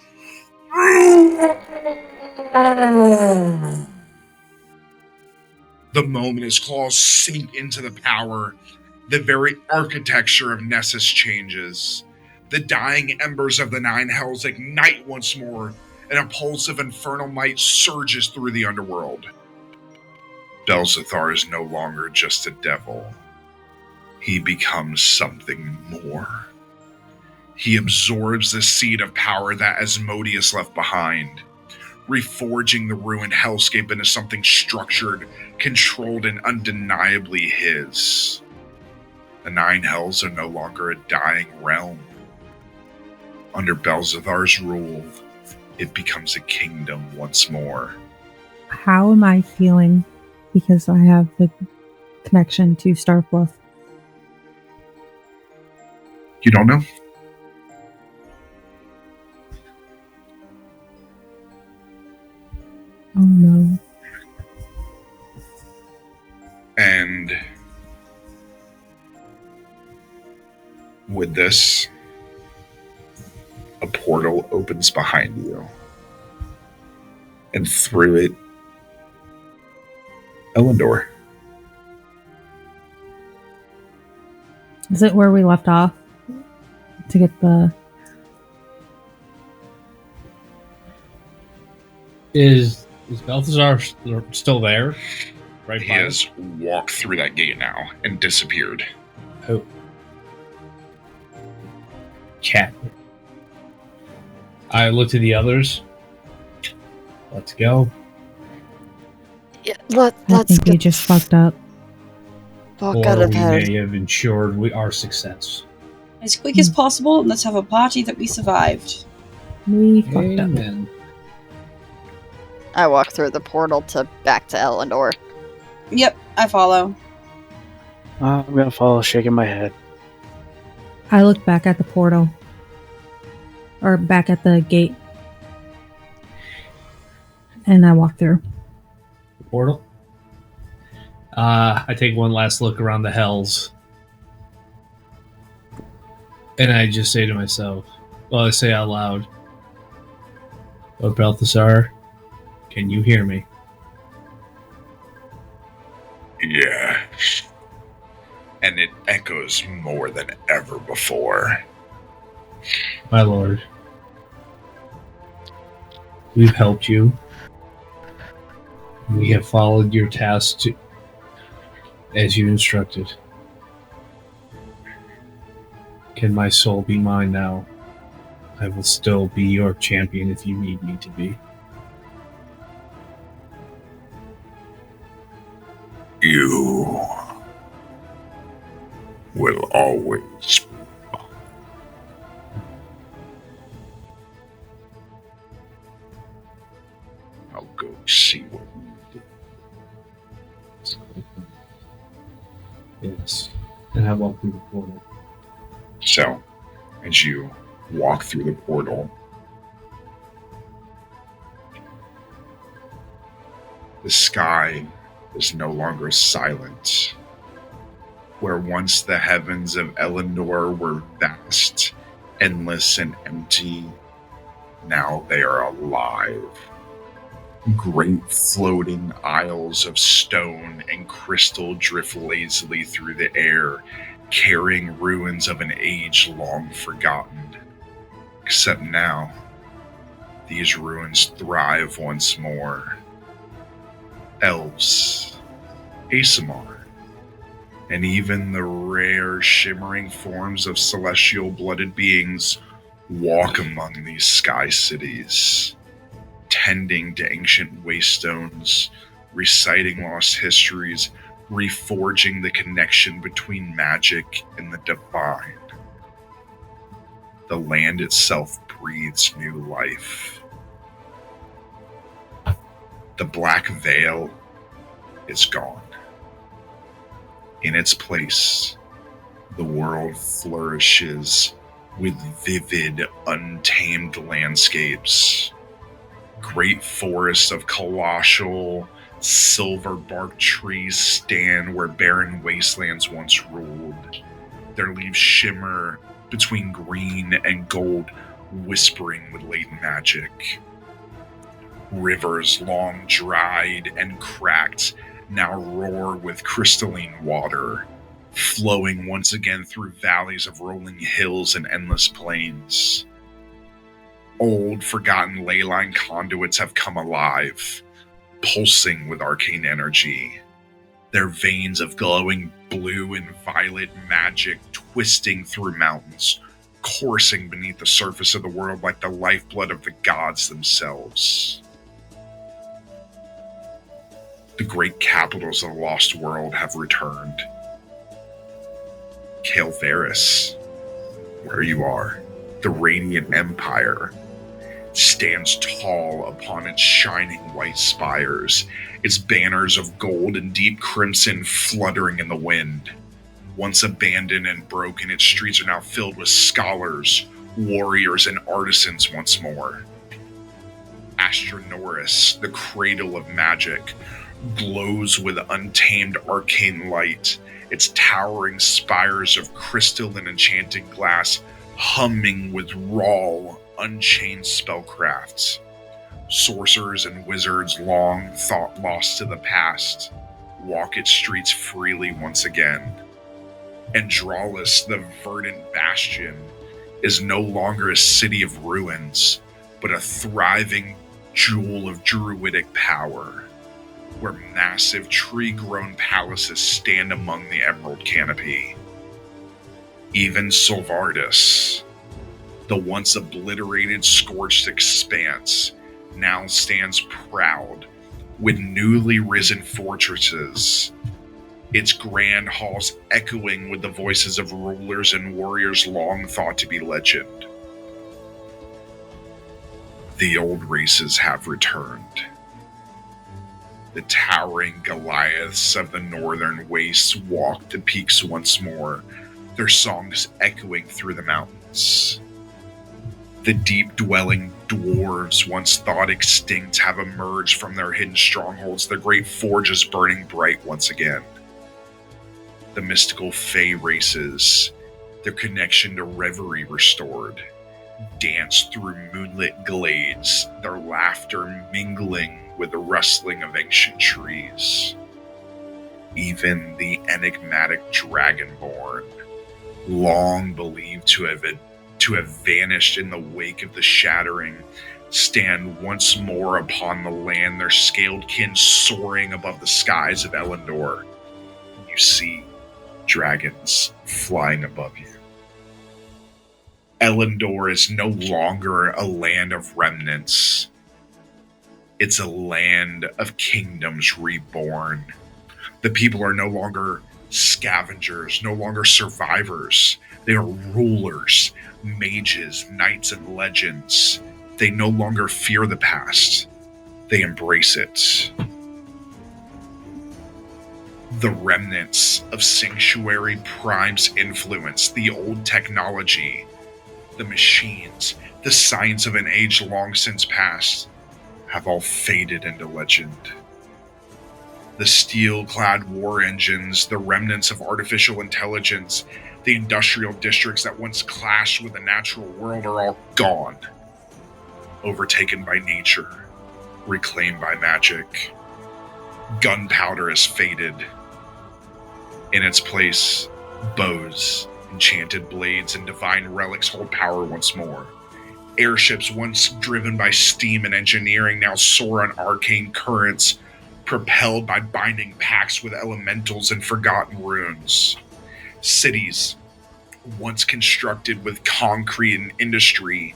The moment his claws sink into the power, the very architecture of Nessus changes. The dying embers of the Nine Hells ignite once more, and a pulse of infernal might surges through the underworld. Belzathar is no longer just a devil. He becomes something more. He absorbs the seed of power that Asmodeus left behind, reforging the ruined hellscape into something structured, controlled, and undeniably his. The Nine Hells are no longer a dying realm. Under Belzathar's rule, it becomes a kingdom once more. How am I feeling? Because I have the connection to Starfluff. You don't know? Oh no. And with this, a portal opens behind you. And through it, Elyndor. Is it where we left off? To get the... Is Balthazar still there? Right He by has walked through that gate now and disappeared. Oh. Chat. I look to the others. Let's go. Yeah, I let's think we get just fucked up. fuck Or out of we here. may have ensured our success. As quick as possible, and let's have a party that we survived. We fucked up. Amen. I walk through the portal to back to Elyndor. Yep, I follow. I'm gonna follow, shaking my head. I look back at the portal. Or back at the gate. And I walk through. Portal. I take one last look around the hells. And I just say to myself, well, I say out loud, "Oh, Balthasar, can you hear me?" Yeah. And it echoes more than ever before. My lord, we've helped you. We have followed your task as you instructed. Can my soul be mine now? I will still be your champion if you need me to be. You will always. I'll go see what you do. Yes. And I walk through the portal. So, as you walk through the portal, the sky is no longer silent. Where once the heavens of Elyndor were vast, endless, and empty, now they are alive. Great floating isles of stone and crystal drift lazily through the air, carrying ruins of an age long forgotten. Except now, these ruins thrive once more. Elves, Asimar, and even the rare shimmering forms of celestial blooded beings walk among these sky cities, tending to ancient waystones, reciting lost histories, reforging the connection between magic and the divine. The land itself breathes new life. The black veil is gone. In its place, the world flourishes with vivid, untamed landscapes. Great forests of colossal, silver-barked trees stand where barren wastelands once ruled. Their leaves shimmer between green and gold, whispering with latent magic. Rivers long dried and cracked now roar with crystalline water, flowing once again through valleys of rolling hills and endless plains. Old, forgotten ley line conduits have come alive, pulsing with arcane energy, their veins of glowing blue and violet magic twisting through mountains, coursing beneath the surface of the world like the lifeblood of the gods themselves. The great capitals of the lost world have returned. Calvaris, where you are, the radiant empire, stands tall upon its shining white spires, its banners of gold and deep crimson fluttering in the wind. Once abandoned and broken, its streets are now filled with scholars, warriors, and artisans once more. Astronoris, the cradle of magic, glows with untamed arcane light, its towering spires of crystal and enchanted glass humming with raw, unchained spellcrafts. Sorcerers and wizards, long thought lost to the past, walk its streets freely once again. Andralis, the verdant bastion, is no longer a city of ruins, but a thriving jewel of druidic power, where massive tree-grown palaces stand among the emerald canopy. Even Silvardis, the once obliterated, scorched expanse, now stands proud with newly risen fortresses, its grand halls echoing with the voices of rulers and warriors long thought to be legend. The old races have returned. The towering Goliaths of the northern wastes walk the peaks once more, their songs echoing through the mountains. The deep-dwelling dwarves, once thought extinct, have emerged from their hidden strongholds, their great forges burning bright once again. The mystical Fey races, their connection to reverie restored, dance through moonlit glades, their laughter mingling with the rustling of ancient trees. Even the enigmatic Dragonborn, long believed to have vanished in the wake of the shattering, stand once more upon the land, their scaled kin soaring above the skies of Elyndor. You see dragons flying above you. Elyndor is no longer a land of remnants. It's a land of kingdoms reborn. The people are no longer scavengers, no longer survivors. They are rulers, mages, knights, and legends. They no longer fear the past. They embrace it. The remnants of Sanctuary Prime's influence, the old technology, the machines, the science of an age long since past, have all faded into legend. The steel-clad war engines, the remnants of artificial intelligence, the industrial districts that once clashed with the natural world are all gone. Overtaken by nature, reclaimed by magic. Gunpowder has faded. In its place, bows, enchanted blades, and divine relics hold power once more. Airships once driven by steam and engineering now soar on arcane currents, propelled by binding pacts with elementals and forgotten runes. Cities, once constructed with concrete and industry,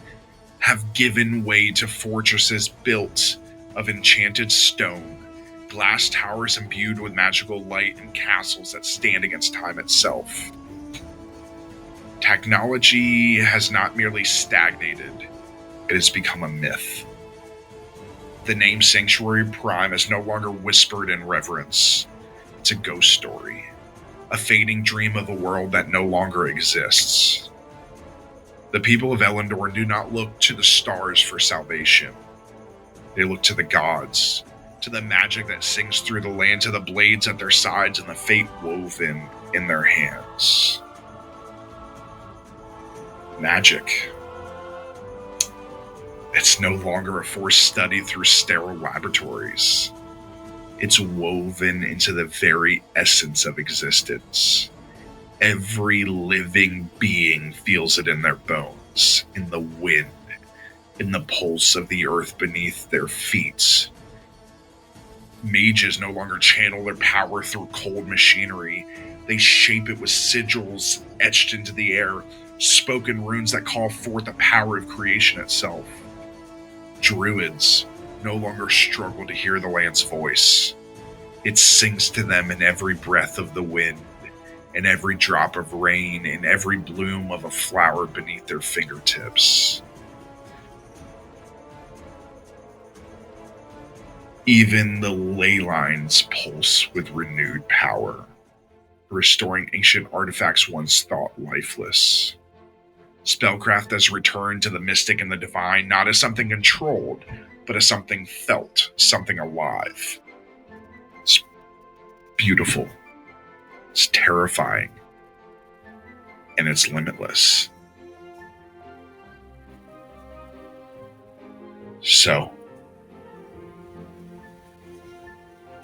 have given way to fortresses built of enchanted stone, glass towers imbued with magical light, and castles that stand against time itself. Technology has not merely stagnated, it has become a myth. The name Sanctuary Prime is no longer whispered in reverence. It's a ghost story, a fading dream of a world that no longer exists. The people of Elyndor do not look to the stars for salvation. They look to the gods, to the magic that sings through the land, to the blades at their sides and the fate woven in their hands. Magic. It's no longer a forced study through sterile laboratories. It's woven into the very essence of existence. Every living being feels it in their bones, in the wind, in the pulse of the earth beneath their feet. Mages no longer channel their power through cold machinery. They shape it with sigils etched into the air, spoken runes that call forth the power of creation itself. Druids no longer struggle to hear the land's voice. It sings to them in every breath of the wind, in every drop of rain, in every bloom of a flower beneath their fingertips. Even the ley lines pulse with renewed power, restoring ancient artifacts once thought lifeless. Spellcraft has returned to the mystic and the divine, not as something controlled, but as something felt, something alive. It's beautiful. It's terrifying. And it's limitless. So,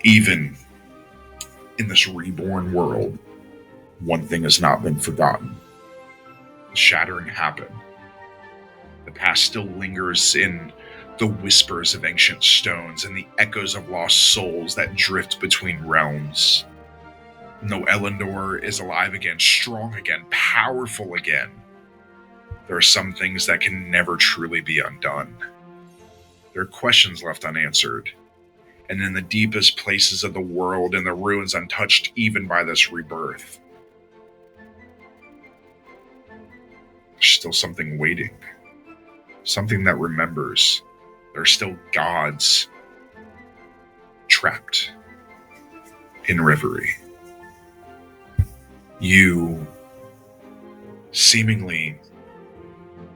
even in this reborn world, one thing has not been forgotten. The shattering happened. The past still lingers in the whispers of ancient stones and the echoes of lost souls that drift between realms. And though Elyndor is alive again, strong again, powerful again, there are some things that can never truly be undone. There are questions left unanswered, and in the deepest places of the world, in the ruins untouched even by this rebirth, there's still something waiting. Something that remembers. There are still gods trapped in reverie. You seemingly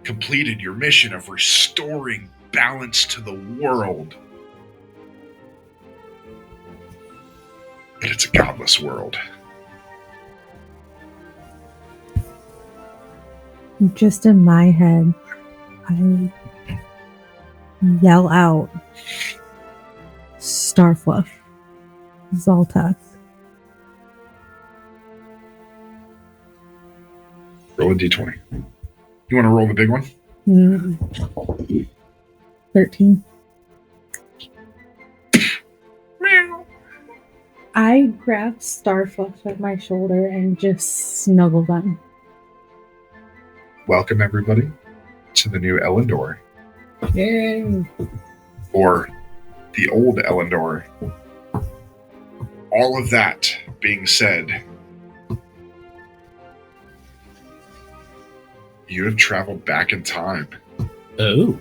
completed your mission of restoring balance to the world. But it's a godless world. Just in my head, I yell out, Starfluff, Zoltak. Roll a d20. You want to roll the big one? 13. I grab Starfluff at my shoulder and just snuggle them. Welcome, everybody, to the new Elyndor. Yay! Or the old Elyndor. All of that being said, you have traveled back in time. Oh.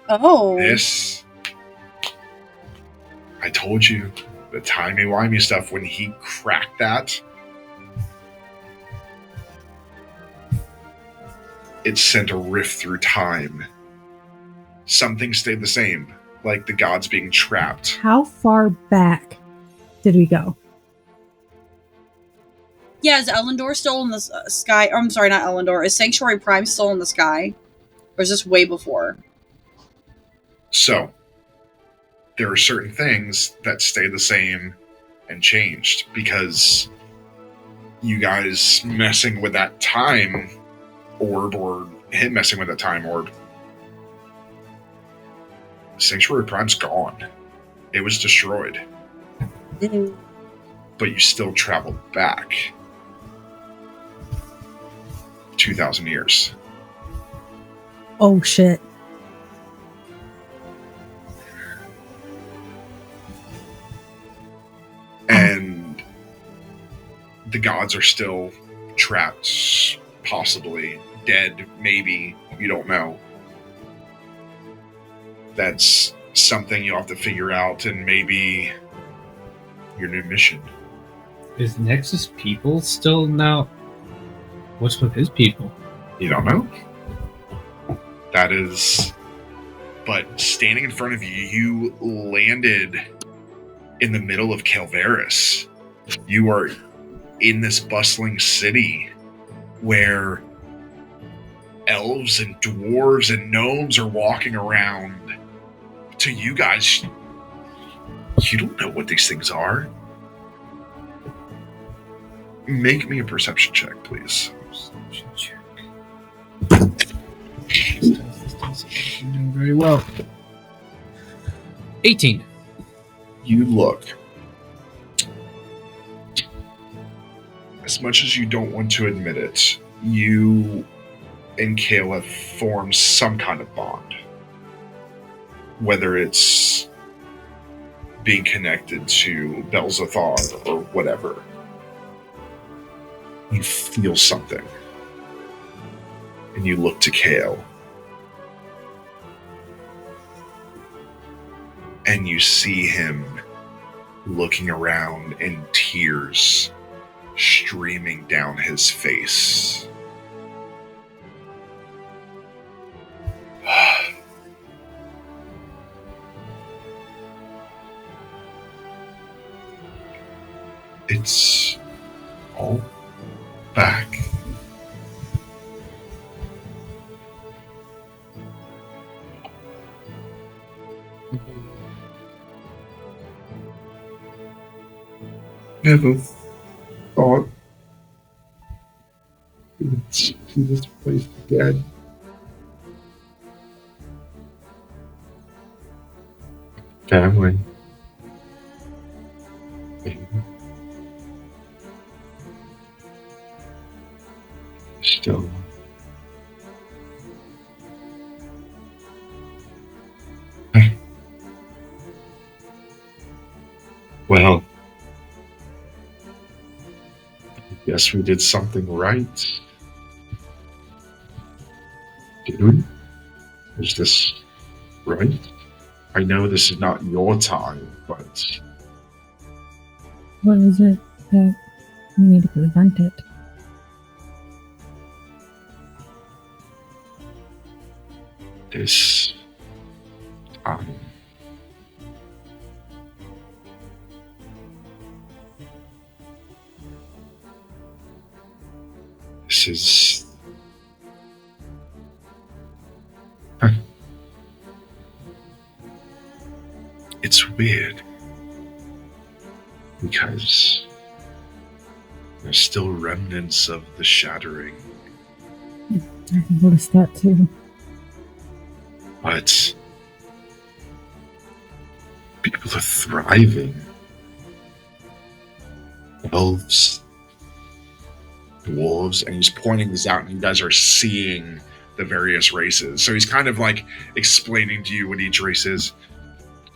Oh. This, I told you, the timey-wimey stuff, when he cracked that, it sent a rift through time. Some things stayed the same, like the gods being trapped. How far back did we go? Yeah, is Elyndor still in the sky? Or, I'm sorry, not Elyndor. Is Sanctuary Prime still in the sky? Or is this way before? So, there are certain things that stay the same and changed because you guys messing with that time orb, or him messing with that time orb, Sanctuary Prime's gone. It was destroyed. Mm-hmm. But you still traveled back 2,000 years. Oh shit. And the gods are still trapped, possibly dead, maybe, you don't know. That's something you'll have to figure out, and maybe your new mission. Is Nexus people still now? What's with his people? You don't know? That is... But standing in front of you, you landed in the middle of Calvaris. You are in this bustling city where elves and dwarves and gnomes are walking around. To you guys, you don't know what these things are. Make me a perception check, please. Perception check. This does doing very well. 18. You look. As much as you don't want to admit it, you and Kale have formed some kind of bond. Whether it's being connected to Belzathar or whatever. You feel something. And you look to Kale. And you see him looking around and tears streaming down his face. It's all back. Never thought we would see this place again. Family. Still. Well, I guess we did something right. Did we? Is this right? I know this is not your time, but What is it that we need to prevent it? this time. This is weird. Because there's still remnants of the shattering. I noticed that too. But people are thriving. Elves, dwarves, and he's pointing this out, and you guys are seeing the various races. So he's kind of like explaining to you what each race is.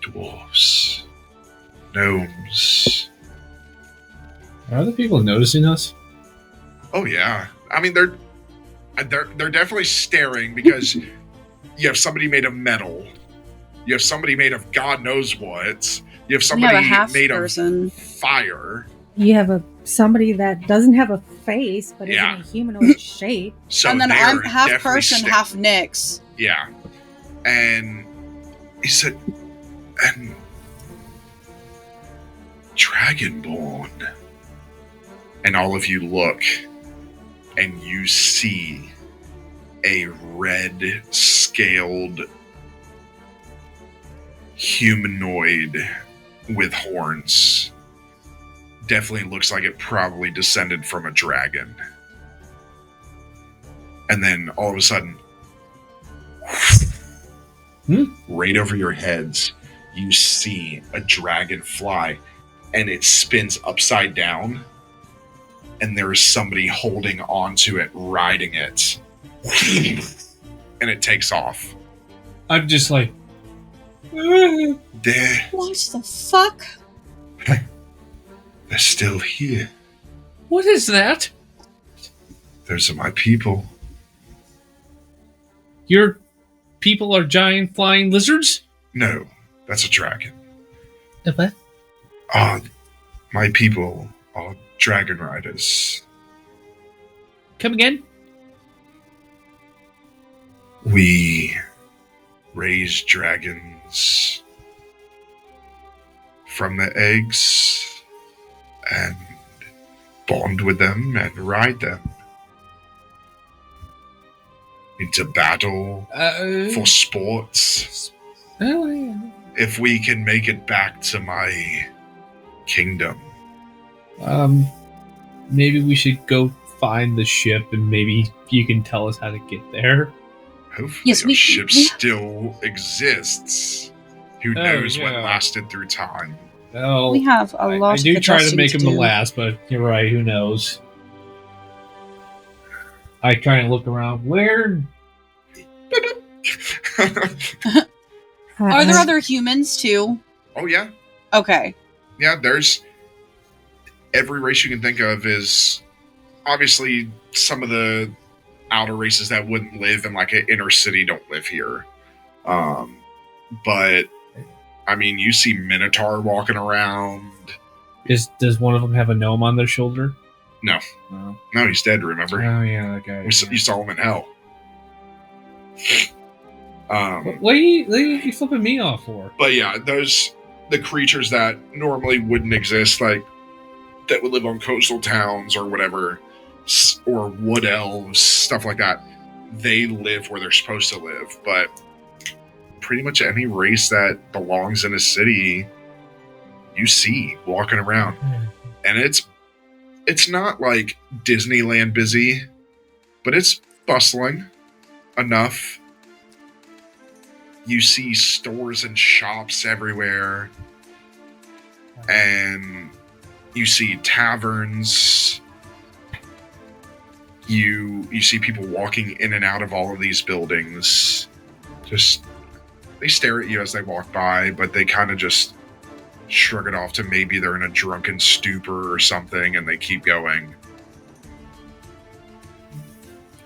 Dwarves, gnomes. Are other people noticing us? Oh yeah, I mean they're definitely staring because you have somebody made of metal, you have somebody made of God knows what, you have somebody made person. of fire. You have somebody that doesn't have a face, but is in a humanoid shape. So and then they're I'm half definitely person, half Nyx. Yeah, and he said, and Dragonborn. And all of you look, and you see a red-scaled humanoid with horns. Definitely looks like it probably descended from a dragon. And then all of a sudden, right over your heads, you see a dragon fly, and it spins upside down. And there is somebody holding onto it, riding it. And it takes off. I'm just like... They're What the fuck? still here. What is that? Those are my people. Your people are giant flying lizards? No, that's a dragon. What? My people are dragon riders. Come again? We raise dragons from the eggs and bond with them and ride them into battle for sports. Oh, yeah. If we can make it back to my kingdom. Maybe we should go find the ship and maybe you can tell us how to get there. Hopefully Yes, our ship still exists. Who knows what yeah. lasted through time. Well, We have a I lot do of try to adjusting make them do. the last, but you're right, who knows? I try and look around. Where? Are there other humans too? Oh yeah. Okay. Yeah, there's every race you can think of is obviously some of the outer races that wouldn't live in like an inner city don't live here. But I mean, you see Minotaur walking around. Does one of them have a gnome on their shoulder? No. No. No, he's dead, remember? Oh yeah, that guy. You saw him in hell. What are you flipping me off for? But yeah, the creatures that normally wouldn't exist, like that would live on coastal towns or whatever, or wood elves, stuff like that, they live where they're supposed to live. But pretty much any race that belongs in a city, you see walking around, and it's not like Disneyland busy, but it's bustling enough. You see stores and shops everywhere, and you see taverns. You see people walking in and out of all of these buildings. Just, they stare at you as they walk by, but they kind of just shrug it off to maybe they're in a drunken stupor or something, and they keep going.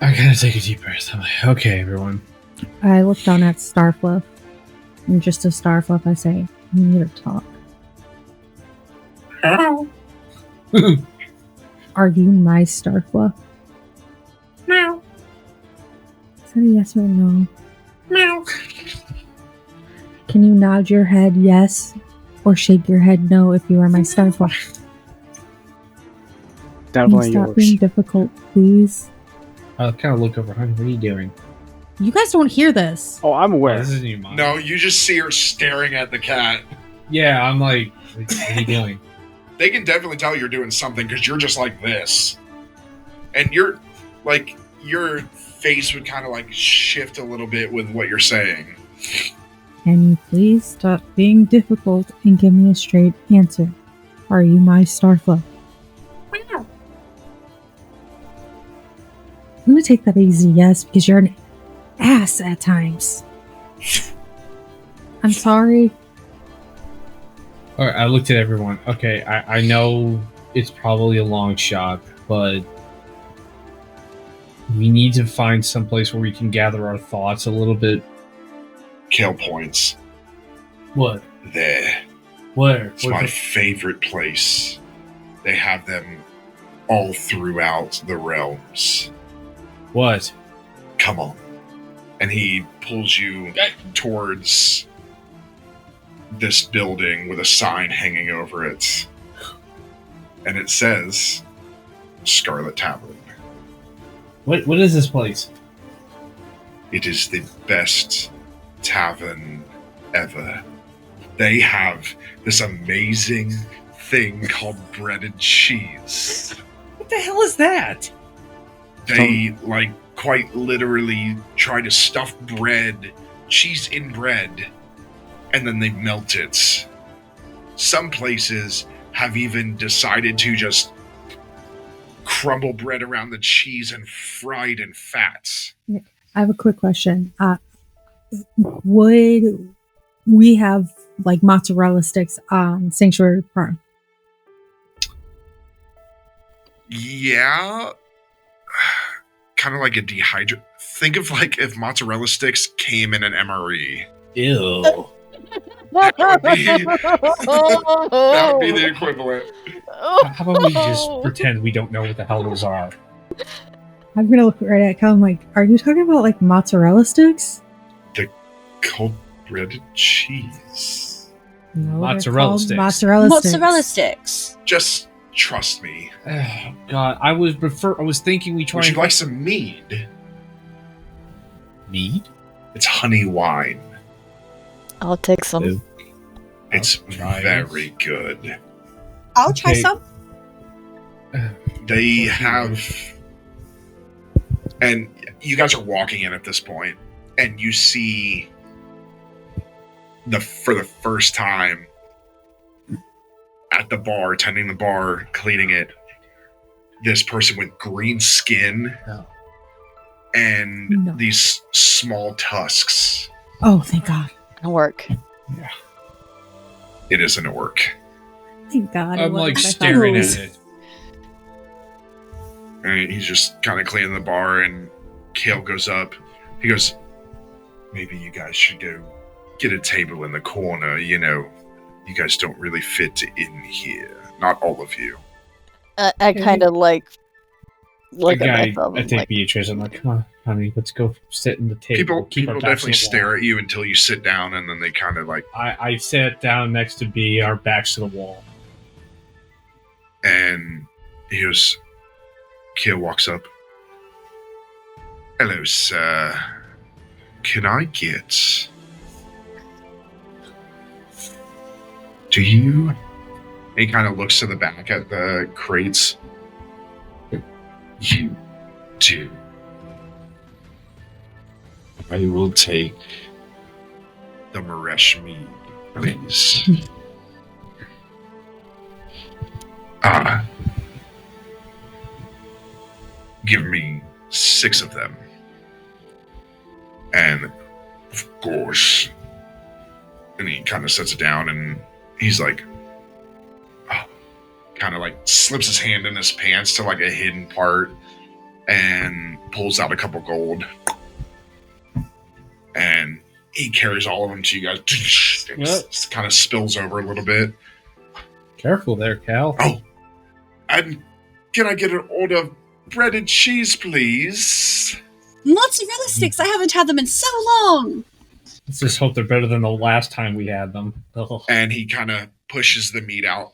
I gotta take a deep breath. I'm like, okay, everyone. I look down at Starfluff, and just to Starfluff, I say, "You need to talk. Are you my Starfluff?" Meow. Is that a yes or a no? Meow. Can you nod your head yes, or shake your head no if you are my Starfluff? Can you Definitely stop yours. being difficult, please? I'll kind of look over. Honey, what are you doing? You guys don't hear this. Oh, I'm aware. This isn't even mine. No, you just see her staring at the cat. Yeah, I'm like, what are you doing? They can definitely tell you're doing something because you're just like this. And you're like, your face would kind of like shift a little bit with what you're saying. Can you please stop being difficult and give me a straight answer? Are you my Starflow? I'm gonna take that easy yes because you're an ass at times. I'm sorry. All right, I looked at everyone. Okay, I know it's probably a long shot, but we need to find someplace where we can gather our thoughts a little bit. Kill points. What? There. Where? It's my favorite place. They have them all throughout the realms. What? Come on. And he pulls you towards this building with a sign hanging over it. And it says Scarlet Tavern. What is this place? It is the best tavern ever. They have this amazing thing called bread and cheese. What the hell is that? They, like, quite literally try to stuff bread, cheese in bread, and then they melt it. Some places have even decided to just crumble bread around the cheese and fry it in fats. I have a quick question. Would we have like mozzarella sticks on Sanctuary Farm? Yeah. Kind of like a dehydrate. Think of like if mozzarella sticks came in an MRE. Ew. That would be the equivalent. How about we just pretend we don't know what the hell those are? I'm gonna look right at Cal. I'm like, are you talking about like mozzarella sticks? Cold breaded cheese. No, Mozzarella sticks. Mozzarella sticks. Just trust me. Oh, God, I was thinking we try. Would you and like some mead? Mead? It's honey wine. I'll take some. Ew. It's try very good. I'll try Okay. some. They have, and you guys are walking in at this point, and you see for the first time at the bar, tending the bar, cleaning it, this person with green skin Oh. and No. these small tusks. Oh, thank God. It'll work. It isn't a work. Thank God. it I'm wasn't like what I thought staring it at was. it. And he's just kind of cleaning the bar, and Kale goes up. He goes, maybe you guys should go get a table in the corner. You know, you guys don't really fit in here. Not all of you. I kind of like look at I myself. take and like, Beatrice. I'm like, come on, honey, let's go sit in the table. People our backs definitely to the stare wall. at you until you sit down, and then they kind of like, I sat down next to B, our backs to the wall. and he goes, Kale walks up. Hello, sir. Can I get... Do you... He kind of looks to the back at the crates. You do. I will take the Maresh mead, please. Give me 6 of them. And, of course... And he kind of sets it down, and he's like... kind of like slips his hand in his pants to like a hidden part and pulls out a couple gold. And he carries all of them to you guys. It kind of spills over a little bit. Careful there, Cal. Oh, and can I get an order of bread and cheese, please? Mozzarella sticks. I haven't had them in so long. Let's just hope they're better than the last time we had them. Ugh. And he kind of pushes the meat out.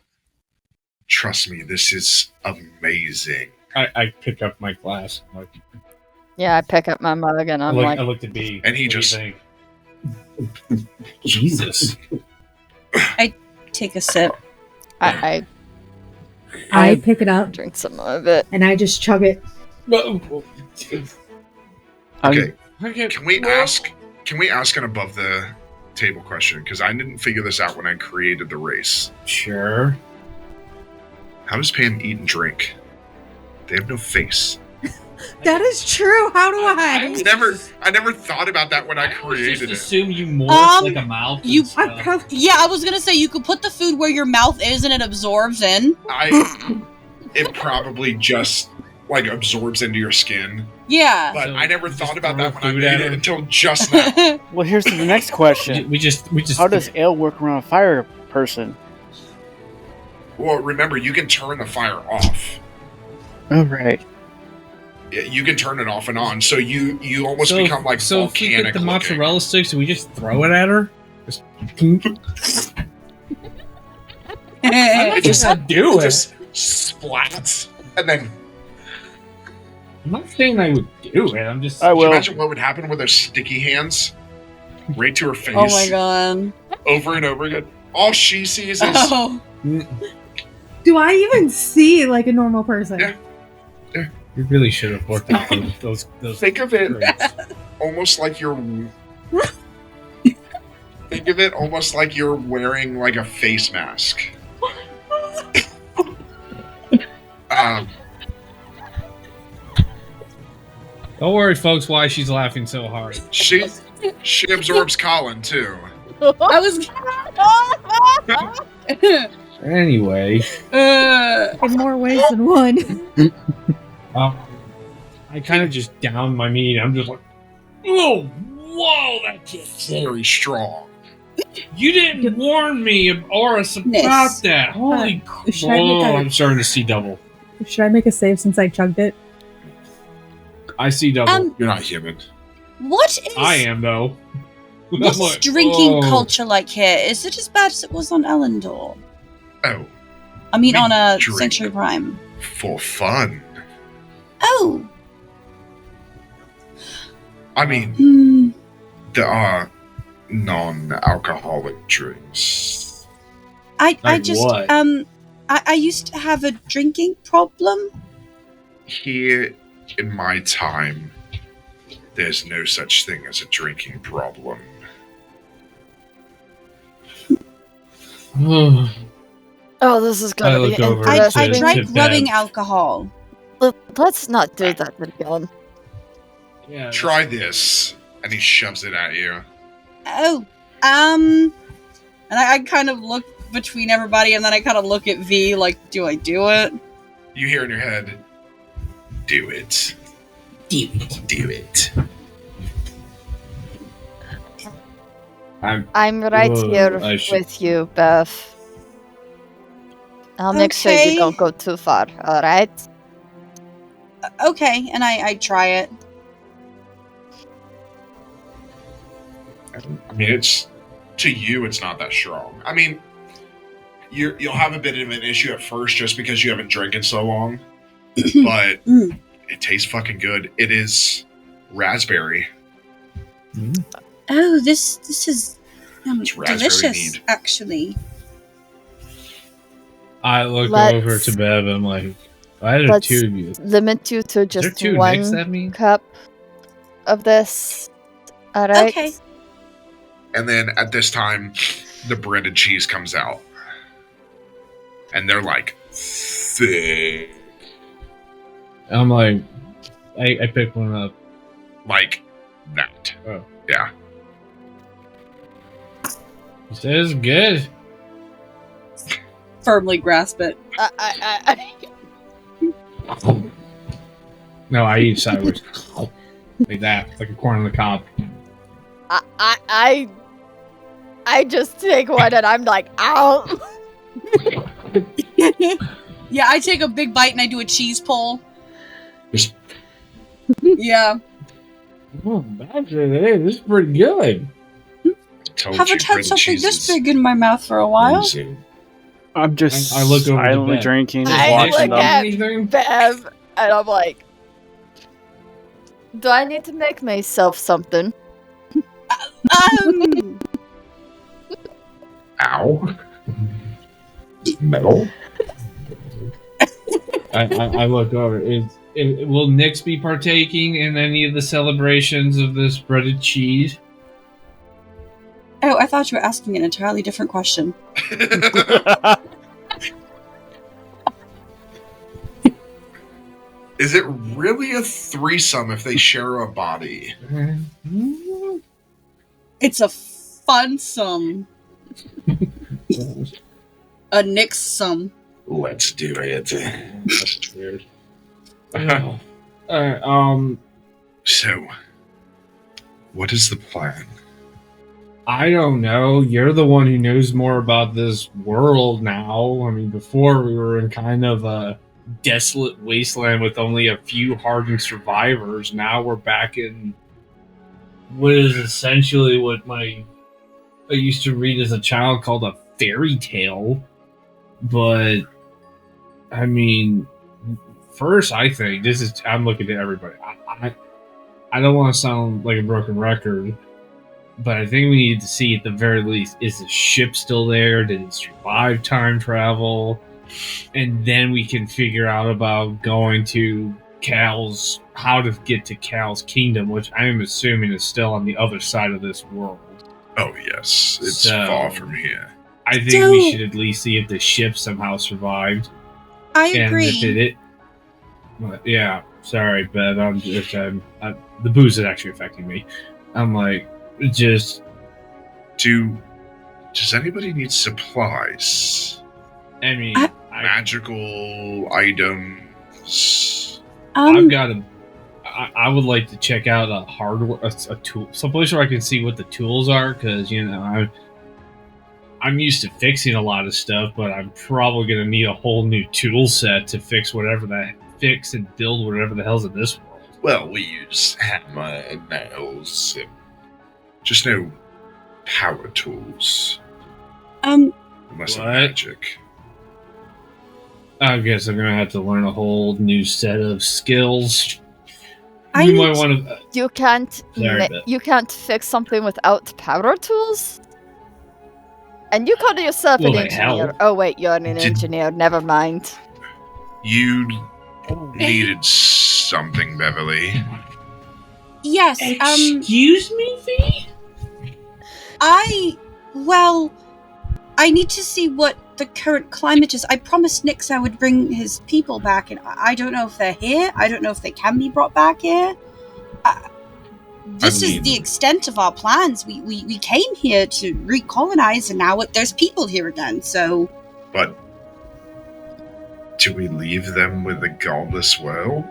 Trust me, this is amazing. I pick up my glass. I'm like, yeah, I pick up my mug and I'm I like, looked at B. And he what do you just- think? Jesus. take a sip. I I pick it up drink some of it. and I just chug it. Okay. Okay. Can we ask an above the table question? Because I didn't figure this out when I created the race. Sure. How does Pan eat and drink? They have no face. That is true. How do I I? never thought about that when I Just created it. assume you morph like a mouth. and you- stuff. Yeah, I was gonna say you could put the food where your mouth is and it absorbs in. It probably just like absorbs into your skin. Yeah. But So I never you thought just about throw that when I food made at it him? until just now. Well, here's the next question. we just. How does ale work around a fire person? Well, remember, you can turn the fire off. Oh, right. You can turn it off and on, so you almost become like so if we volcanic get the looking. mozzarella sticks and we just throw it at her? Just, It just do it just splats, and then I'm not saying I would do it. I'm just. I can you will. imagine what would happen with those sticky hands, right to her face, Oh my god. over and over again. All she sees is Oh. Do I even see like a normal person? Yeah. You really should have worked out those. think of it traits. almost like you're. Think of it almost like you're wearing like a face mask. Don't worry, folks. Why she's laughing so hard? She absorbs Colin too. I was. Anyway, In more ways than one. I kind of just downed my meat. I'm just like, whoa, that kid's Very strong. You didn't warn me or us about Ness. that. Holy Should I make I'm starting to see double. Should I make a save since I chugged it? I see double. You're not human. What is I am though. what's I'm like, drinking oh. culture like here? Is it as bad as it was on Elyndor? Oh, I mean, We on a drink. Century Prime. for fun. Oh. I mean, Hmm. there are non-alcoholic drinks. I Like just what? I used to have a drinking problem. Here in my time, there's no such thing as a drinking problem. Oh, this is I gonna be look over I, interesting. I to drank rubbing Bev. alcohol. Let's not do that again. Yeah. Try this, and he shoves it at you. Oh. And I kind of look between everybody, and then I kind of look at V like, do I do it? You hear in your head, "Do it, Do it. do it." I'm right Whoa, here I should- with you, Beth. I'll make sure Okay. you don't go too far, alright? Okay, and I try it. I mean, it's to you, it's not that strong. I mean, you'll have a bit of an issue at first just because you haven't drank in so long, but Mm. it tastes fucking good. It is raspberry. Oh, this is It's raspberry delicious, mead. actually. I look Let's- over to Bev and I'm like, I had a let's two of you. Limit you to Is there just two one Nicks that mean? cup of this. Alright? Okay. And then at this time, the bread and cheese comes out. And they're like, thick. I'm like, I pick one up. Like that. Oh. Yeah. He says good. Firmly grasp it. No, I eat sideways. Like that. Like a corn on the cob. I just take one and I'm like, ow! Yeah, I take a big bite and I do a cheese pull. Just- Yeah. Oh, actually, hey, this is pretty good. Told Haven't you had bread and something cheese this is big in my mouth for a while. amazing. I'm just I look over the silently bed. drinking, just I watching look them. at- Anything? Bev, and I'm like, do I need to make myself something? Um, Ow. Metal? I look over. Will Nix be partaking in any of the celebrations of this breaded cheese? Oh, I thought you were asking an entirely different question. Is it really a threesome if they share a body? It's a fun-some. A Nix-some. Let's do it. That's weird. Alright, So, what is the plan? I don't know. You're the one who knows more about this world now. I mean, before we were in kind of a desolate wasteland with only a few hardened survivors. Now we're back in what is essentially what I used to read as a child called a fairy tale. But, I mean, first, I think I'm looking at everybody. I don't want to sound like a broken record, but I think we need to see at the very least, is the ship still there? Did it survive time travel? And then we can figure out about going to how to get to Cal's kingdom, which I am assuming is still on the other side of this world. Oh, yes. It's far from here. I think we should at least see if the ship somehow survived. I agree. And if it yeah, sorry, Bev. The booze is actually affecting me. I'm like, just. Does anybody need supplies? I mean, magical items. I've got I would like to check out a hardware, a tool, someplace where I can see what the tools are, because I'm used to fixing a lot of stuff, but I'm probably going to need a whole new tool set to fix and build whatever the hell's in this world. Well, we use hammer and nails, and just no power tools. Unless What? magic. I guess I'm going to have to learn a whole new set of skills. You can't fix something without power tools? And you call yourself an engineer. Hell. Oh wait, you're an engineer. Never mind. You needed something, Beverly. Yes, Excuse me, V? I need to see what the current climate is. I promised Nix I would bring his people back, and I don't know if they're here. I don't know if they can be brought back here. This is the extent of our plans. We came here to recolonize, and now there's people here again, so... But do we leave them with a godless world?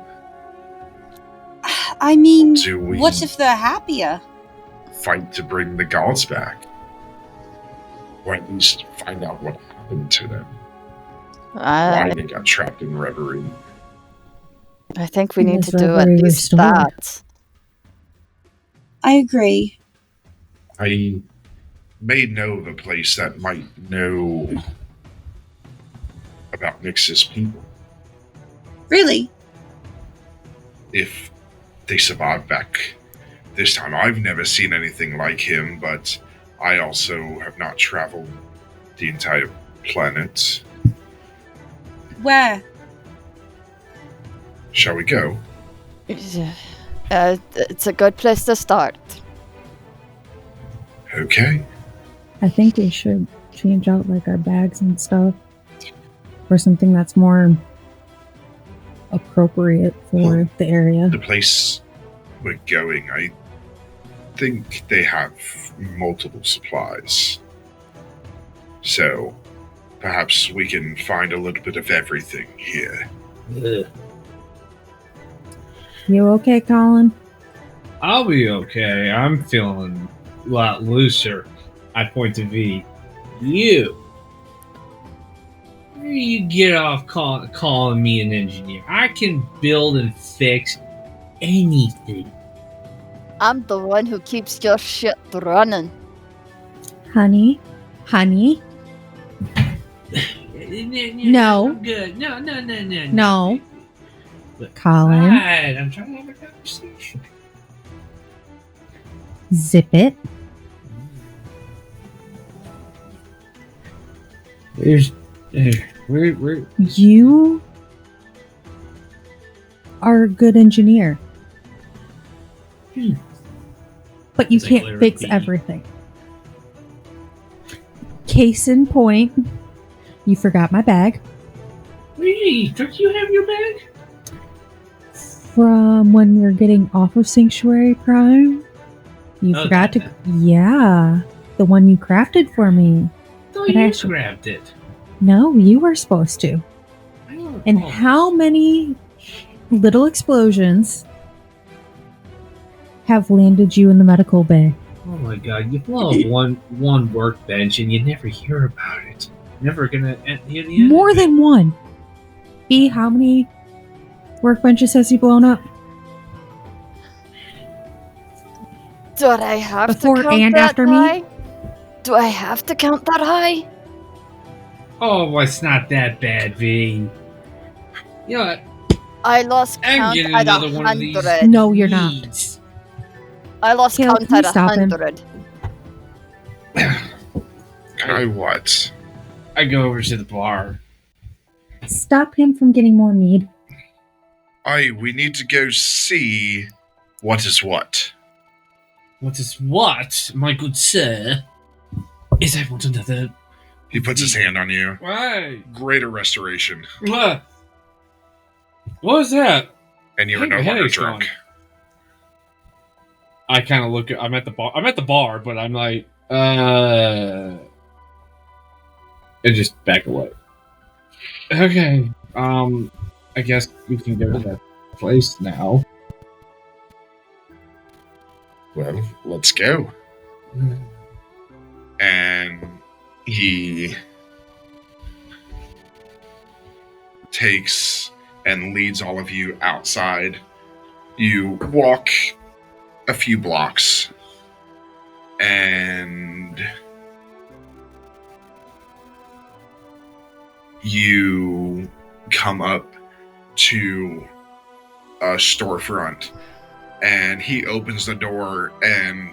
I mean, Do we what if they're happier? fight to bring the gods back? Or at least find out what happened to them. Why they got trapped in reverie. I think we need to do at reverie least restored. that. I agree. I may know the place that might know about Nix's people. Really? If they survive back this time. I've never seen anything like him, but I also have not traveled the entire planet. Where? Shall we go? It's a good place to start. Okay. I think we should change out like our bags and stuff for something that's more appropriate for the area. The place we're going, I think they have multiple supplies. So, perhaps we can find a little bit of everything here. You okay, Colin? I'll be okay. I'm feeling a lot looser. I point to V. You. Where do you get off calling me an engineer? I can build and fix anything. I'm the one who keeps your shit running. Honey? No. I'm good. No. No. Look, Colin, right, I'm trying to have a conversation. zip it. Where? You are a good engineer, but you It's like can't Larry fix B. everything. Case in point, you forgot my bag Wait, don't you have your bag? from when we were getting off of Sanctuary Prime. You Oh, forgot to. that. Yeah, the one you crafted for me. No, But you actually- grabbed it. No, you were supposed to. I don't And recall. how many little explosions have landed you in the medical bay? Oh my god, you blow up one workbench and you never hear about it. Never gonna hear the end. More of it. than one. B, how many workbenches has he blown up? Do I have Before to count and that after me? high? Do I have to count that high? Oh, well, it's not that bad, V. You know what? I lost I'm count getting at another one of these. 100. No, you're not. needs. I lost Kale, count can you at stop him? 100. I what? I go over to the bar. Stop him from getting more mead. We need to go see what is what. What is what, my good sir? Is I want another. He puts his hand on you. Why? Greater restoration. What? What was that? And you are Hey, no my longer headache's drunk. gone. I kind of look. I'm at the bar. I'm at the bar, but I'm like, and just back away. Okay. I guess we can go to that place now. Well, let's go. And he takes and leads all of you outside. You walk a few blocks and you come up to a storefront, and he opens the door and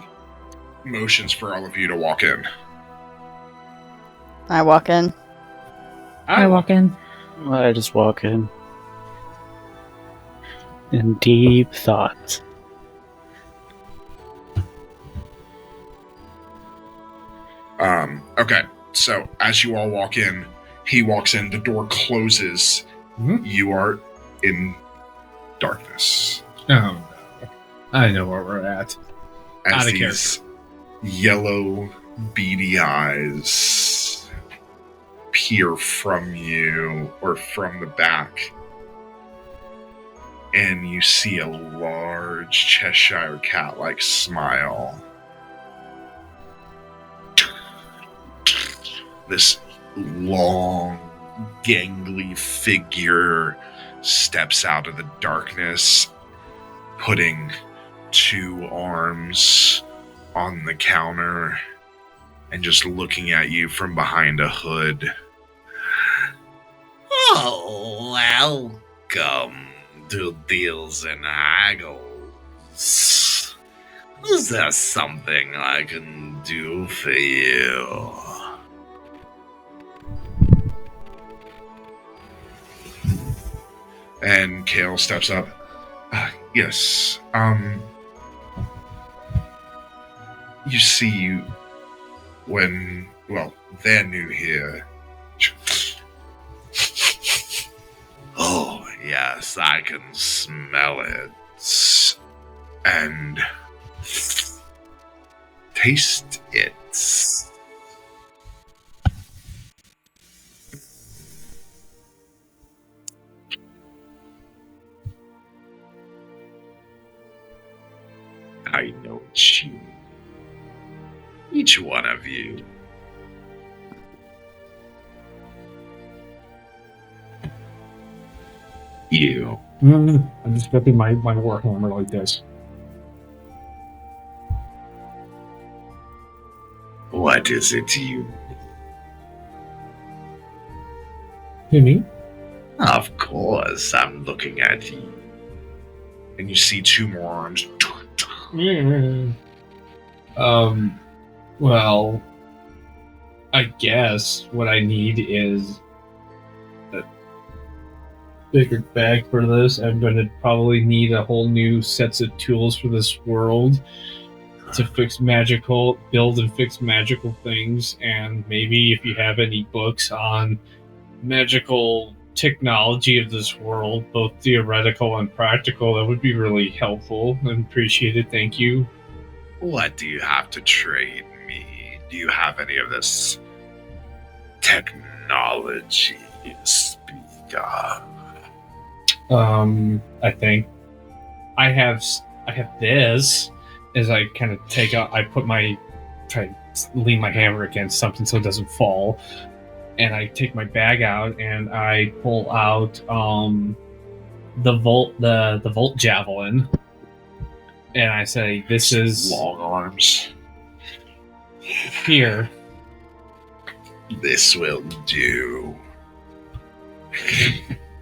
motions for all of you to walk in. I walk in. I walk in. I just walk in deep thought. Okay, so as you all walk in, he walks in, the door closes. Mhm. You are in darkness. Oh no! I know where we're at. As Out of these yellow, beady eyes peer from you or from the back, and you see a large Cheshire cat-like smile. This long, gangly figure steps out of the darkness, putting two arms on the counter and just looking at you from behind a hood. Oh, welcome to Deals and Haggles. Is there something I can do for you? And Kale steps up. Yes, you see, when, well, they're new here. Oh, yes, I can smell it. And taste it. I know it's you. Each one of you. You. I'm just gripping my warhammer like this. What is it you? You mean? Of course, I'm looking at you. And you see two more arms. Well, I guess what I need is bigger bag for this. I'm going to probably need a whole new sets of tools for this world to build and fix magical things. And maybe if you have any books on magical technology of this world, both theoretical and practical, that would be really helpful and appreciated. Thank you. What do you have to trade me? Do you have any of this technology you speak of? I think I have this. As I kind of take out, I try to lean my hammer against something so it doesn't fall, and I take my bag out and I pull out the volt javelin, and I say, "This is long arms. Here. This will do."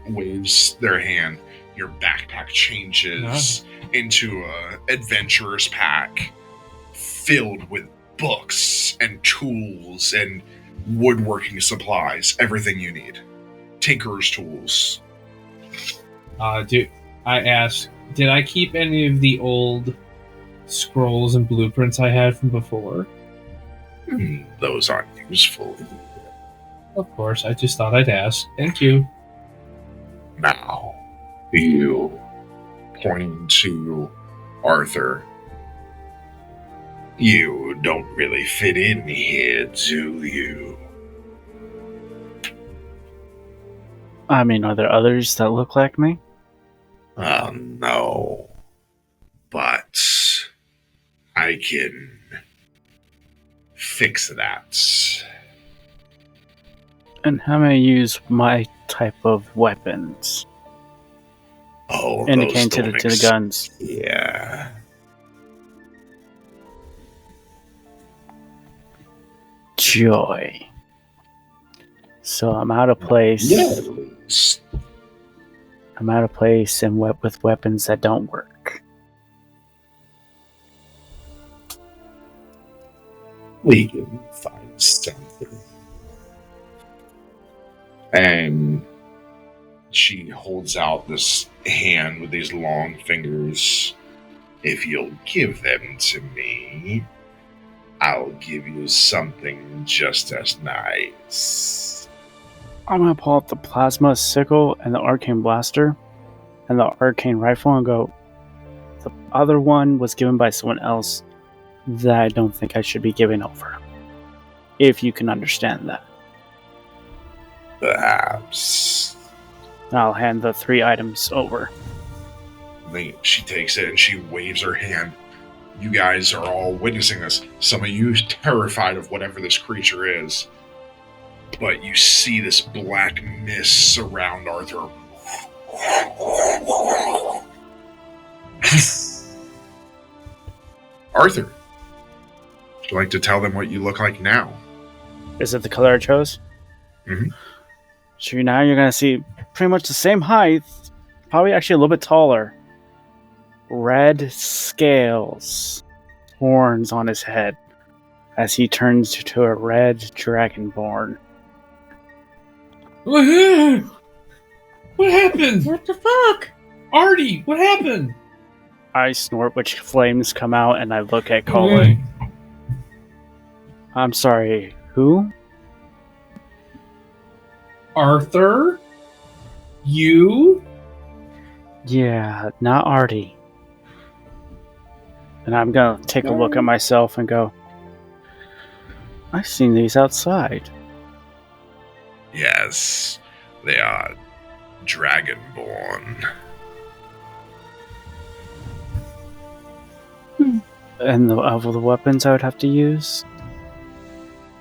Waves their hand. Your backpack changes into a adventurer's pack filled with books and tools and woodworking supplies, everything you need. Tinkerer's tools. I asked, did I keep any of the old scrolls and blueprints I had from before? Those aren't useful. Of course, I just thought I'd ask. Thank you. Now, you, pointing to Arthur, you don't really fit in here, do you? I mean, are there others that look like me? No. But I can fix that. And how may I use my type of weapons? Oh, indicating to the guns. Yeah. Joy. So I'm out of place. Yes. I'm out of place and with weapons that don't work. We can find something. And she holds out this hand with these long fingers. If you'll give them to me, I'll give you something just as nice. I'm gonna pull out the plasma sickle and the arcane blaster and the arcane rifle and go, the other one was given by someone else that I don't think I should be giving over. If you can understand that. Perhaps. I'll hand the 3 items over. She takes it and she waves her hand. You guys are all witnessing this. Some of you terrified of whatever this creature is. But you see this black mist surround Arthur. Arthur, would you like to tell them what you look like now? Is it the color I chose? Mm-hmm. So now you're going to see pretty much the same height, probably actually a little bit taller. Red scales, horns on his head, as he turns to a red dragonborn. What happened? What the fuck? Artie, what happened? I snort, which flames come out, and I look at Colin. I'm sorry, who? Arthur? You? Yeah, not Artie. And I'm gonna take a look at myself and go, I've seen these outside. Yes, they are dragonborn. And of the weapons I would have to use?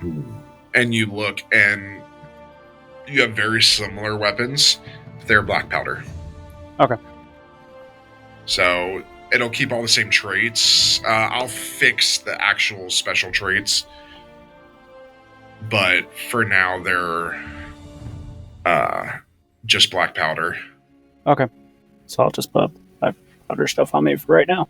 And you look, and you have very similar weapons. They're black powder. Okay. So it'll keep all the same traits. I'll fix the actual special traits. But for now, they're just black powder. Okay. So I'll just put my powder stuff on me for right now.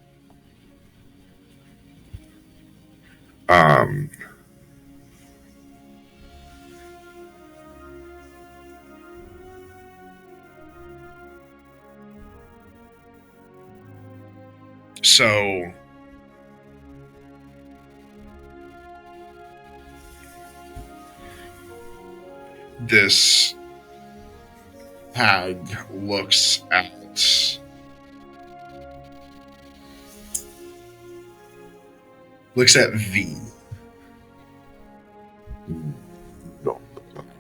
So this hag looks at V. Don't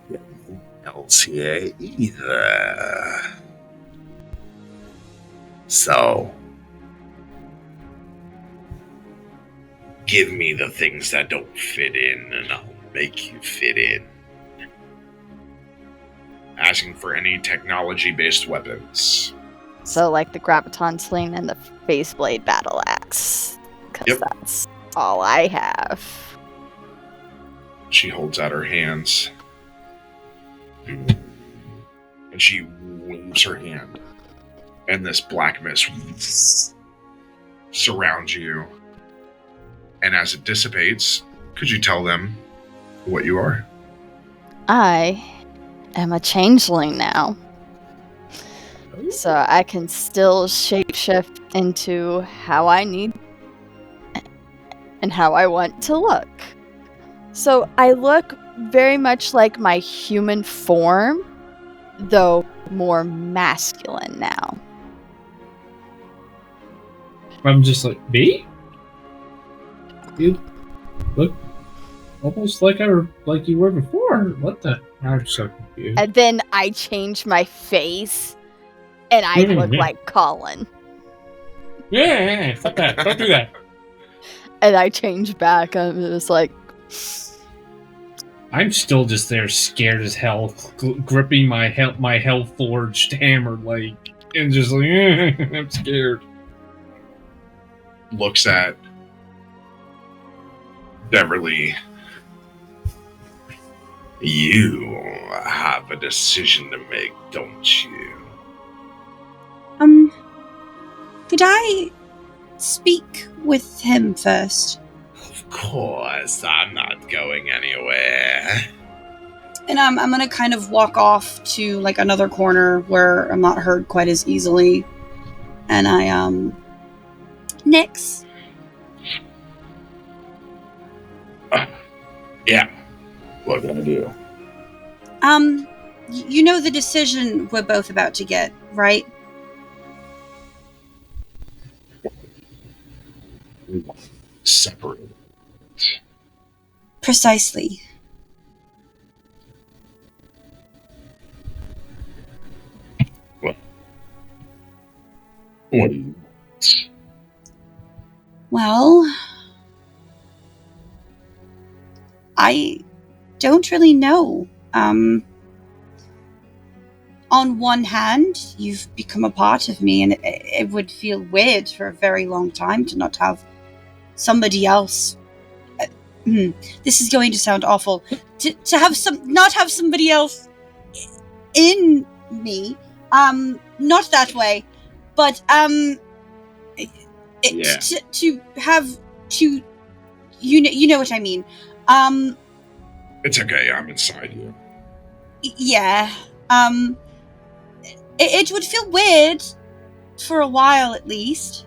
get anything else here either. So, give me the things that don't fit in, and I'll make you fit in. Asking for any technology-based weapons. So, like the graviton sling and the face blade battle axe. Because that's all I have. She holds out her hands. And she waves her hand. And this black mist surrounds you. And as it dissipates, could you tell them what you are? I am a changeling now. So I can still shapeshift into how I need and how I want to look. So I look very much like my human form, though more masculine now. I'm just like, B? You look almost like you were before. What the? I'm so confused. And then I change my face, and I look like Colin. Yeah, fuck that. Don't do that. And I change back. I'm just like... I'm still just there, scared as hell, gripping my hell-forged hammer, like, and just like, I'm scared. Looks at Beverly. You have a decision to make, don't you? Could I speak with him first? Of course, I'm not going anywhere. And I'm gonna kind of walk off to like another corner where I'm not heard quite as easily. And I Nix. Yeah. What can I do? You know the decision we're both about to get, right? We want separated. Precisely. What do you want? Well, I don't really know. On one hand, you've become a part of me, and it would feel weird for a very long time to not have somebody else. This is going to sound awful. Not have somebody else in me. Not that way, but Yeah. to have to, you know what I mean. It's okay, I'm inside you. Yeah. It would feel weird for a while at least.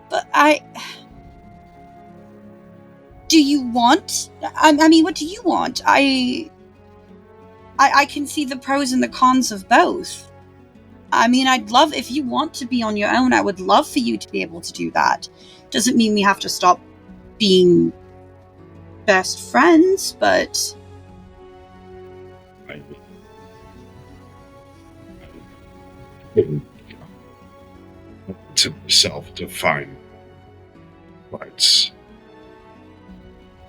But do you want? I mean, what do you want? I can see the pros and the cons of both. I mean, I'd love, if you want to be on your own, I would love for you to be able to do that. Doesn't mean we have to stop being best friends, but... I didn't to myself to find what's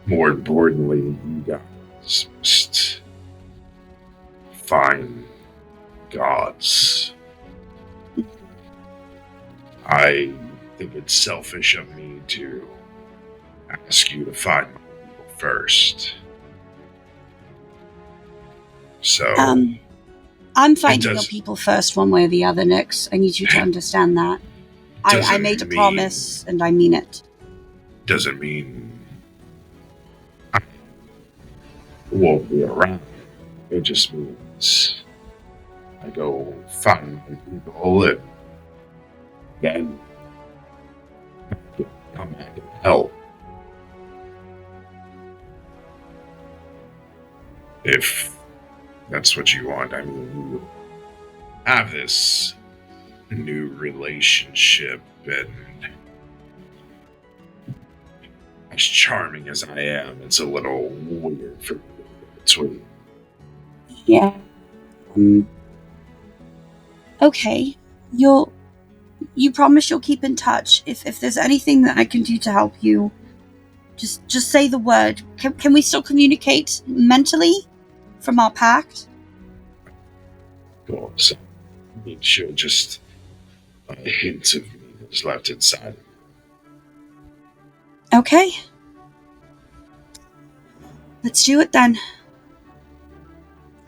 more importantly, you guys must find gods. I think it's selfish of me to ask you to find my people first. So I'm finding your people first one way or the other, Nix. I need you to understand that. I made a promise, and I mean it. Doesn't mean I won't be around. It just means I go find my people, and then If that's what you want, I mean, you have this new relationship, and as charming as I am, it's a little weird for me between. Yeah. Okay. You promise you'll keep in touch. If there's anything that I can do to help you, just say the word. Can we still communicate mentally from our pact? Cool. So make sure just a hint of me is left inside. Okay. Let's do it then.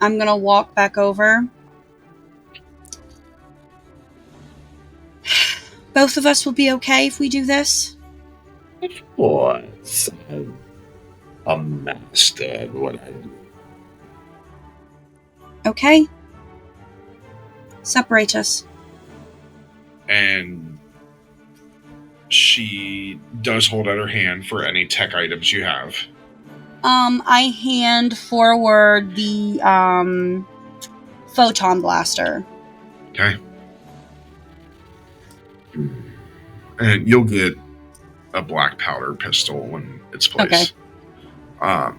I'm gonna walk back over. Both of us will be okay if we do this? Of course, I'm a master at what I do. Okay. Separate us. And she does hold out her hand for any tech items you have. I hand forward the photon blaster. Okay. And you'll get a black powder pistol when it's placed. Okay.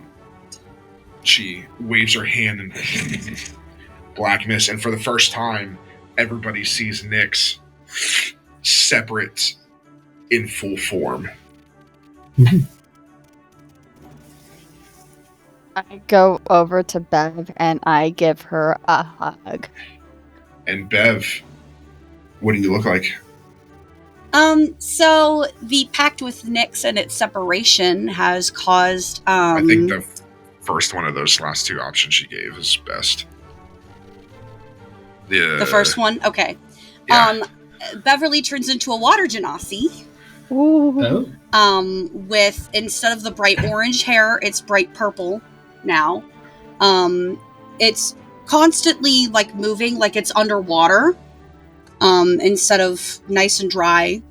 She waves her hand in black mist, and for the first time, everybody sees Nyx separate in full form. I go over to Bev and I give her a hug. And Bev, what do you look like? So the pact with Nyx and its separation has caused, I think the first one of those last two options she gave is best. The first one? Okay. Yeah. Beverly turns into a water genasi. Ooh. Oh. With, instead of the bright orange hair, it's bright purple now. It's constantly, like, moving like it's underwater. Instead of nice and dry.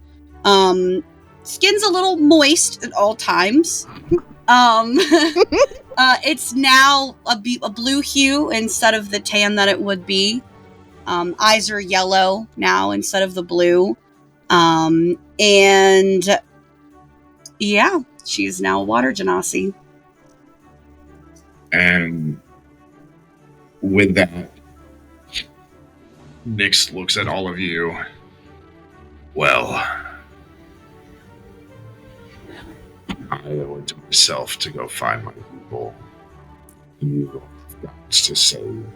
Skin's a little moist at all times. It's now a blue hue instead of the tan that it would be. Eyes are yellow now instead of the blue. And yeah, she's now a water genasi. And with that, Nyx looks at all of you. Well, I owe it to myself to go find my people. You have got to save.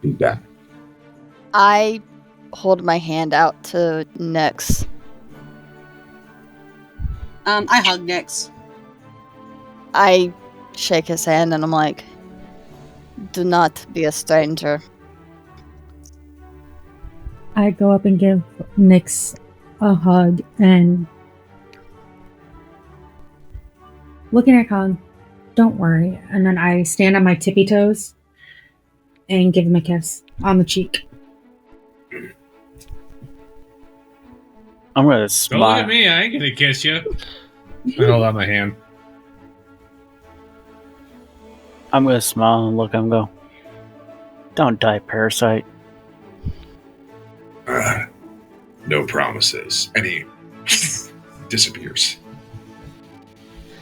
Be back. I hold my hand out to Nyx. I hug Nyx. I shake his hand and I'm like, do not be a stranger. I go up and give Nyx a hug and looking at Colin, don't worry. And then I stand on my tippy toes and give him a kiss on the cheek. I'm gonna Don't look smile. at me. I ain't gonna kiss you. I hold out my hand. I'm gonna smile and look at him and go, don't die, parasite. No promises. And he disappears.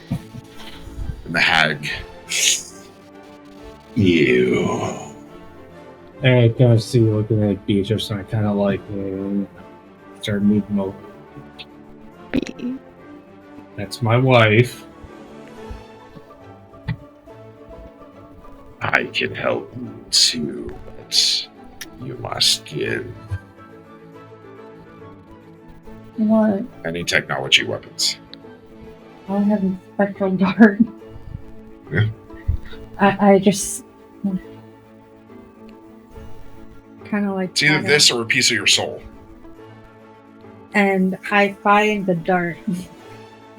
And the hag. You. And I kind of see you looking at Beatrice, and I kind of like start moving over. That's my wife. I can help you too, but you must give. What? Any technology weapons. I have a spectral dart. Yeah. I just kind of like. It's either this or a piece of your soul. And I find the dart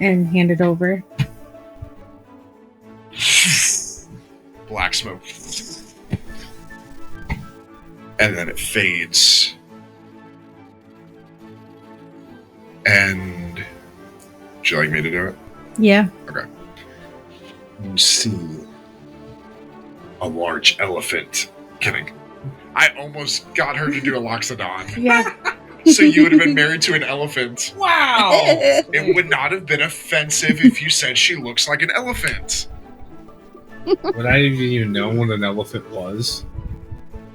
and hand it over. Black smoke. And then it fades. And would you like me to do it? Yeah. Okay. You see a large elephant. Kidding. I almost got her to do a loxodon. Yeah. So you would have been married to an elephant. Wow! It would not have been offensive if you said she looks like an elephant. Would I even know what an elephant was?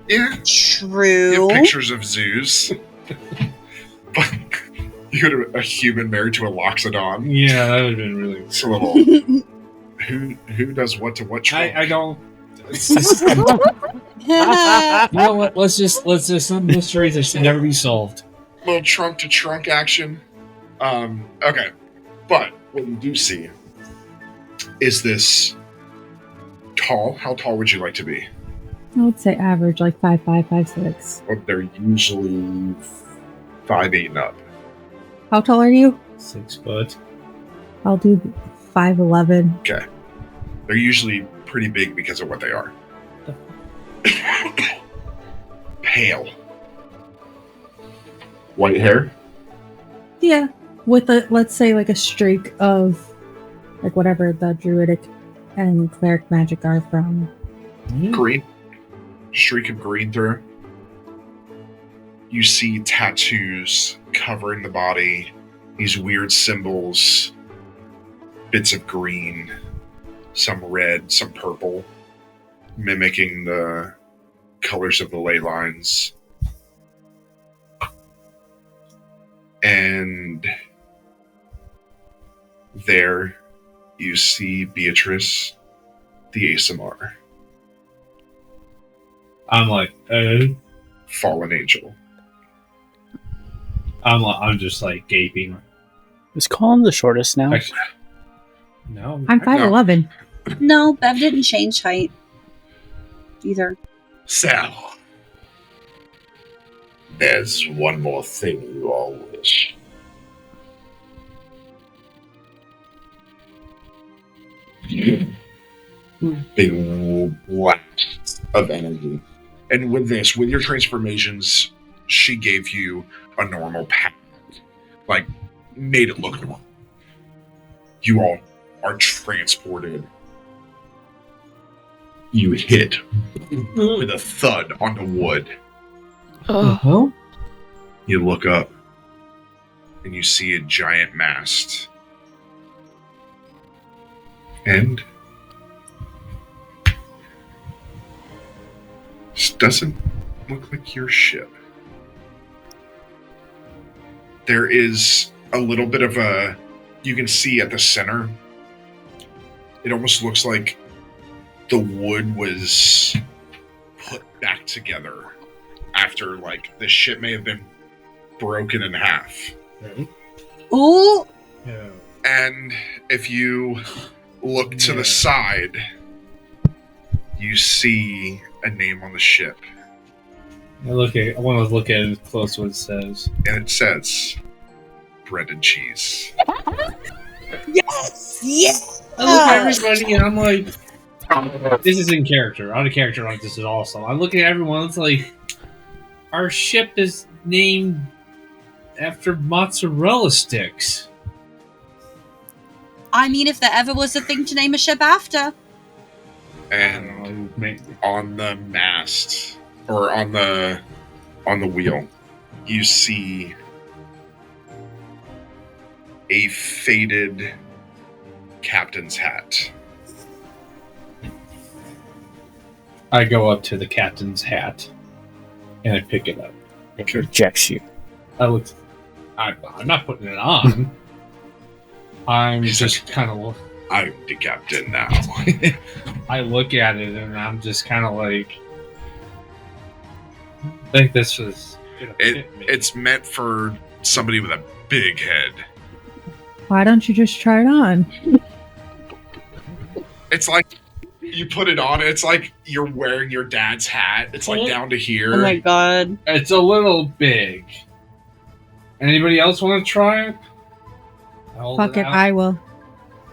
Yeah. True. You have pictures of zoos. But you would have a human married to a loxodon. Yeah, that would have been really. It's a little. Who does what to what trunk? I don't. It's just, you know what? Let's just some mysteries that should never be solved. Little trunk to trunk action. Okay. But what you do see is this tall. How tall would you like to be? I would say average, like 5'5", 5'6". Well, they're usually 5'8" and up. How tall are you? 6 foot. I'll do 5'11". Okay. They're usually pretty big because of what they are. Pale. White hair? Yeah, with a, let's say, like a streak of, like, whatever the druidic and cleric magic are from. Green. Streak of green through. You see tattoos covering the body. These weird symbols. Bits of green. Some red, some purple. Mimicking the colors of the ley lines. And there you see Beatrice, the ASMR. I'm like, Fallen angel. I'm just like gaping. Is Colin the shortest now? Actually, no, I'm 5'11". No, Bev didn't change height either. Sal, there's one more thing you all wish. Big blast of energy. And with this, with your transformations, she gave you a normal path. Like, made it look normal. You all are transported. You hit with a thud on the wood. Uh-huh. You look up and you see a giant mast. And this doesn't look like your ship. There is a little bit of a, you can see at the center, it almost looks like the wood was put back together after, like, the ship may have been broken in half. Ooh! Yeah. And if you look to the side, you see a name on the ship. I want to look at it close what it says. And it says bread and cheese. Yes! Yes! I look at everybody and I'm like, this is in character. Out of character, like, this is awesome. I look at everyone, it's like, our ship is named after mozzarella sticks. I mean, if there ever was a thing to name a ship after. And on the mast, or on the wheel, you see a faded captain's hat. I go up to the captain's hat and I pick it up. It rejects you. I'm not putting it on. I'm just kind of. I'm the captain now. I look at it and I'm just kind of like, I think this was. It's meant for somebody with a big head. Why don't you just try it on? It's like you put it on. It's like you're wearing your dad's hat. It's like down to here. Oh my god. It's a little big. Anybody else want to try it? Fuck it, I will.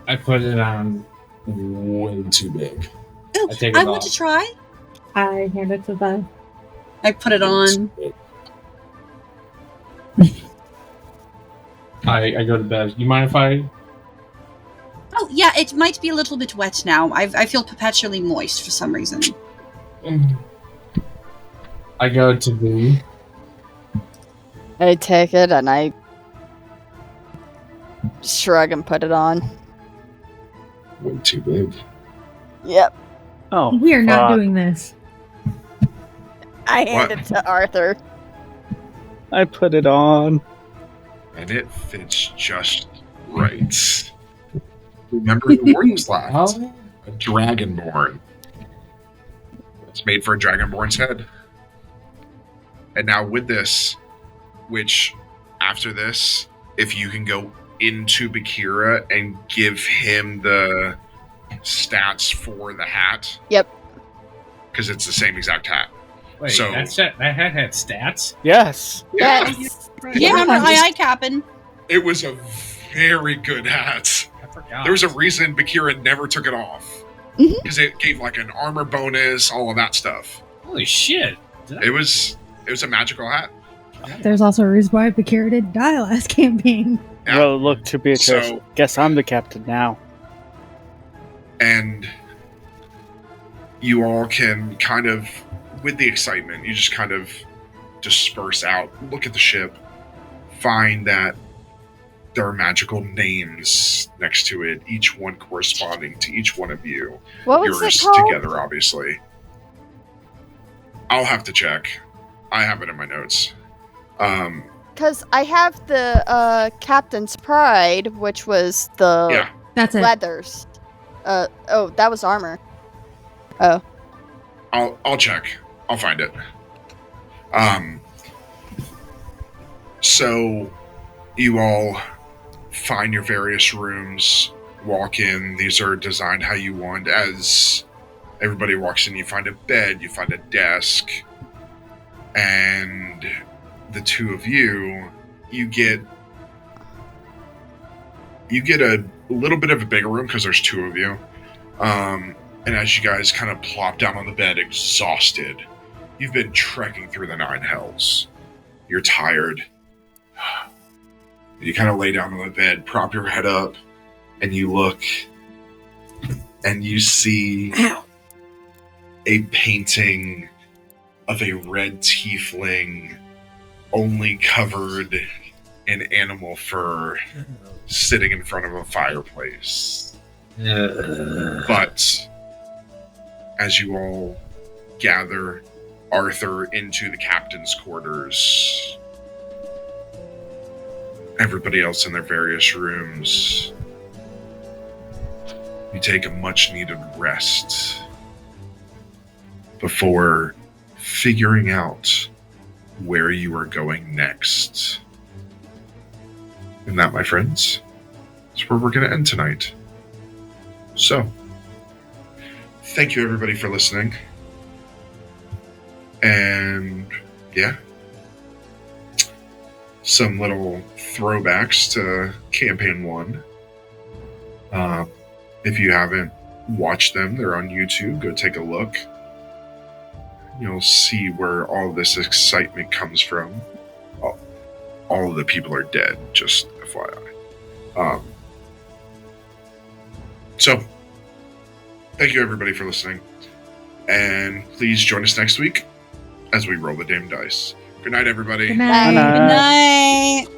I put it on. Way too big. Ooh, I take it I off. want to try. I hand it to Bev. I put it on. I go to bed. You mind if I? Oh, Oh, yeah, it might be a little bit wet now. I feel perpetually moist for some reason. I go to V. I take it and I shrug and put it on. Way too big. Yep. Oh, We are not fuck. doing this. I hand What? it to Arthur. I put it on. And it fits just right. Remember the word was left. Oh, A dragonborn. It's made for a dragonborn's head. And now with this, which after this, if you can go into Bakira and give him the stats for the hat. Yep. Because it's the same exact hat. wait, So- that hat had stats? Yes. Yes. Yeah, remember just- Cappin? It was a very good hat. I forgot. There was a reason Bakira never took it off. Mhm. Because it gave like an armor bonus, all of that stuff. Holy shit. Did I- It was a magical hat. There's also a reason why Bakira didn't die last campaign. Yeah. Well, look to Beatrice. So- Guess I'm the captain now. And you all can kind of, with the excitement, you just kind of disperse out, look at the ship, find that there are magical names next to it, each one corresponding to each one of you. What was Yours it called? together, obviously. I'll have to check. I have it in my notes. Because I have the Captain's Pride, which was the Yeah. That's it. leathers. Oh, that was armor. I'll check. I'll find it. So you all find your various rooms, walk in. These are designed how you want. As everybody walks in, you find a bed, you find a desk, and the two of you get a little bit of a bigger room because there's two of you. And as you guys kind of plop down on the bed, exhausted, you've been trekking through the 9 hells. You're tired. You kind of lay down on the bed, prop your head up, and you look, and you see a painting of a red tiefling, only covered in animal fur, sitting in front of a fireplace. But as you all gather Arthur into the captain's quarters, everybody else in their various rooms, you take a much needed rest before figuring out where you are going next. And that, my friends, is where we're going to end tonight. So, thank you everybody for listening. And yeah, some little throwbacks to Campaign 1. If you haven't watched them, they're on YouTube. Go take a look. You'll see where all this excitement comes from. All of the people are dead, just FYI. So, thank you everybody for listening. And please join us next week as we roll the damn dice. Good night, everybody. Good night. Good night. Good night.